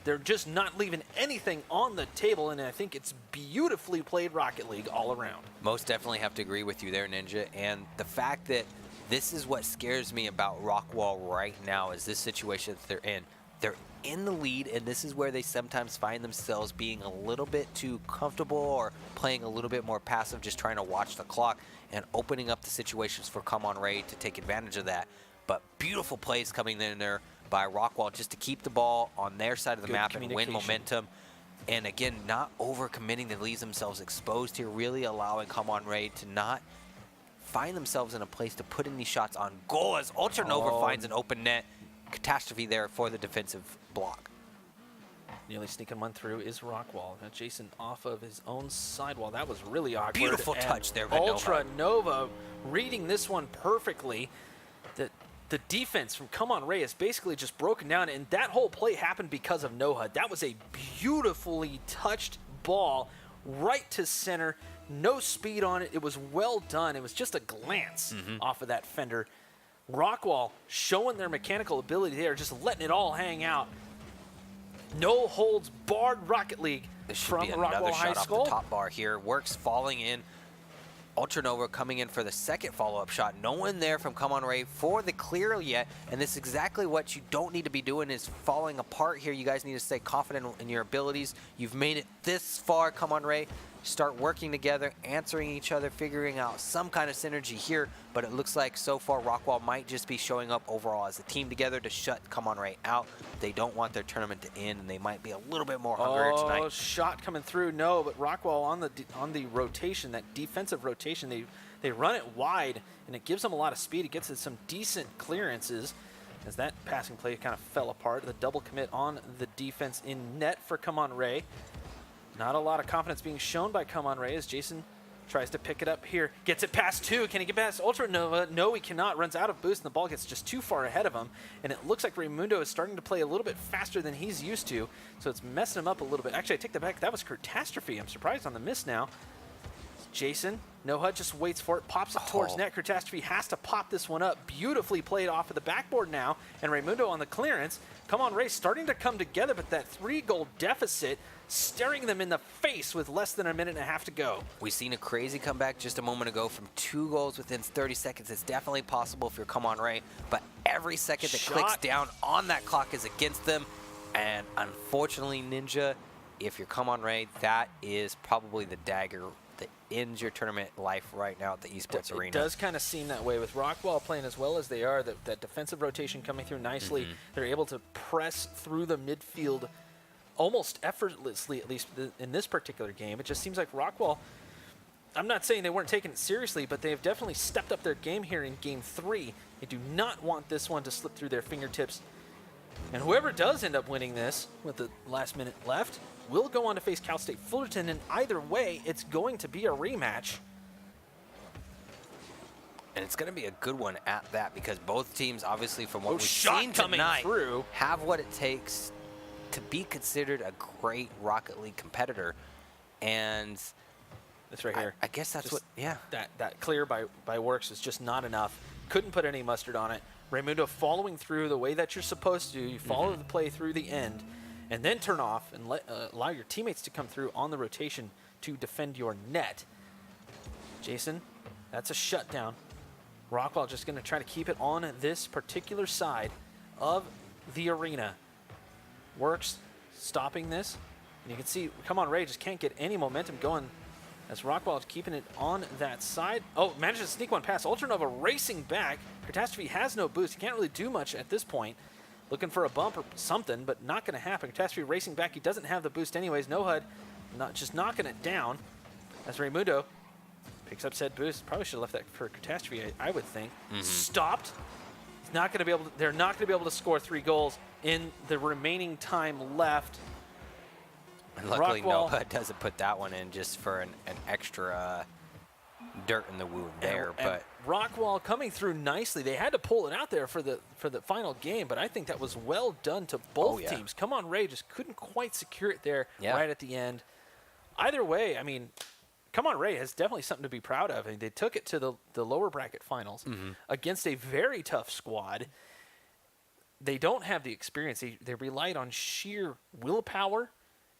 [SPEAKER 1] They're just not leaving anything on the table, and I think it's beautifully played Rocket League all around.
[SPEAKER 3] Most definitely have to agree with you there, Ninja. And the fact that this is what scares me about Rockwall right now is this situation that they're in. They're in the lead, and this is where they sometimes find themselves being a little bit too comfortable or playing a little bit more passive, just trying to watch the clock and opening up the situations for Come On Ray to take advantage of that. But beautiful plays coming in there by Rockwall just to keep the ball on their side of the map and win momentum. And again, not overcommitting to leave themselves exposed here, really allowing Come On Ray to not find themselves in a place to put in these shots on goal as Ultranova finds an open net. Catastrophe there for the defensive block.
[SPEAKER 1] Nearly sneaking one through is Rockwall. Now Jason off of his own sidewall. That was really awkward.
[SPEAKER 3] Beautiful touch there by
[SPEAKER 1] Ultranova reading this one perfectly. The defense from Come On Ray is basically just broken down, and that whole play happened because of no HUD. That was a beautifully touched ball right to center. No speed on it. It was well done. It was just a glance off of that fender. Rockwall showing their mechanical ability there, just letting it all hang out. No holds barred Rocket League from Rockwall High School.
[SPEAKER 3] Off the top bar here. Works falling in. Ultranova coming in for the second follow-up shot. No one there from Come On Ray for the clear yet, and this is exactly what you don't need to be doing is falling apart here. You guys need to stay confident in your abilities. You've made it this far, Come On Ray. Start working together, answering each other, figuring out some kind of synergy here, but it looks like so far Rockwall might just be showing up overall as a team together to shut Come On Ray out. They don't want their tournament to end, and they might be a little bit more hungry tonight.
[SPEAKER 1] Oh, shot coming through, no, but Rockwall on the rotation, that defensive rotation, they run it wide, and it gives them a lot of speed. It gets it some decent clearances as that passing play kind of fell apart. The double commit on the defense in net for Come On Ray. Not a lot of confidence being shown by Come On Ray as Jason tries to pick it up here. Gets it past 2. Can he get past Ultranova? No, he cannot. Runs out of boost, and the ball gets just too far ahead of him. And it looks like Raymundo is starting to play a little bit faster than he's used to, so it's messing him up a little bit. Actually, I take that back. That was Catastrophe. I'm surprised on the miss now. Jason, no HUD, just waits for it, pops it towards net. Catastrophe has to pop this one up. Beautifully played off of the backboard now, and Raymundo on the clearance. Come On Ray starting to come together, but that 3-goal deficit staring them in the face with less than a minute and a half to go.
[SPEAKER 3] We've seen a crazy comeback just a moment ago from 2 goals within 30 seconds. It's definitely possible if you're Come On Ray, but every second that clicks down on that clock is against them. And unfortunately, Ninja, if you're Come On Ray, that is probably the dagger that ends your tournament life right now at the Esports Arena.
[SPEAKER 1] It does kind of seem that way with Rockwall playing as well as they are, that defensive rotation coming through nicely. They're able to press through the midfield almost effortlessly, at least in this particular game. It just seems like Rockwall, I'm not saying they weren't taking it seriously, but they have definitely stepped up their game here in Game 3. They do not want this one to slip through their fingertips. And whoever does end up winning this with the last minute left will go on to face Cal State Fullerton, and either way, it's going to be a rematch.
[SPEAKER 3] And it's going to be a good one at that, because both teams, obviously, from what we've seen tonight, have what it takes to be considered a great Rocket League competitor. And
[SPEAKER 1] This right here.
[SPEAKER 3] I guess that's
[SPEAKER 1] just
[SPEAKER 3] what, yeah.
[SPEAKER 1] That clear by Works is just not enough. Couldn't put any mustard on it. Raymundo following through the way that you're supposed to. You follow the play through the end, and then turn off and allow your teammates to come through on the rotation to defend your net. Jason, that's a shutdown. Rockwell just going to try to keep it on this particular side of the arena. Works stopping this. And you can see, come on, Ray just can't get any momentum going as Rockwell is keeping it on that side. Oh, manages to sneak one past. Ultranova racing back. Catastrophe has no boost. He can't really do much at this point. Looking for a bump or something, but not going to happen. Catastrophe racing back. He doesn't have the boost anyways. No HUD, just knocking it down as Raymundo picks up said boost. Probably should have left that for Catastrophe, I would think. Stopped. He's not going to be able to, they're not going to be able to score 3 goals in the remaining time left.
[SPEAKER 3] And luckily,
[SPEAKER 1] Rockwell,
[SPEAKER 3] Noah doesn't put that one in just for an extra dirt in the wound there. But
[SPEAKER 1] Rockwell coming through nicely. They had to pull it out there for the final game, but I think that was well done to both teams. Come on, Ray just couldn't quite secure it there right at the end. Either way, I mean, Come on Ray has definitely something to be proud of. I mean, they took it to the lower bracket finals against a very tough squad. They don't have the experience. They relied on sheer willpower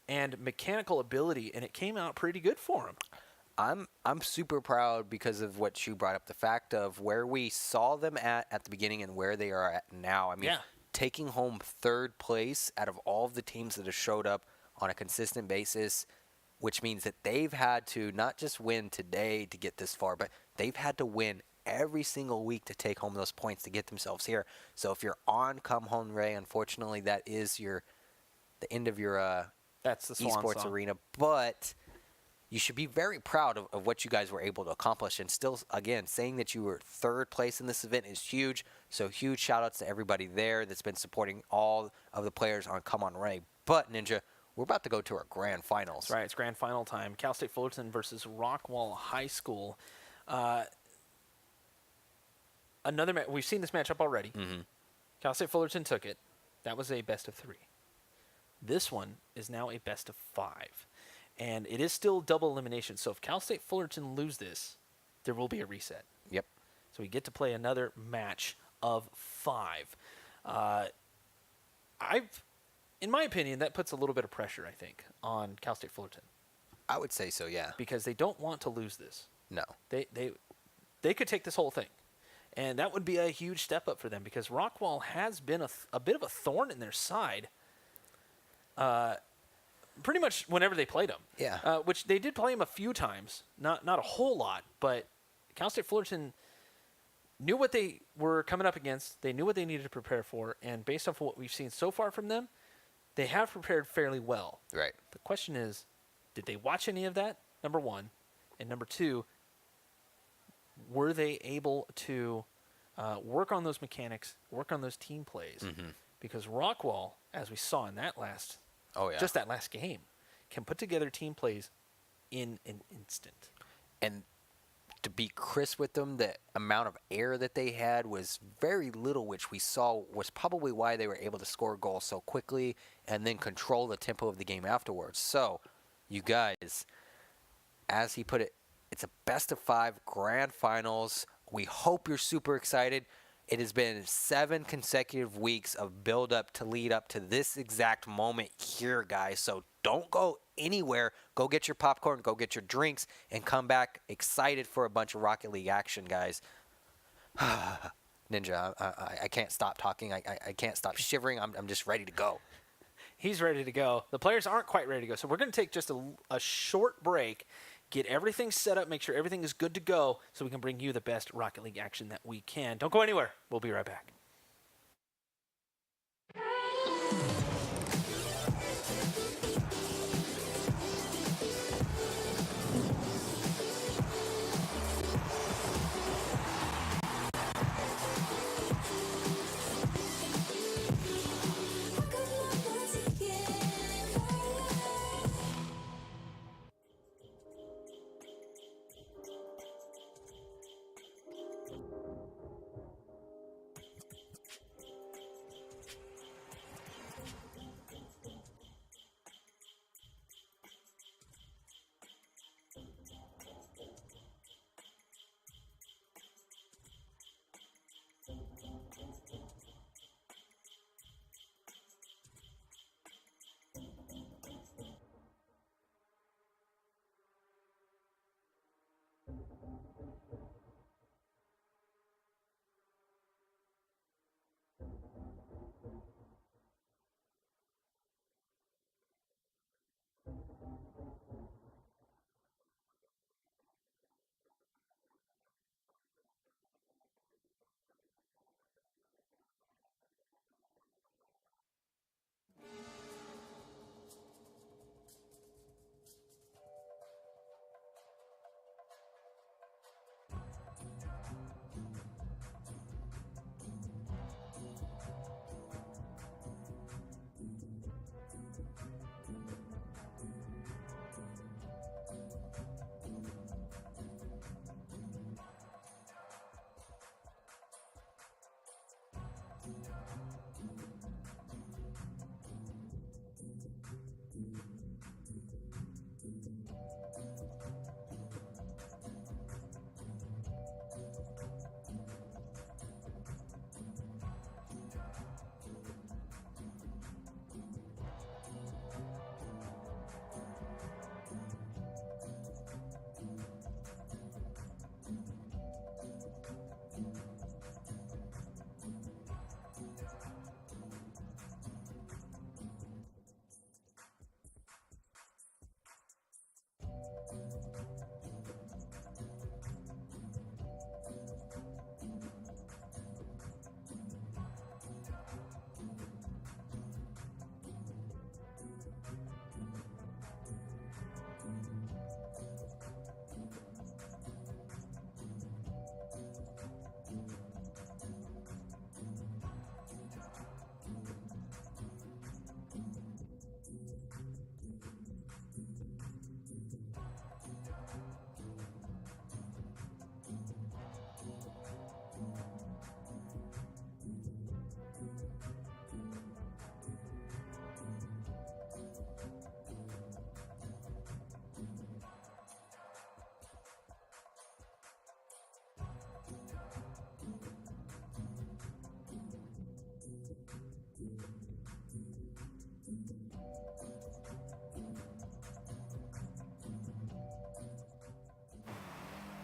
[SPEAKER 1] and mechanical ability, and it came out pretty good for them.
[SPEAKER 3] I'm super proud because of what you brought up, the fact of where we saw them at the beginning and where they are at now. I mean, taking home third place out of all of the teams that have showed up on a consistent basis, which means that they've had to not just win today to get this far, but they've had to win every single week to take home those points to get themselves here. So if you're on Come Home Ray, unfortunately, that is the end of your
[SPEAKER 1] that's the
[SPEAKER 3] Esports Arena. But you should be very proud of what you guys were able to accomplish. And still, again, saying that you were third place in this event is huge. So huge shout-outs to everybody there that's been supporting all of the players on Come On Ray. But, Ninja, we're about to go to our grand finals.
[SPEAKER 1] That's right. It's grand final time. Cal State Fullerton versus Rockwall High School. Another match. We've seen this matchup already. Cal State Fullerton took it. That was a best of 3. This one is now a best of 5. And it is still double elimination. So if Cal State Fullerton lose this, there will be a reset.
[SPEAKER 3] Yep.
[SPEAKER 1] So we get to play another match of 5. In my opinion, that puts a little bit of pressure, I think, on Cal State Fullerton.
[SPEAKER 3] I would say so, yeah.
[SPEAKER 1] Because they don't want to lose this.
[SPEAKER 3] No.
[SPEAKER 1] They could take this whole thing. And that would be a huge step up for them because Rockwall has been a bit of a thorn in their side pretty much whenever they played them.
[SPEAKER 3] Yeah.
[SPEAKER 1] Which they did play them a few times. Not a whole lot, but Cal State Fullerton knew what they were coming up against. They knew what they needed to prepare for. And based off of what we've seen so far from them, they have prepared fairly well.
[SPEAKER 3] Right.
[SPEAKER 1] The question is, did they watch any of that? Number one. And number two, were they able to work on those mechanics, work on those team plays? Because Rockwall, as we saw in that last, just that last game, can put together team plays in an instant.
[SPEAKER 3] And to be crisp with them, the amount of air that they had was very little, which we saw was probably why they were able to score goals so quickly and then control the tempo of the game afterwards. So, you guys, as he put it, it's a best of 5 grand finals. We hope you're super excited. It has been 7 consecutive weeks of build-up to lead up to this exact moment here, guys. So don't go anywhere. Go get your popcorn, go get your drinks, and come back excited for a bunch of Rocket League action, guys. Ninja, I can't stop talking. I can't stop shivering. I'm just ready to go.
[SPEAKER 1] He's ready to go. The players aren't quite ready to go. So we're going to take just a short break, get everything set up, make sure everything is good to go so we can bring you the best Rocket League action that we can. Don't go anywhere. We'll be right back.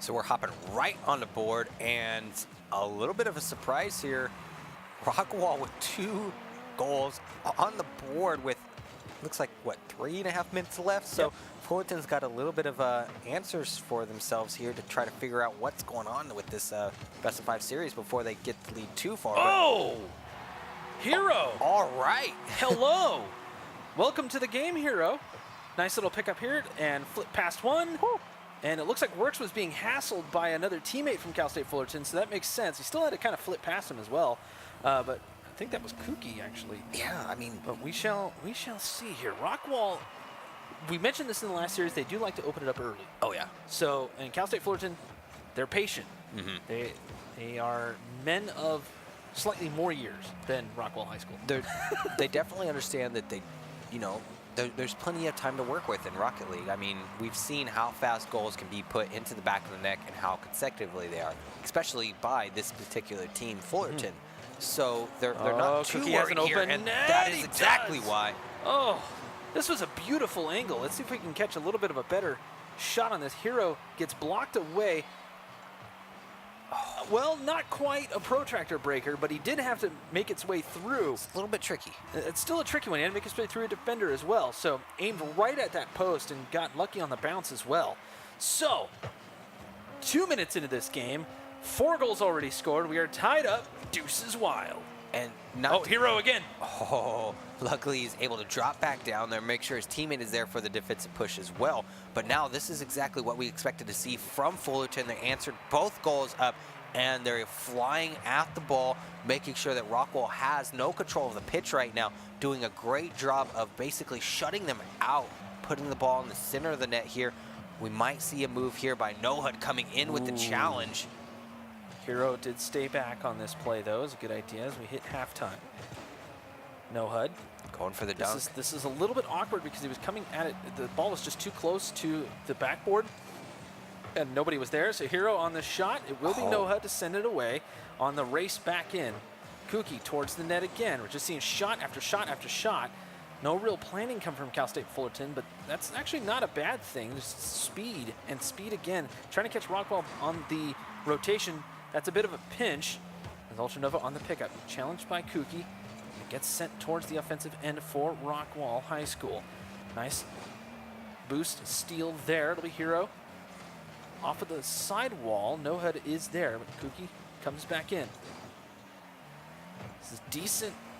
[SPEAKER 3] So we're hopping right on the board, and a little bit of a surprise here. Rockwall with 2 goals on the board with, looks like, what, 3.5 minutes left? So Fullerton's got a little bit of answers for themselves here to try to figure out what's going on with this best of 5 series before they get the lead too far.
[SPEAKER 1] Oh! Hero!
[SPEAKER 3] All right.
[SPEAKER 1] Hello! Welcome to the game, Hero. Nice little pickup here, and flip past one. Woo. And it looks like Works was being hassled by another teammate from Cal State Fullerton, so that makes sense. He still had to kind of flip past him as well. But I think that was Kookie, actually.
[SPEAKER 3] Yeah, I mean...
[SPEAKER 1] But we shall see here. Rockwall, we mentioned this in the last series, they do like to open it up early.
[SPEAKER 3] Oh, yeah.
[SPEAKER 1] So, and Cal State Fullerton, they're patient. They are men of slightly more years than Rockwall High School.
[SPEAKER 3] They definitely understand that they, you know, there's plenty of time to work with in Rocket League. I mean, we've seen how fast goals can be put into the back of the net and how consecutively they are, especially by this particular team, Fullerton. So they're not too worried here, and that is exactly why.
[SPEAKER 1] Oh, this was a beautiful angle. Let's see if we can catch a little bit of a better shot on this. Hero gets blocked away. Well, not quite a protractor breaker, but he did have to make its way through.
[SPEAKER 3] It's a little bit tricky.
[SPEAKER 1] It's still a tricky one. He had to make his way through a defender as well. So aimed right at that post and got lucky on the bounce as well. So 2 minutes into this game, 4 goals already scored. We are tied up. Deuces wild.
[SPEAKER 3] And
[SPEAKER 1] Hero again.
[SPEAKER 3] Oh, luckily he's able to drop back down there, make sure his teammate is there for the defensive push as well. But now this is exactly what we expected to see from Fullerton. They answered both goals up, and they're flying at the ball, making sure that Rockwall has no control of the pitch right now, doing a great job of basically shutting them out, putting the ball in the center of the net here. We might see a move here by Nohud coming in with the challenge.
[SPEAKER 1] Hero did stay back on this play, though. It's a good idea as we hit halftime. Nohud
[SPEAKER 3] going for the dunk.
[SPEAKER 1] This is a little bit awkward because he was coming at it. The ball was just too close to the backboard, and nobody was there. So Hero on the shot. It will be Nohud to send it away on the race back in. Kookie towards the net again. We're just seeing shot after shot after shot. No real planning come from Cal State Fullerton, but that's actually not a bad thing. Just speed and speed again. Trying to catch Rockwall on the rotation. That's a bit of a pinch. As Ultranova on the pickup. Challenged by Kookie. It gets sent towards the offensive end for Rockwall High School. Nice boost steal there. It'll be Hero. Off of the side wall. Nohud is there, but Kookie comes back in. This is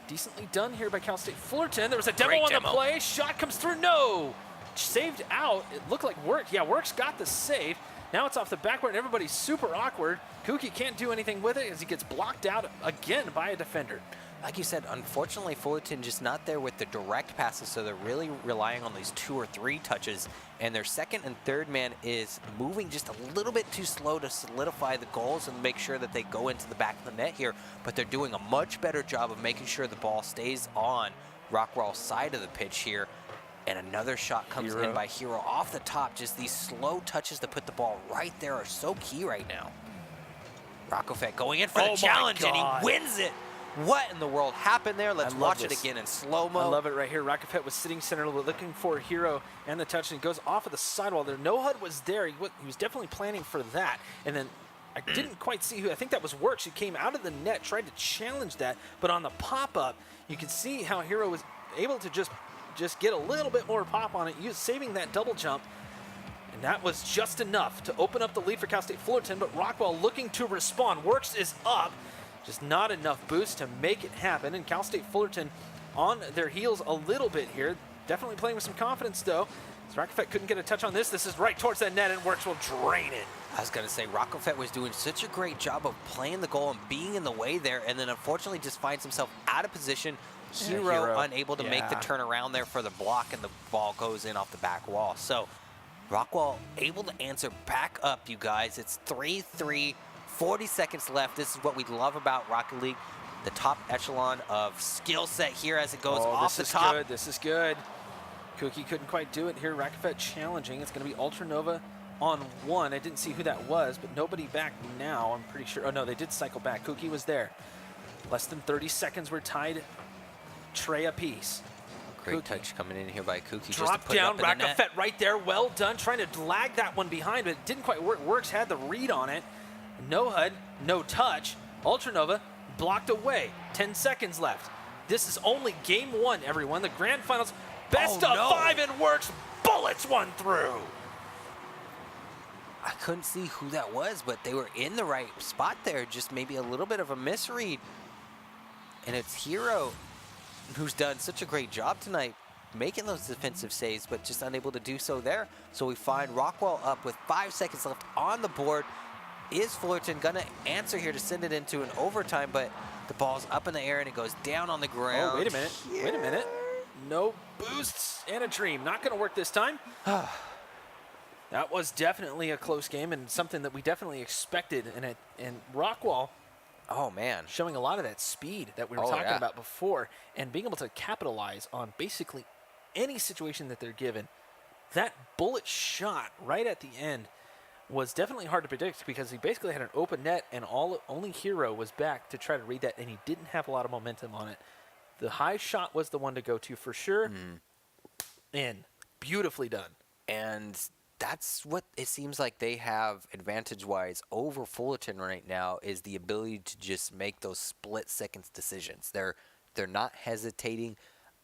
[SPEAKER 1] decently done here by Cal State Fullerton. There was a demo on the play. Shot comes through. No! Saved out. It looked like Works. Yeah, Works got the save. Now it's off the backboard, and everybody's super awkward. Kookie can't do anything with it as he gets blocked out again by a defender.
[SPEAKER 3] Like you said, unfortunately, Fullerton just not there with the direct passes, so they're really relying on these 2 or 3 touches. And their second and third man is moving just a little bit too slow to solidify the goals and make sure that they go into the back of the net here. But they're doing a much better job of making sure the ball stays on Rockwall's side of the pitch here. And another shot comes in by Hero off the top. Just these slow touches to put the ball right there are so key right now. Rockofet going in for the challenge, and he wins it. What in the world happened there? Let's watch it again in slow-mo.
[SPEAKER 1] I love it right here. Rockofet was sitting center looking for Hero and the touch, and he goes off of the sidewall there. Nohud was there. He was definitely planning for that. And then I didn't quite see who. I think that was Works who came out of the net, tried to challenge that. But on the pop-up, you can see how Hero was able to just get a little bit more pop on it, saving that double jump. And that was just enough to open up the lead for Cal State Fullerton, but Rockwall looking to respond. Works is up, just not enough boost to make it happen. And Cal State Fullerton on their heels a little bit here. Definitely playing with some confidence, though. As Rockofet couldn't get a touch on this. This is right towards that net, and Works will drain it.
[SPEAKER 3] I was going to say, Rockofet was doing such a great job of playing the goal and being in the way there, and then unfortunately just finds himself out of position. Hero unable to make the turnaround there for the block, and the ball goes in off the back wall. So Rockwall able to answer back up, you guys. It's 3-3, 40 seconds left. This is what we love about Rocket League. The top echelon of skill set here as it goes off the top.
[SPEAKER 1] This is good. Kookie couldn't quite do it here. Rockofet challenging. It's going to be Ultranova on 1. I didn't see who that was, but nobody back now, I'm pretty sure. Oh, no, they did cycle back. Kookie was there. Less than 30 seconds. We're tied. Trey apiece.
[SPEAKER 3] Great touch coming in here by Kuki.
[SPEAKER 1] Drop down, Rakafet right there. Well done. Trying to lag that one behind, but it didn't quite work. Works had the read on it. No HUD, no touch. Ultranova blocked away. 10 seconds left. This is only game 1, everyone. The grand finals, best of 5, and Works bullets one through.
[SPEAKER 3] I couldn't see who that was, but they were in the right spot there. Just maybe a little bit of a misread. And it's Hero who's done such a great job tonight making those defensive saves, but just unable to do so there. So we find Rockwell up with 5 seconds left on the board. Is Fullerton gonna answer here to send it into an overtime, but the ball's up in the air and it goes down on the ground.
[SPEAKER 1] Oh, wait a minute, wait a minute. No boosts and a dream. Not gonna work this time. That was definitely a close game and something that we definitely expected. And Rockwell,
[SPEAKER 3] oh man,
[SPEAKER 1] showing a lot of that speed that we were talking about before and being able to capitalize on basically any situation that they're given. That bullet shot right at the end was definitely hard to predict because he basically had an open net and only Hero was back to try to read that, and he didn't have a lot of momentum on it. The high shot was the one to go to for sure, and beautifully done.
[SPEAKER 3] And that's what it seems like they have advantage-wise over Fullerton right now, is the ability to just make those split-seconds decisions. They're not hesitating.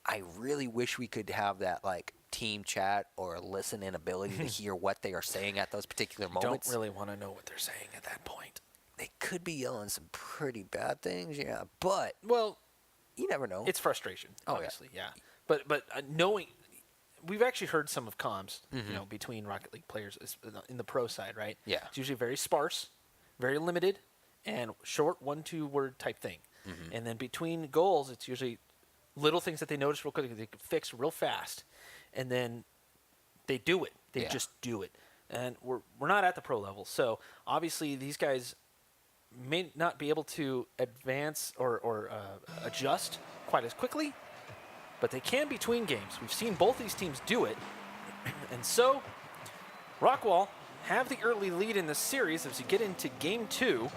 [SPEAKER 3] I really wish we could have that like team chat or listen-in ability to hear what they are saying at those particular moments.
[SPEAKER 1] Don't really want to know what they're saying at that point.
[SPEAKER 3] They could be yelling some pretty bad things, yeah, but
[SPEAKER 1] well,
[SPEAKER 3] you never know.
[SPEAKER 1] It's frustration, obviously, yeah. But knowing. We've actually heard some of comms, you know, between Rocket League players in the pro side, right?
[SPEAKER 3] Yeah.
[SPEAKER 1] It's usually very sparse, very limited, and short 1-2 word type thing. And then between goals, it's usually little things that they notice real quick, they can fix real fast, and then they do it. They just do it. And we're not at the pro level, so obviously these guys may not be able to advance or adjust quite as quickly. But they can between games. We've seen both these teams do it. And so, Rockwall have the early lead in the series as you get into game 2.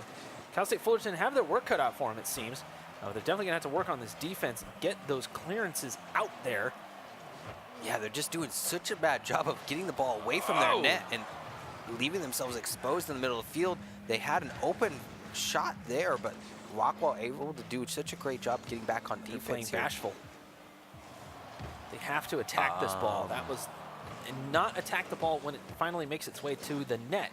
[SPEAKER 1] Cal State Fullerton have their work cut out for them, it seems. They're definitely going to have to work on this defense and get those clearances out there.
[SPEAKER 3] Yeah, they're just doing such a bad job of getting the ball away from their net and leaving themselves exposed in the middle of the field. They had an open shot there, but Rockwall able to do such a great job getting back on defense.
[SPEAKER 1] Playing bashful. They have to attack this ball. And not attack the ball when it finally makes its way to the net.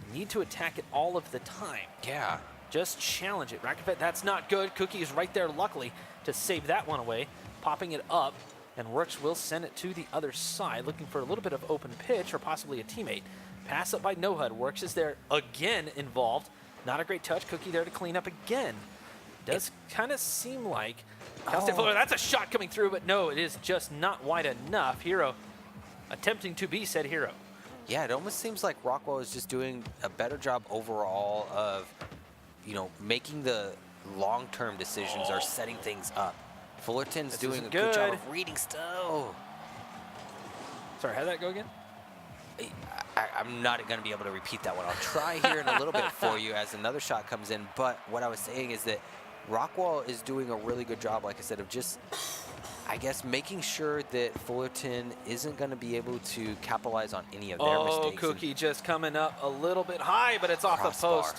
[SPEAKER 1] You need to attack it all of the time.
[SPEAKER 3] Yeah.
[SPEAKER 1] Just challenge it. Rakafet, that's not good. Cookie is right there, luckily, to save that one away. Popping it up, and Works will send it to the other side, looking for a little bit of open pitch or possibly a teammate. Pass up by No HUD. Works is there again involved. Not a great touch. Cookie there to clean up again. Does kind of seem like Cal State Fullerton, that's a shot coming through, but no, it is just not wide enough. Hero attempting to be said Hero.
[SPEAKER 3] Yeah, it almost seems like Rockwell is just doing a better job overall of, you know, making the long-term decisions or setting things up. Fullerton's doing a good job of reading stuff.
[SPEAKER 1] Sorry, how'd that go again?
[SPEAKER 3] I'm not going to be able to repeat that one. I'll try here in a little bit for you as another shot comes in. But what I was saying is that Rockwell is doing a really good job, like I said, of just, I guess, making sure that Fullerton isn't going to be able to capitalize on any of their mistakes.
[SPEAKER 1] Oh, Cookie just coming up a little bit high, but it's off the post.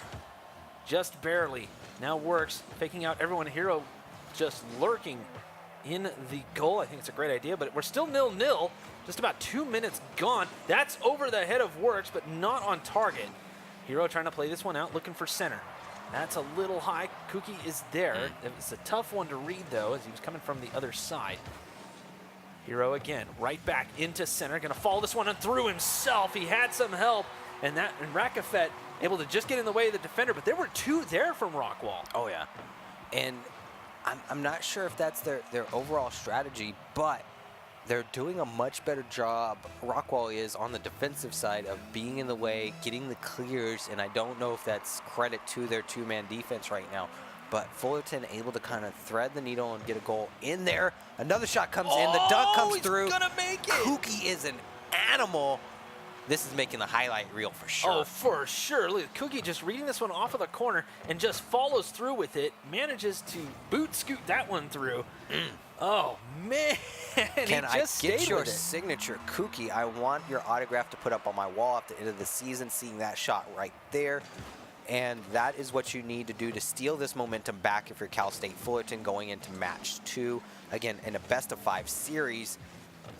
[SPEAKER 1] Just barely. Now Works, faking out everyone. Hero just lurking in the goal. I think it's a great idea, but we're still 0-0. Just about 2 minutes gone. That's over the head of Works, but not on target. Hero trying to play this one out, looking for center. That's a little high. Cookie is there. It's a tough one to read, though, as he was coming from the other side. Hero again, right back into center. Going to follow this one through himself. He had some help, and Rakafet able to just get in the way of the defender, but there were two there from Rockwall.
[SPEAKER 3] Oh, yeah. And I'm not sure if that's their overall strategy, but they're doing a much better job, Rockwall is, on the defensive side of being in the way, getting the clears, and I don't know if that's credit to their two-man defense right now, but Fullerton able to kind of thread the needle and get a goal in there. Another shot comes in, the dunk comes through.
[SPEAKER 1] He's gonna make it!
[SPEAKER 3] Kookie is an animal. this is making the highlight reel for sure.
[SPEAKER 1] Oh, for sure. Look, Cookie just reading this one off of the corner and just follows through with it. Manages to boot scoot that one through. Oh, man.
[SPEAKER 3] Can I get your signature, Kookie? I want your autograph to put up on my wall at the end of the season, seeing that shot right there. And that is what you need to do to steal this momentum back if you're Cal State Fullerton going into match 2. Again, in a best-of-5 series,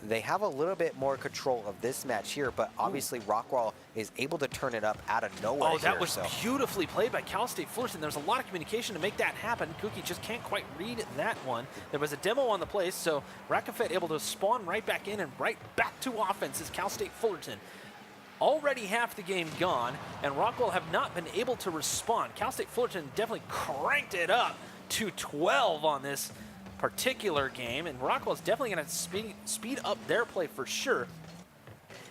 [SPEAKER 3] they have a little bit more control of this match here, but obviously Rockwall is able to turn it up out of nowhere.
[SPEAKER 1] Oh, that was beautifully played by Cal State Fullerton. There's a lot of communication to make that happen. Cookie just can't quite read that one. There was a demo on the place, so Rakafet able to spawn right back in and right back to offense is Cal State Fullerton. Already half the game gone, and Rockwall have not been able to respond. Cal State Fullerton definitely cranked it up to 12 on this particular game, and Rockwell's definitely going to speed up their play for sure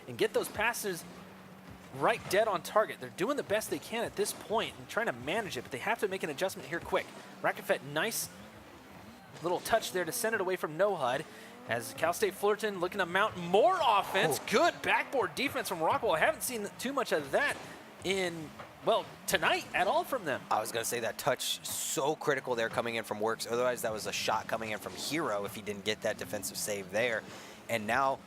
[SPEAKER 1] and get those passes right dead on target. They're doing the best they can at this point and trying to manage it, but they have to make an adjustment here quick. Rakafet, nice little touch there to send it away from No HUD. As Cal State Fullerton looking to mount more offense. Good backboard defense from Rockwell. I haven't seen too much of that in, well, tonight at all from them.
[SPEAKER 3] I was going to say that touch so critical there coming in from Works. Otherwise, that was a shot coming in from Hero if he didn't get that defensive save there. And now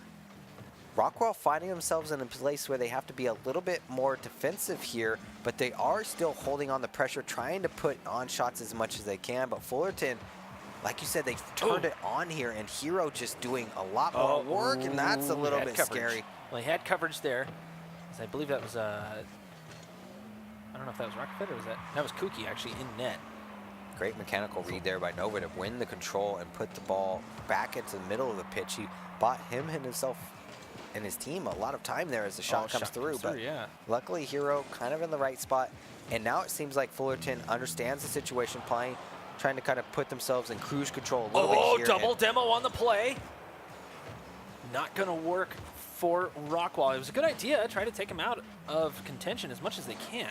[SPEAKER 3] Rockwell finding themselves in a place where they have to be a little bit more defensive here, but they are still holding on the pressure, trying to put on shots as much as they can. But Fullerton, like you said, they've turned it on here, and Hero just doing a lot more work, and that's a little bit scary.
[SPEAKER 1] Well, he had coverage there. I believe that was, I don't know if that was Rakafet or was that was Kookie actually in net.
[SPEAKER 3] Great mechanical read there by Nova to win the control and put the ball back into the middle of the pitch. He bought him and himself and his team a lot of time there as the shot comes through, but luckily Hero kind of in the right spot. And now it seems like Fullerton understands the situation, trying to kind of put themselves in cruise control a little bit here.
[SPEAKER 1] Double demo on the play. Not going to work for Rockwall. It was a good idea. Try to take him out of contention as much as they can.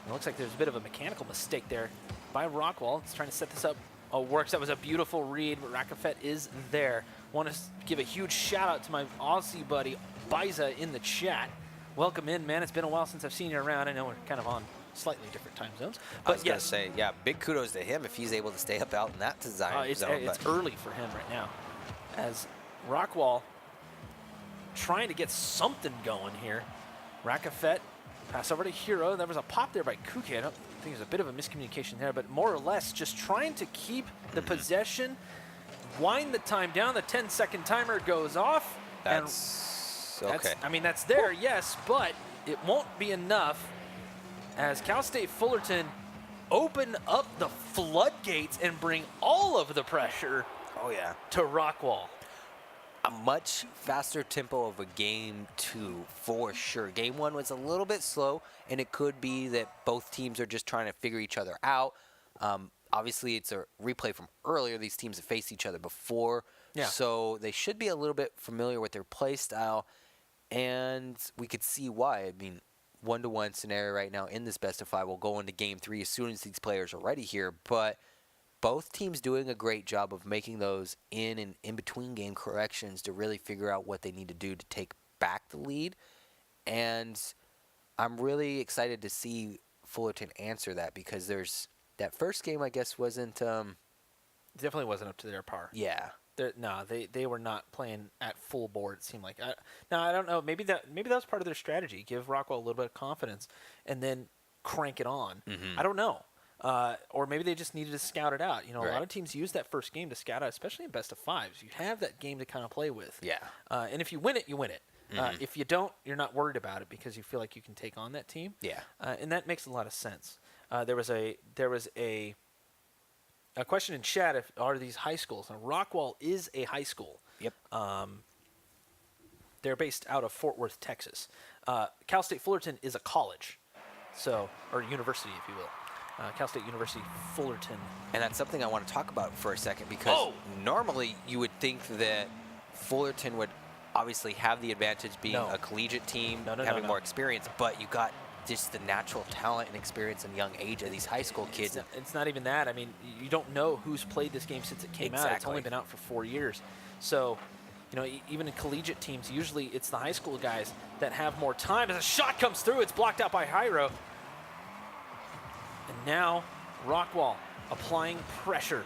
[SPEAKER 1] It looks like there's a bit of a mechanical mistake there by Rockwall. He's trying to set this up. Oh, Works. That was a beautiful read, but Rakafet is there. Want to give a huge shout out to my Aussie buddy, Biza, in the chat. Welcome in, man. It's been a while since I've seen you around. I know we're kind of on slightly different time zones. But
[SPEAKER 3] I was going to say, yeah, big kudos to him if he's able to stay up out in that design zone.
[SPEAKER 1] It's early for him right now. As Rockwall trying to get something going here. Rakafet, pass over to Hero. There was a pop there by Kookie. I don't think there's a bit of a miscommunication there, but more or less just trying to keep the possession, wind the time down. The 10-second timer goes off.
[SPEAKER 3] That's okay.
[SPEAKER 1] I mean, that's there, yes, but it won't be enough as Cal State Fullerton open up the floodgates and bring all of the pressure to Rockwall.
[SPEAKER 3] A much faster tempo of a game 2 for sure. Game 1 was a little bit slow, and it could be that both teams are just trying to figure each other out. Obviously, it's a replay from earlier. These teams have faced each other before, so they should be a little bit familiar with their play style, and we could see why. I mean, 1-to-1 scenario right now in this best-of-5 will go into Game 3 as soon as these players are ready here, but both teams doing a great job of making those in and in-between game corrections to really figure out what they need to do to take back the lead. And I'm really excited to see Fullerton answer that because there's that first game, I guess, wasn't
[SPEAKER 1] definitely wasn't up to their par.
[SPEAKER 3] Yeah.
[SPEAKER 1] No, they were not playing at full board, it seemed like. Now, I don't know. Maybe that was part of their strategy. Give Rockwell a little bit of confidence and then crank it on. I don't know. Or maybe they just needed to scout it out. You know, a lot of teams use that first game to scout out, especially in best-of-5s. You have that game to kind of play with.
[SPEAKER 3] Yeah.
[SPEAKER 1] And if you win it, you win it. If you don't, you're not worried about it because you feel like you can take on that team.
[SPEAKER 3] Yeah.
[SPEAKER 1] And that makes a lot of sense. There was a question in chat: are these high schools? And Rockwall is a high school.
[SPEAKER 3] Yep.
[SPEAKER 1] They're based out of Fort Worth, Texas. Cal State Fullerton is a college, or university, if you will. Cal State University Fullerton.
[SPEAKER 3] And that's something I want to talk about for a second because normally you would think that Fullerton would obviously have the advantage being a collegiate team, having more experience, but you got just the natural talent and experience and young age of these high school kids.
[SPEAKER 1] It's not even that. I mean, you don't know who's played this game since it came out. It's only been out for 4 years. So You know, even in collegiate teams, usually it's the high school guys that have more time. As a shot comes through, it's blocked out by Hyro. And now Rockwall applying pressure.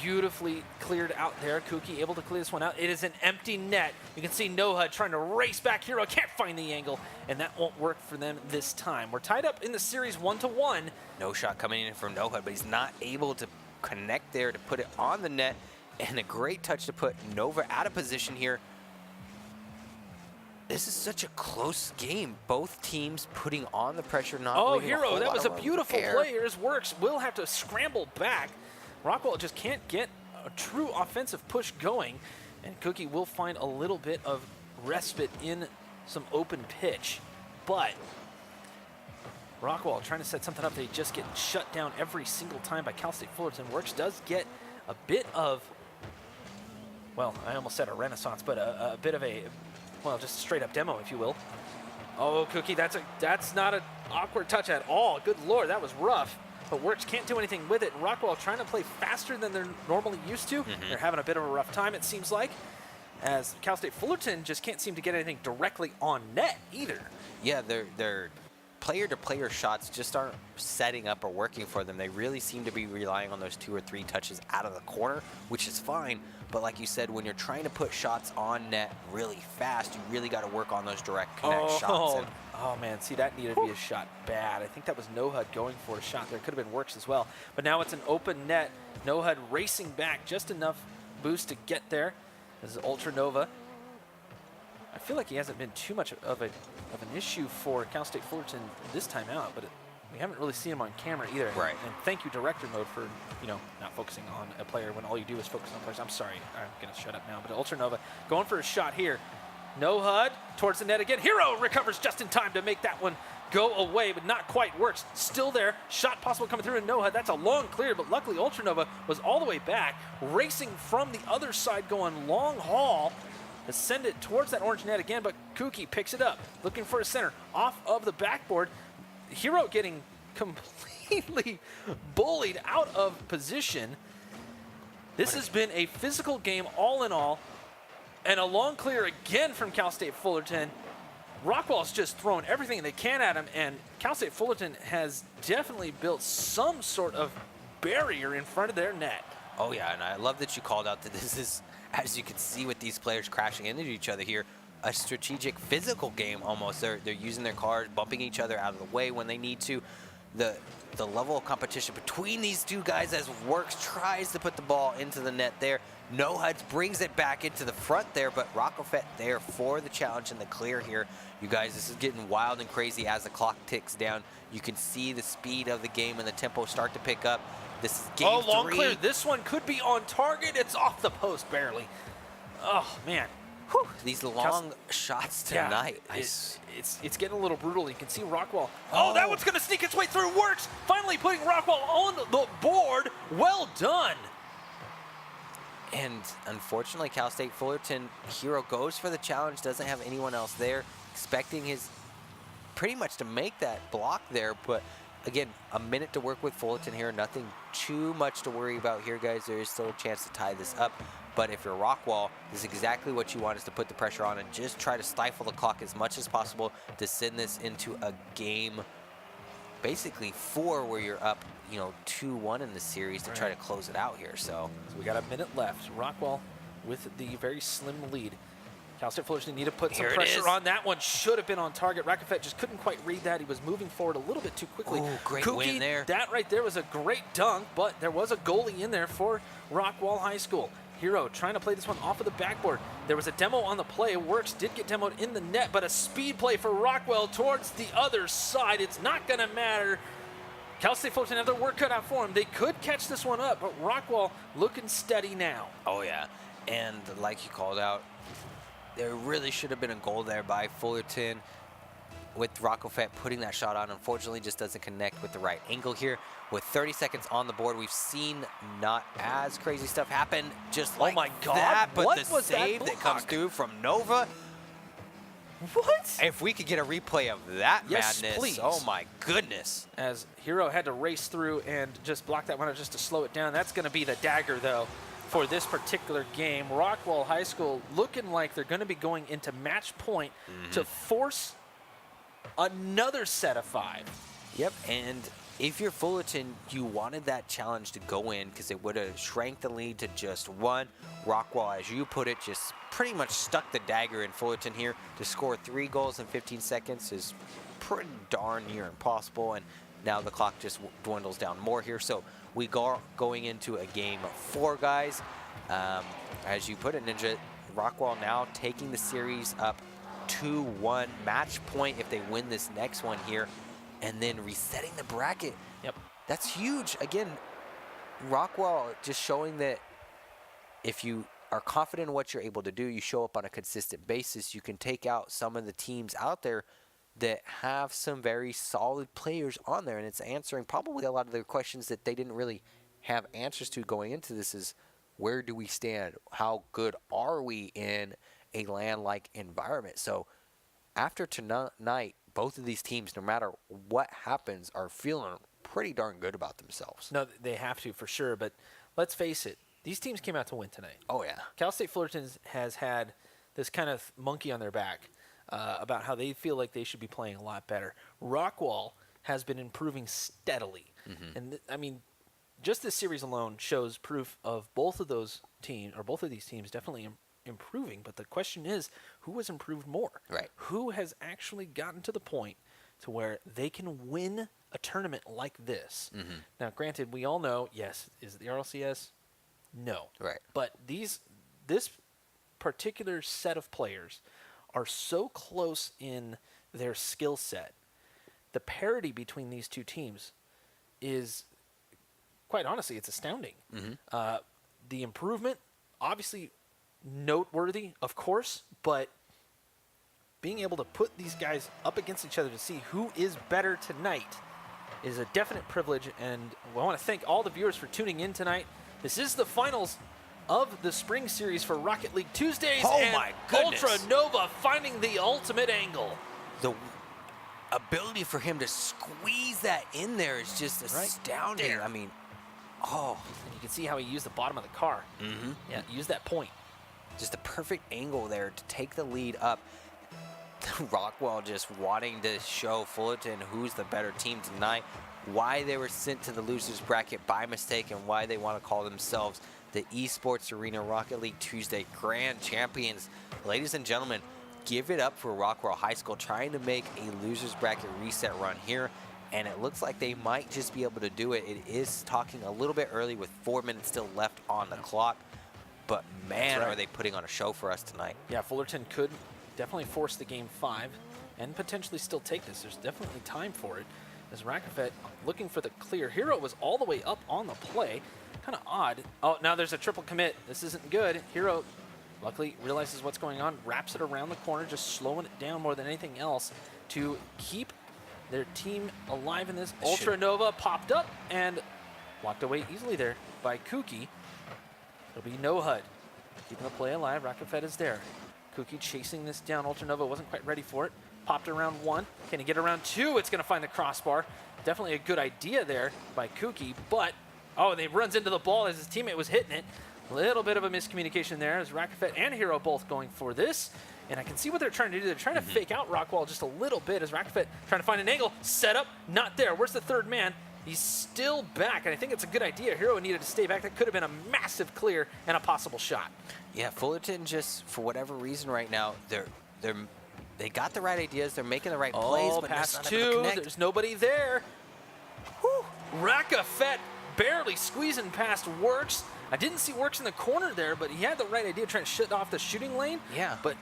[SPEAKER 1] Beautifully cleared out there. Kuki able to clear this one out. It is an empty net. You can see Nohud trying to race back. Hero can't find the angle, and that won't work for them this time. We're tied up in the series 1-1.
[SPEAKER 3] No shot coming in from Nohud, but he's not able to connect there to put it on the net. And a great touch to put Nova out of position here. This is such a close game. Both teams putting on the pressure, not leaving
[SPEAKER 1] Hero, that was a beautiful play. His works will have to scramble back. Rockwall just can't get a true offensive push going, and Cookie will find a little bit of respite in some open pitch. But Rockwall trying to set something up. They just get shut down every single time by Cal State Fullerton. Works does get a bit of, well, I almost said a renaissance, but a bit of a, well, just a straight up demo, if you will. Oh, Cookie, that's not an awkward touch at all. Good Lord, that was rough. But Works can't do anything with it. Rockwall trying to play faster than they're normally used to. They're having a bit of a rough time, it seems like, as Cal State Fullerton just can't seem to get anything directly on net either.
[SPEAKER 3] Yeah, their player-to-player shots just aren't setting up or working for them. They really seem to be relying on those 2 or 3 touches out of the corner, which is fine. But like you said, when you're trying to put shots on net really fast, you really got to work on those direct connect shots. And
[SPEAKER 1] oh, man, see, that needed to be a shot bad. I think that was Nohud going for a shot there. Could have been Works as well. But now it's an open net. Nohud racing back, just enough boost to get there. This is Ultra Nova. I feel like he hasn't been too much of an issue for Cal State Fullerton this time out, but we haven't really seen him on camera either.
[SPEAKER 3] Right.
[SPEAKER 1] And thank you, director mode, for, you know, not focusing on a player when all you do is focus on players. I'm sorry, I'm gonna shut up now. But Ultra Nova going for a shot here. Nohud towards the net again. Hero recovers just in time to make that one go away, but not quite. Works still there. Shot possible coming through in Nohud. That's a long clear, but luckily Ultra Nova was all the way back, racing from the other side, going long haul to send it towards that orange net again, but Kuki picks it up, looking for a center off of the backboard. Hero getting completely bullied out of position. This has been a physical game all in all, and a long clear again from Cal State Fullerton. Rockwall's just throwing everything they can at him, and Cal State Fullerton has definitely built some sort of barrier in front of their net.
[SPEAKER 3] oh yeah, and I love that you called out that this is, as you can see with these players crashing into each other here, a strategic physical game almost. They're using their cars, bumping each other out of the way when they need to. The level of competition between these two guys as Works tries to put the ball into the net there. Nohud brings it back into the front there, but Rockofet there for the challenge and the clear here. You guys, this is getting wild and crazy as the clock ticks down. You can see the speed of the game and the tempo start to pick up. This is game 3.
[SPEAKER 1] Long clear. This one could be on target. It's off the post barely. Oh, man.
[SPEAKER 3] Whew, these long shots tonight.
[SPEAKER 1] Yeah, it's getting a little brutal. You can see Rockwall. Oh, that one's going to sneak its way through. Works. Finally putting Rockwall on the board. Well done.
[SPEAKER 3] And unfortunately, Cal State Fullerton, Hero goes for the challenge, doesn't have anyone else there, expecting his pretty much to make that block there. But again, a minute to work with Fullerton here. Nothing too much to worry about here, guys. There is still a chance to tie this up. But if you're Rockwall, this is exactly what you want, is to put the pressure on and just try to stifle the clock as much as possible to send this into a game, basically 4, where you're up, 2-1 in the series to try to close it out here. So
[SPEAKER 1] we got a minute left. Rockwall with the very slim lead. Cal State Fullerton need to put some pressure on. That one should have been on target. Rockofet just couldn't quite read that. He was moving forward a little bit too quickly.
[SPEAKER 3] Oh, great win there.
[SPEAKER 1] That right there was a great dunk, but there was a goalie in there for Rockwall High School. Hero trying to play this one off of the backboard. There was a demo on the play. Works did get demoed in the net, but a speed play for Rockwell towards the other side. It's not going to matter. Cal State Fullerton have their work cut out for them. They could catch this one up, but Rockwell looking steady now.
[SPEAKER 3] Oh, yeah. And like you called out, there really should have been a goal there by Fullerton, with Rockofet putting that shot on. Unfortunately, just doesn't connect with the right angle here. With 30 seconds on the board, we've seen not as crazy stuff happen just like that. But
[SPEAKER 1] what
[SPEAKER 3] the
[SPEAKER 1] was
[SPEAKER 3] save that comes through from Nova.
[SPEAKER 1] What?
[SPEAKER 3] If we could get a replay of that madness.
[SPEAKER 1] Please.
[SPEAKER 3] Oh my goodness.
[SPEAKER 1] As Hero had to race through and just block that one out just to slow it down. That's going to be the dagger, though, for this particular game. Rockwall High School looking like they're going to be going into match point to force another set of 5.
[SPEAKER 3] Yep, and if you're Fullerton, you wanted that challenge to go in because it would have shrank the lead to just 1. Rockwall, as you put it, just pretty much stuck the dagger in Fullerton here. To score 3 goals in 15 seconds is pretty darn near impossible, and now the clock just dwindles down more here. So we go going into a game of 4, guys. As you put it, Ninja, Rockwall now taking the series up 2-1, match point if they win this next one here, and then resetting the bracket.
[SPEAKER 1] Yep.
[SPEAKER 3] That's huge. Again, Rockwall just showing that if you are confident in what you're able to do, you show up on a consistent basis, you can take out some of the teams out there that have some very solid players on there, and it's answering probably a lot of the questions that they didn't really have answers to going into this. Is where do we stand? How good are we in a land-like environment? So after tonight, both of these teams, no matter what happens, are feeling pretty darn good about themselves.
[SPEAKER 1] No, they have to for sure, but let's face it, these teams came out to win tonight.
[SPEAKER 3] Oh, yeah.
[SPEAKER 1] Cal State Fullerton has had this kind of monkey on their back about how they feel like they should be playing a lot better. Rockwall has been improving steadily. And I mean, just this series alone shows proof of both of those teams, or both of these teams definitely improving. But the question is, who has improved more?
[SPEAKER 3] Right.
[SPEAKER 1] Who has actually gotten to the point to where they can win a tournament like this? Now, granted, we all know, yes, is it the RLCS? No.
[SPEAKER 3] Right.
[SPEAKER 1] But this particular set of players are so close in their skill set. The parity between these two teams is, quite honestly, it's astounding. The improvement, obviously noteworthy, of course, but being able to put these guys up against each other to see who is better tonight is a definite privilege, and I want to thank all the viewers for tuning in tonight. This is the finals of the spring series for Rocket League Tuesdays.
[SPEAKER 3] Oh
[SPEAKER 1] and
[SPEAKER 3] my goodness.
[SPEAKER 1] Ultra Nova finding the ultimate angle.
[SPEAKER 3] The ability for him to squeeze that in there is just astounding.
[SPEAKER 1] there.
[SPEAKER 3] I mean, oh.
[SPEAKER 1] And you can see how he used the bottom of the car. Yeah, use that point.
[SPEAKER 3] Just a perfect angle there to take the lead up. Rockwall just wanting to show Fullerton who's the better team tonight, why they were sent to the losers bracket by mistake, and why they want to call themselves the Esports Arena Rocket League Tuesday Grand Champions. Ladies and gentlemen, give it up for Rockwall High School trying to make a losers bracket reset run here, and it looks like they might just be able to do it. It is talking a little bit early with 4 minutes still left on the clock, but man, are they putting on a show for us tonight.
[SPEAKER 1] Yeah, Fullerton could definitely force the game 5 and potentially still take this. There's definitely time for it. As Rakafet looking for the clear. Hero was all the way up on the play. Kind of odd. Oh, now there's a triple commit. This isn't good. Hero luckily realizes what's going on, wraps it around the corner, just slowing it down more than anything else to keep their team alive in this. Ultra Nova popped up and walked away easily there by Kuki. It'll be no HUD. Keeping the play alive. Rakafet is there. Kuki chasing this down. Ultra Nova wasn't quite ready for it. Popped around 1. Can he get around 2? It's going to find the crossbar. Definitely a good idea there by Kuki, but oh, and he runs into the ball as his teammate was hitting it. A little bit of a miscommunication there as Rakafet and Hero both going for this. And I can see what they're trying to do. They're trying to fake out Rockwall just a little bit as Rakafet trying to find an angle. Set up, not there. Where's the third man? He's still back, and I think it's a good idea. Hero needed to stay back. That could have been a massive clear and a possible shot.
[SPEAKER 3] Yeah, Fullerton just, for whatever reason right now, they got the right ideas. They're making the right plays, but
[SPEAKER 1] pass
[SPEAKER 3] not able to
[SPEAKER 1] 2.
[SPEAKER 3] connect.
[SPEAKER 1] There's nobody there. Whew. Rakafet barely squeezing past Works. I didn't see Works in the corner there, but he had the right idea trying to shut off the shooting lane.
[SPEAKER 3] Yeah.
[SPEAKER 1] But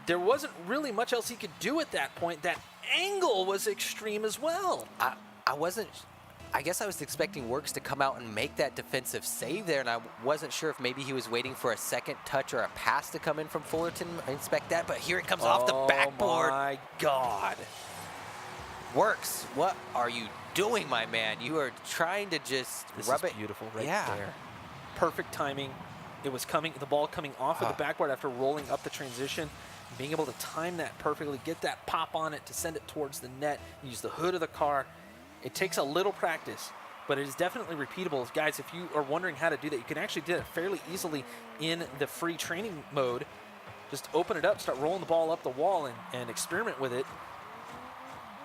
[SPEAKER 1] there wasn't really much else he could do at that point. That angle was extreme as well.
[SPEAKER 3] I guess I was expecting Works to come out and make that defensive save there, and I wasn't sure if maybe he was waiting for a second touch or a pass to come in from Fullerton. I inspect that, but here it comes off the backboard.
[SPEAKER 1] Oh my God.
[SPEAKER 3] Works, what are you doing, my man? You are trying to just rub it.
[SPEAKER 1] Beautiful right there. Perfect timing. It was coming, the ball coming off of the backboard after rolling up the transition. Being able to time that perfectly, get that pop on it to send it towards the net, use the hood of the car. It takes a little practice, but it is definitely repeatable. Guys, if you are wondering how to do that, you can actually do it fairly easily in the free training mode. Just open it up, start rolling the ball up the wall, and experiment with it.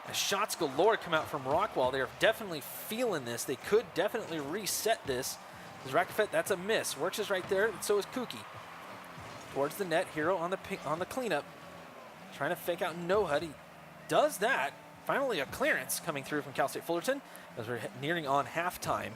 [SPEAKER 1] As shots galore come out from Rockwall. They are definitely feeling this. They could definitely reset this. As Rakafet, that's a miss. Works is right there, and so is Kookie. Towards the net, Hero on the cleanup. Trying to fake out No-Hud. He does that. Finally a clearance coming through from Cal State Fullerton as we're nearing on halftime.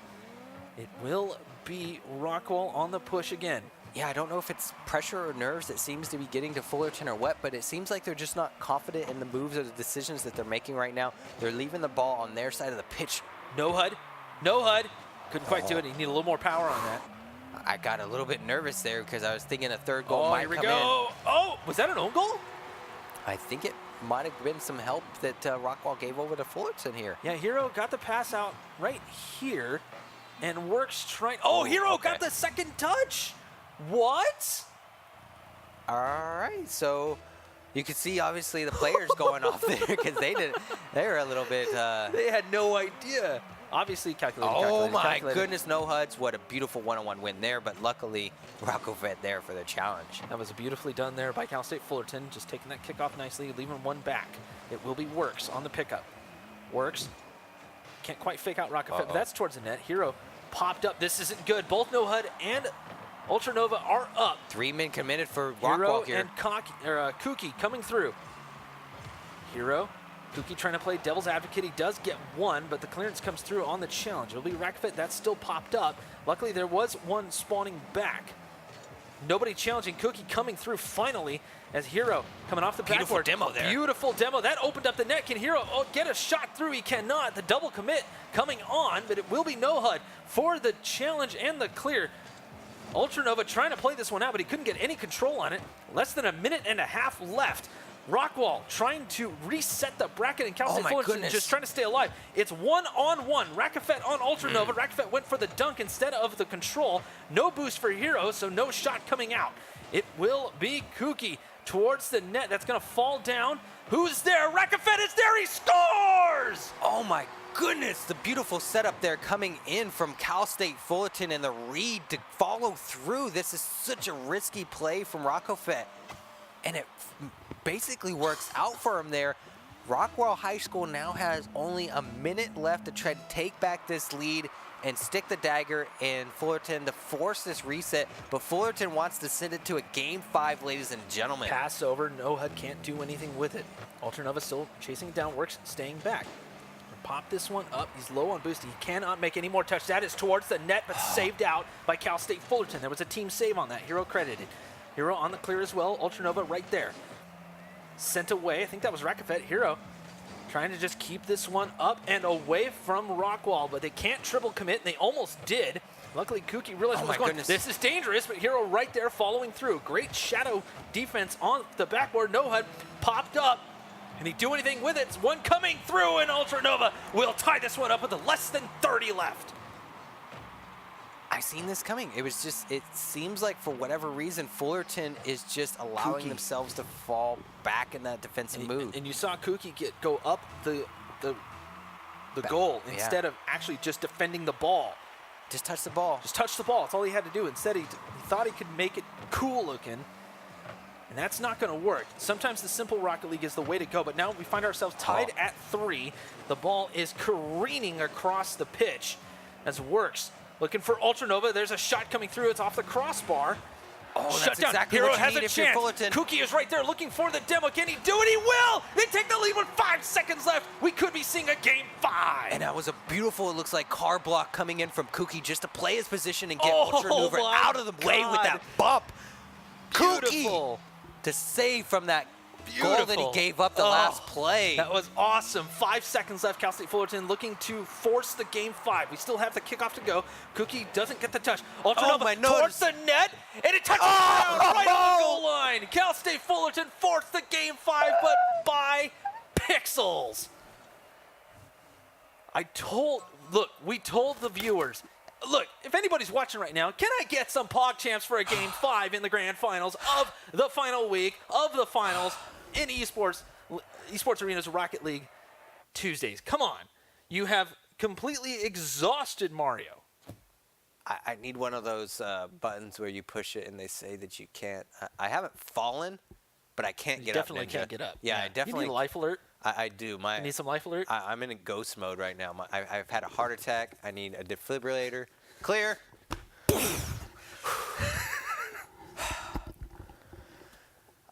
[SPEAKER 1] It will be Rockwall on the push again.
[SPEAKER 3] Yeah, I don't know if it's pressure or nerves that seems to be getting to Fullerton or what, but it seems like they're just not confident in the moves or the decisions that they're making right now. They're leaving the ball on their side of the pitch.
[SPEAKER 1] No-Hud. No-Hud. Couldn't quite do it. He needed a little more power on that.
[SPEAKER 3] I got a little bit nervous there because I was thinking a third goal might come in.
[SPEAKER 1] Oh, was that an own goal?
[SPEAKER 3] I think it might have been some help that Rockwall gave over to Fullerton here.
[SPEAKER 1] Yeah, Hero got the pass out right here and Works trying. Oh, Hero got the second touch. What?
[SPEAKER 3] All right, so you can see obviously the players going off there because they were a little bit.
[SPEAKER 1] They had no idea. Obviously calculated.
[SPEAKER 3] Oh my goodness, No-Huds. What a beautiful one-on-one win there, but luckily Rocco-Vet there for the challenge.
[SPEAKER 1] That was beautifully done there by Cal State Fullerton, just taking that kickoff nicely, leaving one back. It will be Works on the pickup. Works can't quite fake out Rocco-Vet, but that's towards the net. Hero popped up. This isn't good. Both No-Hud and Ultranova are up.
[SPEAKER 3] 3 men committed for
[SPEAKER 1] Hero
[SPEAKER 3] Rockwall here.
[SPEAKER 1] And Kookie coming through. Hero. Kookie trying to play devil's advocate. He does get one, but the clearance comes through on the challenge. It'll be Rakafet. That's still popped up. Luckily, there was one spawning back. Nobody challenging. Kookie coming through finally as Hero coming off the
[SPEAKER 3] Beautiful
[SPEAKER 1] backboard.
[SPEAKER 3] demo there.
[SPEAKER 1] Beautiful demo. That opened up the net. Can Hero get a shot through? He cannot. The double commit coming on, but it will be No-Hud for the challenge and the clear. Ultranova trying to play this one out, but he couldn't get any control on it. Less than a minute and a half left. Rockwall trying to reset the bracket, and Cal State Fullerton just trying to stay alive. It's 1-on-1. Rakafet on Ultranova. Rakafet went for the dunk instead of the control. No boost for Hero, so no shot coming out. It will be Kookie towards the net. That's going to fall down. Who's there? Rakafet is there. He scores!
[SPEAKER 3] Oh my goodness, the beautiful setup there coming in from Cal State Fullerton and the read to follow through. This is such a risky play from Rakafet, and it basically works out for him there. Rockwall High School now has only a minute left to try to take back this lead and stick the dagger in Fullerton to force this reset, but Fullerton wants to send it to a Game 5, ladies and gentlemen.
[SPEAKER 1] Pass over, No-Hud can't do anything with it. Ultranova still chasing it down, Works staying back. Pop this one up. He's low on boost. He cannot make any more touch. That is towards the net, but saved out by Cal State Fullerton. There was a team save on that. Hero credited. Hero on the clear as well. Ultranova right there. Sent away. I think that was Rakafet. Hero trying to just keep this one up and away from Rockwall, but they can't triple commit, and they almost did. Luckily, Kookie realized what was going on. This is dangerous, but Hero right there following through. Great shadow defense on the backboard. No-Hud popped up. Can he do anything with it? It's one coming through, and Ultranova will tie this one up with less than 30 left.
[SPEAKER 3] I seen this coming. It was just, it seems like for whatever reason, Fullerton is just allowing themselves to fall back in that defensive move.
[SPEAKER 1] And you saw Kookie go up the goal instead of actually just defending the ball.
[SPEAKER 3] Just touch the ball.
[SPEAKER 1] Just touch the ball. That's all he had to do. Instead, he thought he could make it cool looking. And that's not going to work. Sometimes the simple Rocket League is the way to go, but now we find ourselves tied at 3. The ball is careening across the pitch as Works looking for Ultranova. There's a shot coming through. It's off the crossbar.
[SPEAKER 3] Oh,
[SPEAKER 1] Shut
[SPEAKER 3] that's
[SPEAKER 1] down.
[SPEAKER 3] exactly
[SPEAKER 1] Hero
[SPEAKER 3] what you
[SPEAKER 1] has
[SPEAKER 3] need
[SPEAKER 1] a
[SPEAKER 3] if you're
[SPEAKER 1] chance.
[SPEAKER 3] Fullerton.
[SPEAKER 1] Kookie is right there looking for the demo. Can he do it? He will! They take the lead with 5 seconds left. We could be seeing a Game 5.
[SPEAKER 3] And that was a beautiful, it looks like, car block coming in from Kookie just to play his position and get Ultranova out of the way with that bump.
[SPEAKER 1] Beautiful.
[SPEAKER 3] Kookie to save from that goal that he gave up the last play.
[SPEAKER 1] That was awesome. 5 seconds left. Cal State Fullerton looking to force the Game 5. We still have the kickoff to go. Kookie doesn't get the touch. Ultranova towards the net, and it touches the ground right on the goal line. Cal State Fullerton forced the Game 5, but by pixels. We told the viewers, look, if anybody's watching right now, can I get some PogChamps for a Game 5 in the grand finals of the final week of the finals in Esports Arena's Rocket League Tuesdays? Come on. You have completely exhausted Mario.
[SPEAKER 3] I need one of those buttons where you push it and they say that you can't. I haven't fallen, but I can't get up.
[SPEAKER 1] Definitely can't get up.
[SPEAKER 3] Yeah, I definitely.
[SPEAKER 1] You need a life alert?
[SPEAKER 3] I do.
[SPEAKER 1] You need some life alert?
[SPEAKER 3] I'm in a ghost mode right now. I've had a heart attack. I need a defibrillator. Clear.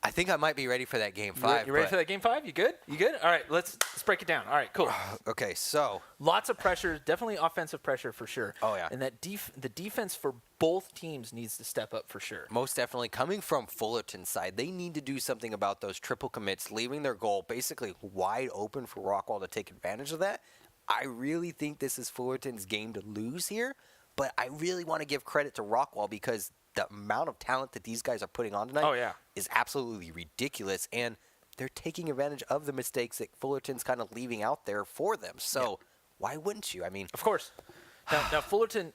[SPEAKER 3] I think I might be ready for that game 5.
[SPEAKER 1] You ready for that game 5? You good? You good? All right, let's break it down. All right, cool.
[SPEAKER 3] Okay, so
[SPEAKER 1] lots of pressure, definitely offensive pressure for sure.
[SPEAKER 3] Oh yeah.
[SPEAKER 1] And that the defense for both teams needs to step up for sure.
[SPEAKER 3] Most definitely. Coming from Fullerton's side, they need to do something about those triple commits, leaving their goal basically wide open for Rockwall to take advantage of that. I really think this is Fullerton's game to lose here, but I really want to give credit to Rockwall because the amount of talent that these guys are putting on tonight is absolutely ridiculous, and they're taking advantage of the mistakes that Fullerton's kind of leaving out there for them. So why wouldn't you? I mean,
[SPEAKER 1] of course. Now Fullerton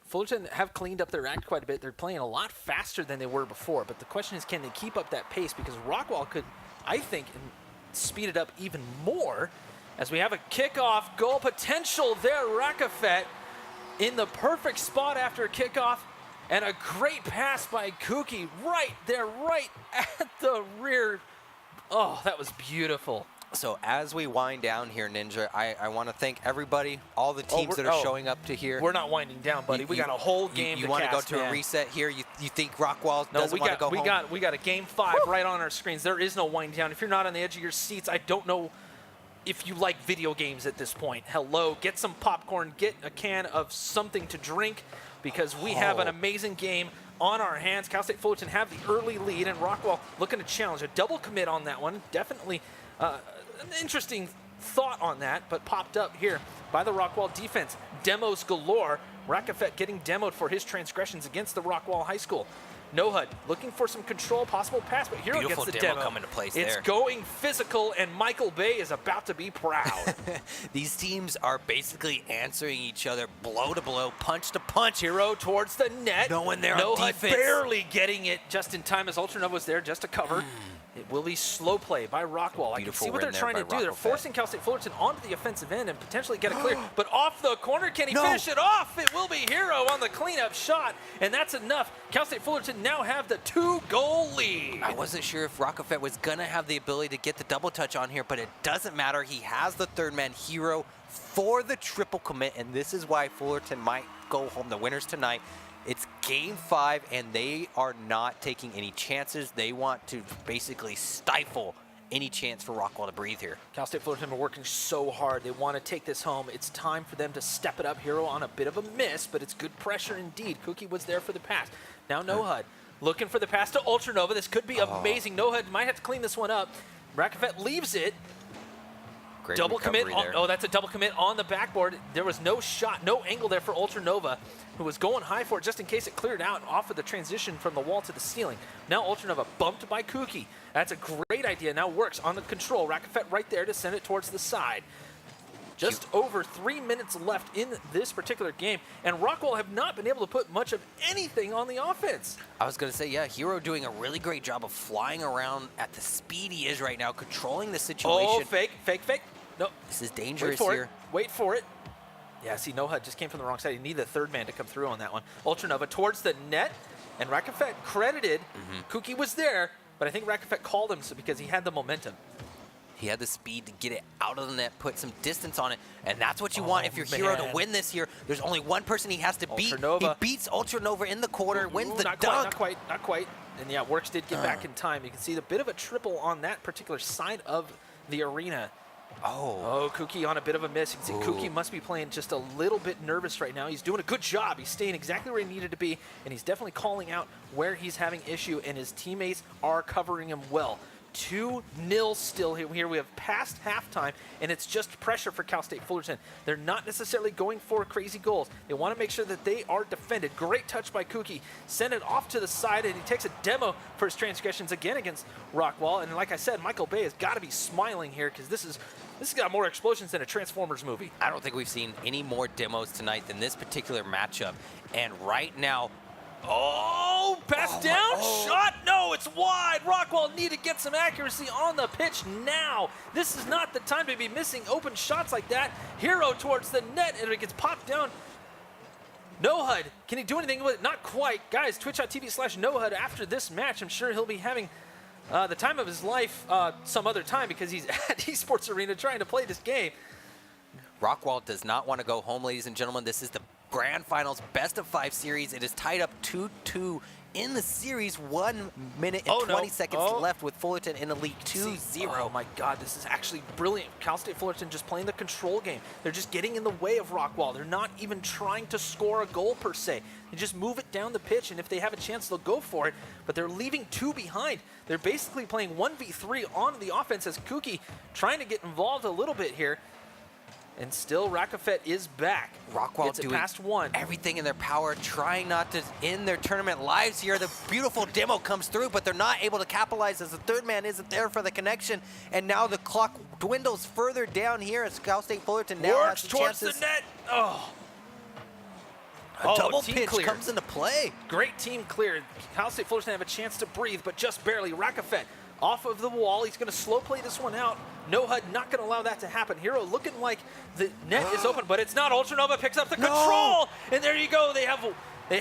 [SPEAKER 1] have cleaned up their act quite a bit. They're playing a lot faster than they were before, but the question is, can they keep up that pace? Because Rockwall could, I think, speed it up even more as we have a kickoff goal potential there. Rakafet in the perfect spot after a kickoff. And a great pass by Kuki right there, right at the rear. Oh, that was beautiful.
[SPEAKER 3] So as we wind down here, Ninja, I want to thank everybody, all the teams that are showing up to here.
[SPEAKER 1] We're not winding down, buddy. We got a whole game
[SPEAKER 3] You want to go to a reset here? You think Rockwall doesn't want to go home?
[SPEAKER 1] We got a game 5 right on our screens. There is no wind down. If you're not on the edge of your seats, I don't know if you like video games at this point. Hello, get some popcorn, get a can of something to drink, because we have an amazing game on our hands. Cal State Fullerton have the early lead, and Rockwall looking to challenge. A double commit on that one. Definitely an interesting thought on that, but popped up here by the Rockwall defense. Demos galore. Rakafet getting demoed for his transgressions against the Rockwall High School. Nohud looking for some control, possible pass, but Hero gets the demo.
[SPEAKER 3] Coming to place
[SPEAKER 1] it's
[SPEAKER 3] there.
[SPEAKER 1] going physical, and Michael Bay is about to be proud.
[SPEAKER 3] These teams are basically answering each other blow to blow, punch to punch.
[SPEAKER 1] Hero towards the net.
[SPEAKER 3] No one there on defense.
[SPEAKER 1] Barely getting it just in time as Ultranova was there just to cover. It will be slow play by Rockwall. I can see what they're trying to do. They're forcing Cal State Fullerton onto the offensive end and potentially get it clear. But off the corner, can he finish it off? It will be Hero on the cleanup shot, and that's enough. Cal State Fullerton now have the 2-goal lead.
[SPEAKER 3] I wasn't sure if Rakafet was going to have the ability to get the double touch on here, but it doesn't matter. He has the third man, Hero, for the triple commit, and this is why Fullerton might go home the winners tonight. It's game 5, and they are not taking any chances. They want to basically stifle any chance for Rockwall to breathe here.
[SPEAKER 1] Cal State Fullerton are working so hard. They want to take this home. It's time for them to step it up. Hero on a bit of a miss, but it's good pressure indeed. Cookie was there for the pass. Now Nohud looking for the pass to Ultranova. This could be amazing. Nohud might have to clean this one up. Rakafet leaves it.
[SPEAKER 3] Great
[SPEAKER 1] double commit. That's a double commit on the backboard. There was no shot, no angle there for Ultranova, who was going high for it just in case it cleared out off of the transition from the wall to the ceiling. Now Ultranova bumped by Kuki. That's a great idea. Now works on the control. Rakafet right there to send it towards the side. Just over 3 minutes left in this particular game, and Rockwall have not been able to put much of anything on the offense.
[SPEAKER 3] I was going to say, yeah, Hero doing a really great job of flying around at the speed he is right now, controlling the situation.
[SPEAKER 1] Oh, fake. No.
[SPEAKER 3] This is dangerous here.
[SPEAKER 1] Wait for it. Yeah, see, Nohud just came from the wrong side. You need the third man to come through on that one. Ultranova towards the net, and Rakafet credited. Kuki was there, but I think Rakafet called him because he had the momentum.
[SPEAKER 3] He had the speed to get it out of the net, put some distance on it, and that's what you want if you're Hero to win this here. There's only one person he has to beat. He beats Ultranova in the quarter, wins the dunk.
[SPEAKER 1] Not quite. And yeah, Works did get back in time. You can see the bit of a triple on that particular side of the arena. Oh, Kuki on a bit of a miss. You can see Kuki must be playing just a little bit nervous right now. He's doing a good job. He's staying exactly where he needed to be, and he's definitely calling out where he's having issue, and his teammates are covering him well. 2-0 still here. We have passed halftime, and it's just pressure for Cal State Fullerton. They're not necessarily going for crazy goals. They want to make sure that they are defended. Great touch by Kuki. Send it off to the side, and he takes a demo for his transgressions again against Rockwall. And like I said, Michael Bay has got to be smiling here because this has got more explosions than a Transformers movie.
[SPEAKER 3] I don't think we've seen any more demos tonight than this particular matchup. And right now,
[SPEAKER 1] Oh, pass down, shot, no, it's wide. Rockwall need to get some accuracy on the pitch now. This is not the time to be missing open shots like that. Hero towards the net, and it gets popped down. NoHud, can he do anything with it? Not quite. Guys, twitch.tv/NoHud after this match. I'm sure he'll be having the time of his life some other time because he's at Esports Arena trying to play this game.
[SPEAKER 3] Rockwall does not want to go home, ladies and gentlemen. This is the Grand Finals Best of 5 series. It is tied up 2-2 in the series. 1 minute and 20 seconds left with Fullerton in the lead 2-0.
[SPEAKER 1] Oh my God, this is actually brilliant. Cal State Fullerton just playing the control game. They're just getting in the way of Rockwall. They're not even trying to score a goal per se. They just move it down the pitch, and if they have a chance, they'll go for it. But they're leaving 2 behind. They're basically playing 1v3 on the offense as Kuki trying to get involved a little bit here. And still, Rakafet is back.
[SPEAKER 3] Rockwall doing
[SPEAKER 1] past 1.
[SPEAKER 3] Everything in their power, trying not to end their tournament lives here. The beautiful demo comes through, but they're not able to capitalize as the third man isn't there for the connection. And now the clock dwindles further down here as Cal State Fullerton now
[SPEAKER 1] Works
[SPEAKER 3] has the
[SPEAKER 1] towards
[SPEAKER 3] chances.
[SPEAKER 1] the net. Oh.
[SPEAKER 3] A double pitch
[SPEAKER 1] clear.
[SPEAKER 3] comes into play.
[SPEAKER 1] Great team clear. Cal State Fullerton have a chance to breathe, but just barely. Rakafet off of the wall. He's going to slow play this one out. NoHud not going to allow that to happen. Hero looking like the net is open, but it's not. Ultranova picks up the control, and there you go. They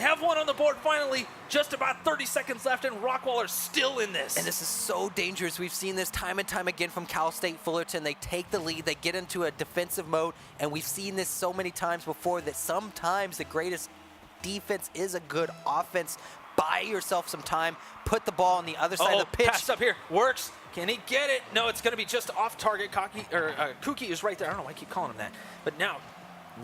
[SPEAKER 1] have one on the board finally. Just about 30 seconds left, and Rockwall are still in this.
[SPEAKER 3] And this is so dangerous. We've seen this time and time again from Cal State Fullerton. They take the lead, they get into a defensive mode, and we've seen this so many times before that sometimes the greatest defense is a good offense. Buy yourself some time. Put the ball on the other side of the pitch.
[SPEAKER 1] Pass up here. Works. Can he get it? No, it's going to be just off target. Kuki is right there. I don't know why I keep calling him that. But now,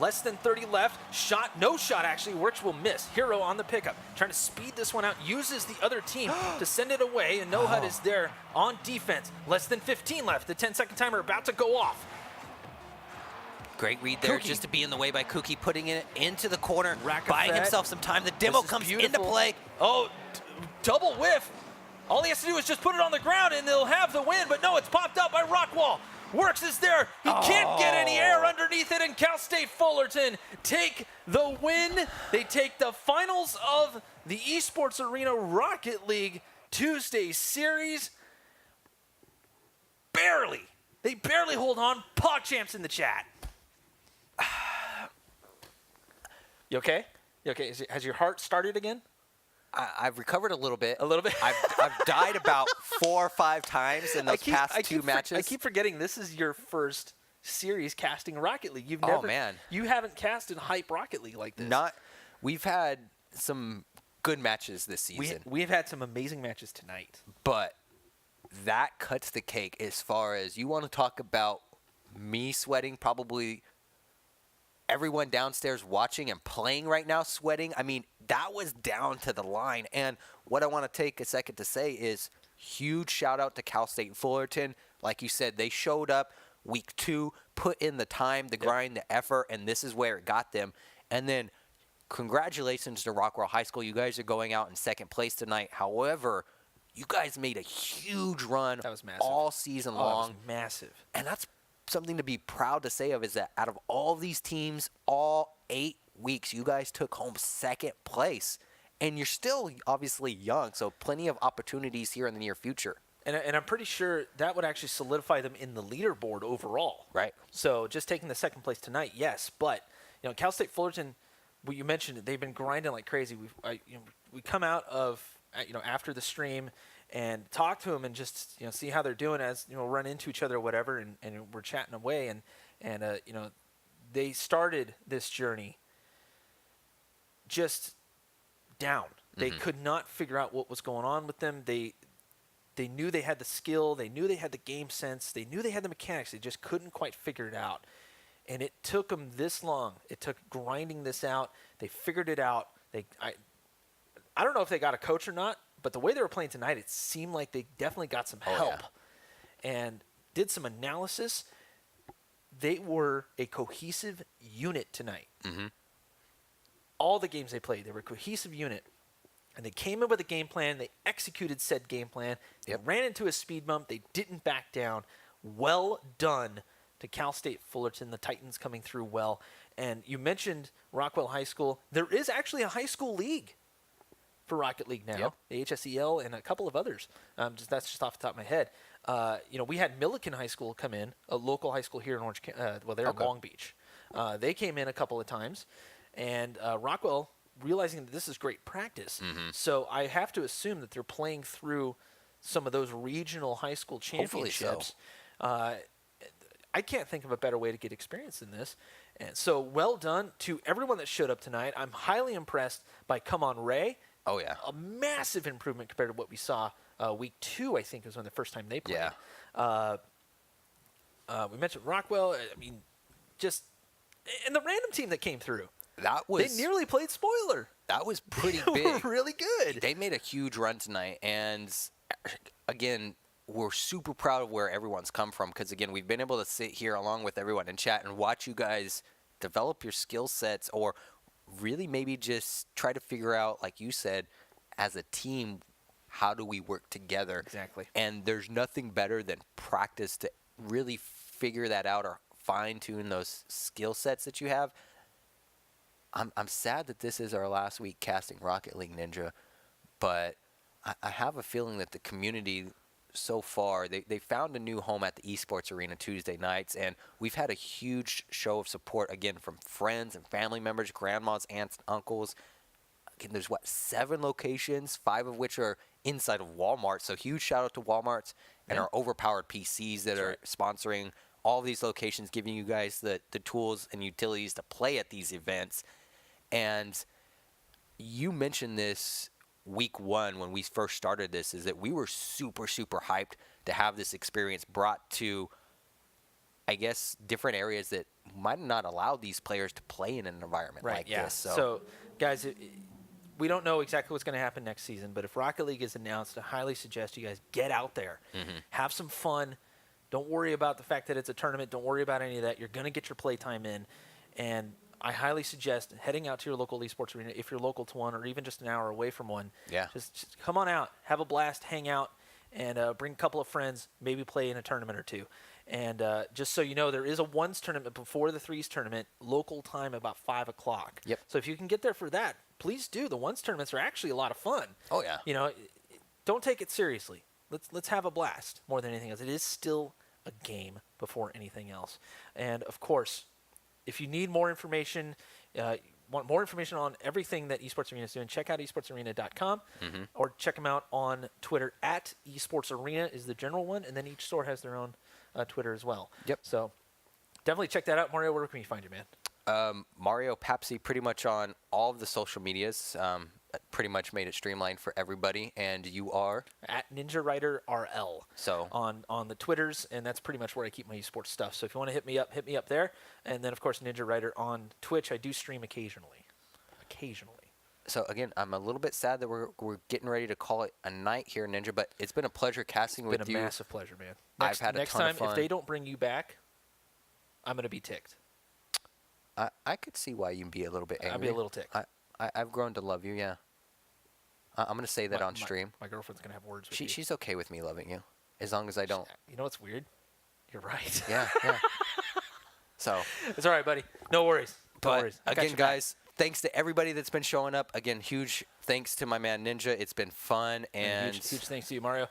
[SPEAKER 1] less than 30 left. Shot. No shot, actually. Works will miss. Hero on the pickup. Trying to speed this one out. Uses the other team to send it away. And NoHud is there on defense. Less than 15 left. The 10-second timer about to go off.
[SPEAKER 3] Great read there,
[SPEAKER 1] Kuki.
[SPEAKER 3] just to be in the way by Kuki, putting it into the corner,
[SPEAKER 1] Rakafet.
[SPEAKER 3] buying himself some time. The demo comes into play.
[SPEAKER 1] Oh, double whiff. All he has to do is just put it on the ground and they'll have the win, but no, it's popped up by Rockwall. Works is there. He can't get any air underneath it, and Cal State Fullerton take the win. They take the finals of the Esports Arena Rocket League Tuesday series. Barely. They barely hold on. PogChamps in the chat. You okay? You okay? Has your heart started again?
[SPEAKER 3] I've recovered a little bit.
[SPEAKER 1] A little bit?
[SPEAKER 3] I've died about 4 or 5 times in those past 2 matches.
[SPEAKER 1] I keep forgetting this is your first series casting Rocket League. You've never,
[SPEAKER 3] man.
[SPEAKER 1] You haven't casted Hype Rocket League like this.
[SPEAKER 3] We've had some good matches this season.
[SPEAKER 1] We've had some amazing matches tonight.
[SPEAKER 3] But that cuts the cake as far as you want to talk about me sweating, probably everyone downstairs watching and playing right now sweating. I mean, that was down to the line. And what I want to take a second to say is huge shout out to Cal State Fullerton. Like you said, they showed up week 2, put in the time, the grind, the effort, and this is where it got them. And then congratulations to Rockwell High School. You guys are going out in 2nd place tonight. However, you guys made a huge run all season long.
[SPEAKER 1] That was massive.
[SPEAKER 3] And that's something to be proud to say of, is that out of all these teams, all 8 weeks, you guys took home 2nd place. And you're still obviously young, so plenty of opportunities here in the near future.
[SPEAKER 1] And I'm pretty sure that would actually solidify them in the leaderboard overall.
[SPEAKER 3] Right.
[SPEAKER 1] So just taking the 2nd place tonight, yes. But, Cal State Fullerton, well, you mentioned it, they've been grinding like crazy. We come out of, after the stream and talk to them and just, see how they're doing as, run into each other or whatever, and we're chatting away. And they started this journey just down. They could not figure out what was going on with them. They knew they had the skill. They knew they had the game sense. They knew they had the mechanics. They just couldn't quite figure it out. And it took them this long. It took grinding this out. They figured it out. I don't know if they got a coach or not, but the way they were playing tonight, it seemed like they definitely got some help and did some analysis. They were a cohesive unit tonight. All the games they played, they were a cohesive unit. And they came in with a game plan. They executed said game plan. They ran into a speed bump. They didn't back down. Well done to Cal State Fullerton, the Titans coming through well. And you mentioned Rockwell High School. There is actually a high school league. for Rocket League now.
[SPEAKER 3] Yep.
[SPEAKER 1] The HSEL and a couple of others. That's just off the top of my head. We had Milliken High School come in, a local high school here in Orange County. They're in Long Beach. They came in a couple of times, and Rockwell, realizing that this is great practice, so I have to assume that they're playing through some of those regional high school championships.
[SPEAKER 3] Hopefully so.
[SPEAKER 1] I can't think of a better way to get experience than this. And so well done to everyone that showed up tonight. I'm highly impressed by Come On Ray.
[SPEAKER 3] Oh, yeah.
[SPEAKER 1] A massive improvement compared to what we saw week 2, I think, was when the first time they played.
[SPEAKER 3] Yeah.
[SPEAKER 1] We mentioned Rockwell. I mean, and the random team that came through. They nearly played spoiler.
[SPEAKER 3] That was pretty
[SPEAKER 1] They
[SPEAKER 3] big.
[SPEAKER 1] were really good.
[SPEAKER 3] They made a huge run tonight, and again, we're super proud of where everyone's come from because, again, we've been able to sit here along with everyone and chat and watch you guys develop your skill sets or really maybe just try to figure out, like you said, as a team, how do we work together?
[SPEAKER 1] Exactly.
[SPEAKER 3] And there's nothing better than practice to really figure that out or fine-tune those skill sets that you have. I'm sad that this is our last week casting Rocket League Ninja, but I have a feeling that the community so far, they found a new home at the Esports Arena Tuesday nights, and we've had a huge show of support, again, from friends and family members, grandmas, aunts, and uncles. Again, there's, 7 locations, 5 of which are inside of Walmart, so huge shout-out to Walmarts and our overpowered PCs that are sponsoring all these locations, giving you guys the tools and utilities to play at these events. And you mentioned this week 1 when we first started this, is that we were super, super hyped to have this experience brought to, I guess, different areas that might not allow these players to play in an environment like this.
[SPEAKER 1] So, guys, we don't know exactly what's going to happen next season, but if Rocket League is announced, I highly suggest you guys get out there, have some fun. Don't worry about the fact that it's a tournament. Don't worry about any of that. You're going to get your play time in, and I highly suggest heading out to your local esports arena if you're local to one or even just an hour away from one.
[SPEAKER 3] Yeah.
[SPEAKER 1] Just come on out, have a blast, hang out, and bring a couple of friends, maybe play in a tournament or two. And just so you know, there is a ones tournament before the threes tournament, local time about 5 o'clock.
[SPEAKER 3] Yep.
[SPEAKER 1] So if you can get there for that, please do. The ones tournaments are actually a lot of fun.
[SPEAKER 3] Oh, yeah.
[SPEAKER 1] You know, don't take it seriously. Let's have a blast more than anything else. It is still a game before anything else. And, of course, if you need more information, want more information on everything that Esports Arena is doing, check out esportsarena.com or check them out on Twitter at Esports Arena is the general one, and then each store has their own Twitter as well.
[SPEAKER 3] Yep.
[SPEAKER 1] So definitely check that out. Mario, where can we find you, man?
[SPEAKER 3] Mario Papsi pretty much on all of the social medias. Pretty much made it streamlined for everybody, and you are
[SPEAKER 1] at Ninja Rider RL.
[SPEAKER 3] So
[SPEAKER 1] on the Twitters, and that's pretty much where I keep my esports stuff. So if you want to hit me up there, and then of course Ninja Rider on Twitch. I do stream occasionally.
[SPEAKER 3] So again, I'm a little bit sad that we're getting ready to call it a night here, Ninja. But it's been a pleasure casting with you.
[SPEAKER 1] It's been a massive pleasure, man.
[SPEAKER 3] I've had a ton of fun.
[SPEAKER 1] If they don't bring you back, I'm gonna be ticked.
[SPEAKER 3] I could see why you'd be a little bit angry.
[SPEAKER 1] I'd be a little ticked.
[SPEAKER 3] I've grown to love you, yeah. I'm going to say that on stream.
[SPEAKER 1] My girlfriend's going to have words with you.
[SPEAKER 3] She's okay with me loving you, as long as I don't.
[SPEAKER 1] You know what's weird? You're right.
[SPEAKER 3] Yeah. So.
[SPEAKER 1] It's all right, buddy. No worries.
[SPEAKER 3] Again, guys, thanks to everybody that's been showing up. Again, huge thanks to my man Ninja. It's been fun. And
[SPEAKER 1] huge thanks to you, Mario.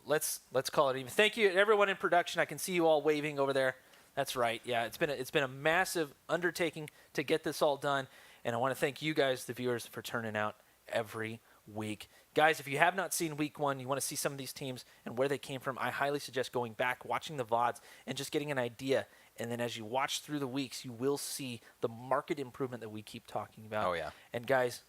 [SPEAKER 1] Let's call it even. Thank you to everyone in production. I can see you all waving over there. That's right. Yeah, it's been a massive undertaking to get this all done. And I want to thank you guys, the viewers, for turning out every week. Guys, if you have not seen week 1, you want to see some of these teams and where they came from, I highly suggest going back, watching the VODs, and just getting an idea. And then as you watch through the weeks, you will see the market improvement that we keep talking about.
[SPEAKER 3] Oh, yeah.
[SPEAKER 1] And guys,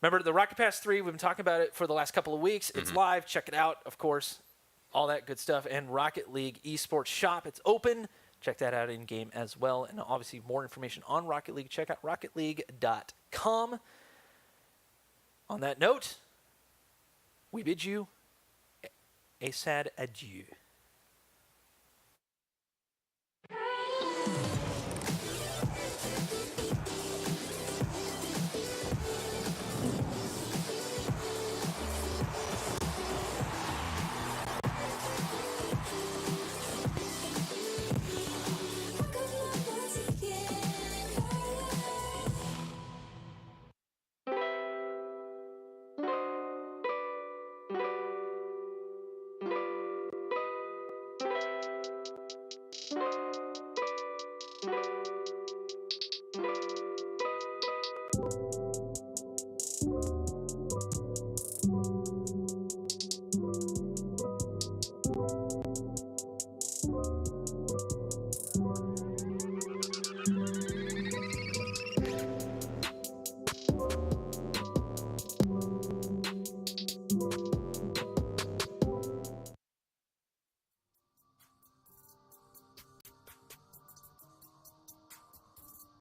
[SPEAKER 1] remember the Rocket Pass 3, we've been talking about it for the last couple of weeks. It's live. Check it out, of course. All that good stuff. And Rocket League Esports Shop, it's open. Check that out in-game as well. And obviously more information on Rocket League. Check out rocketleague.com. On that note, we bid you a sad adieu.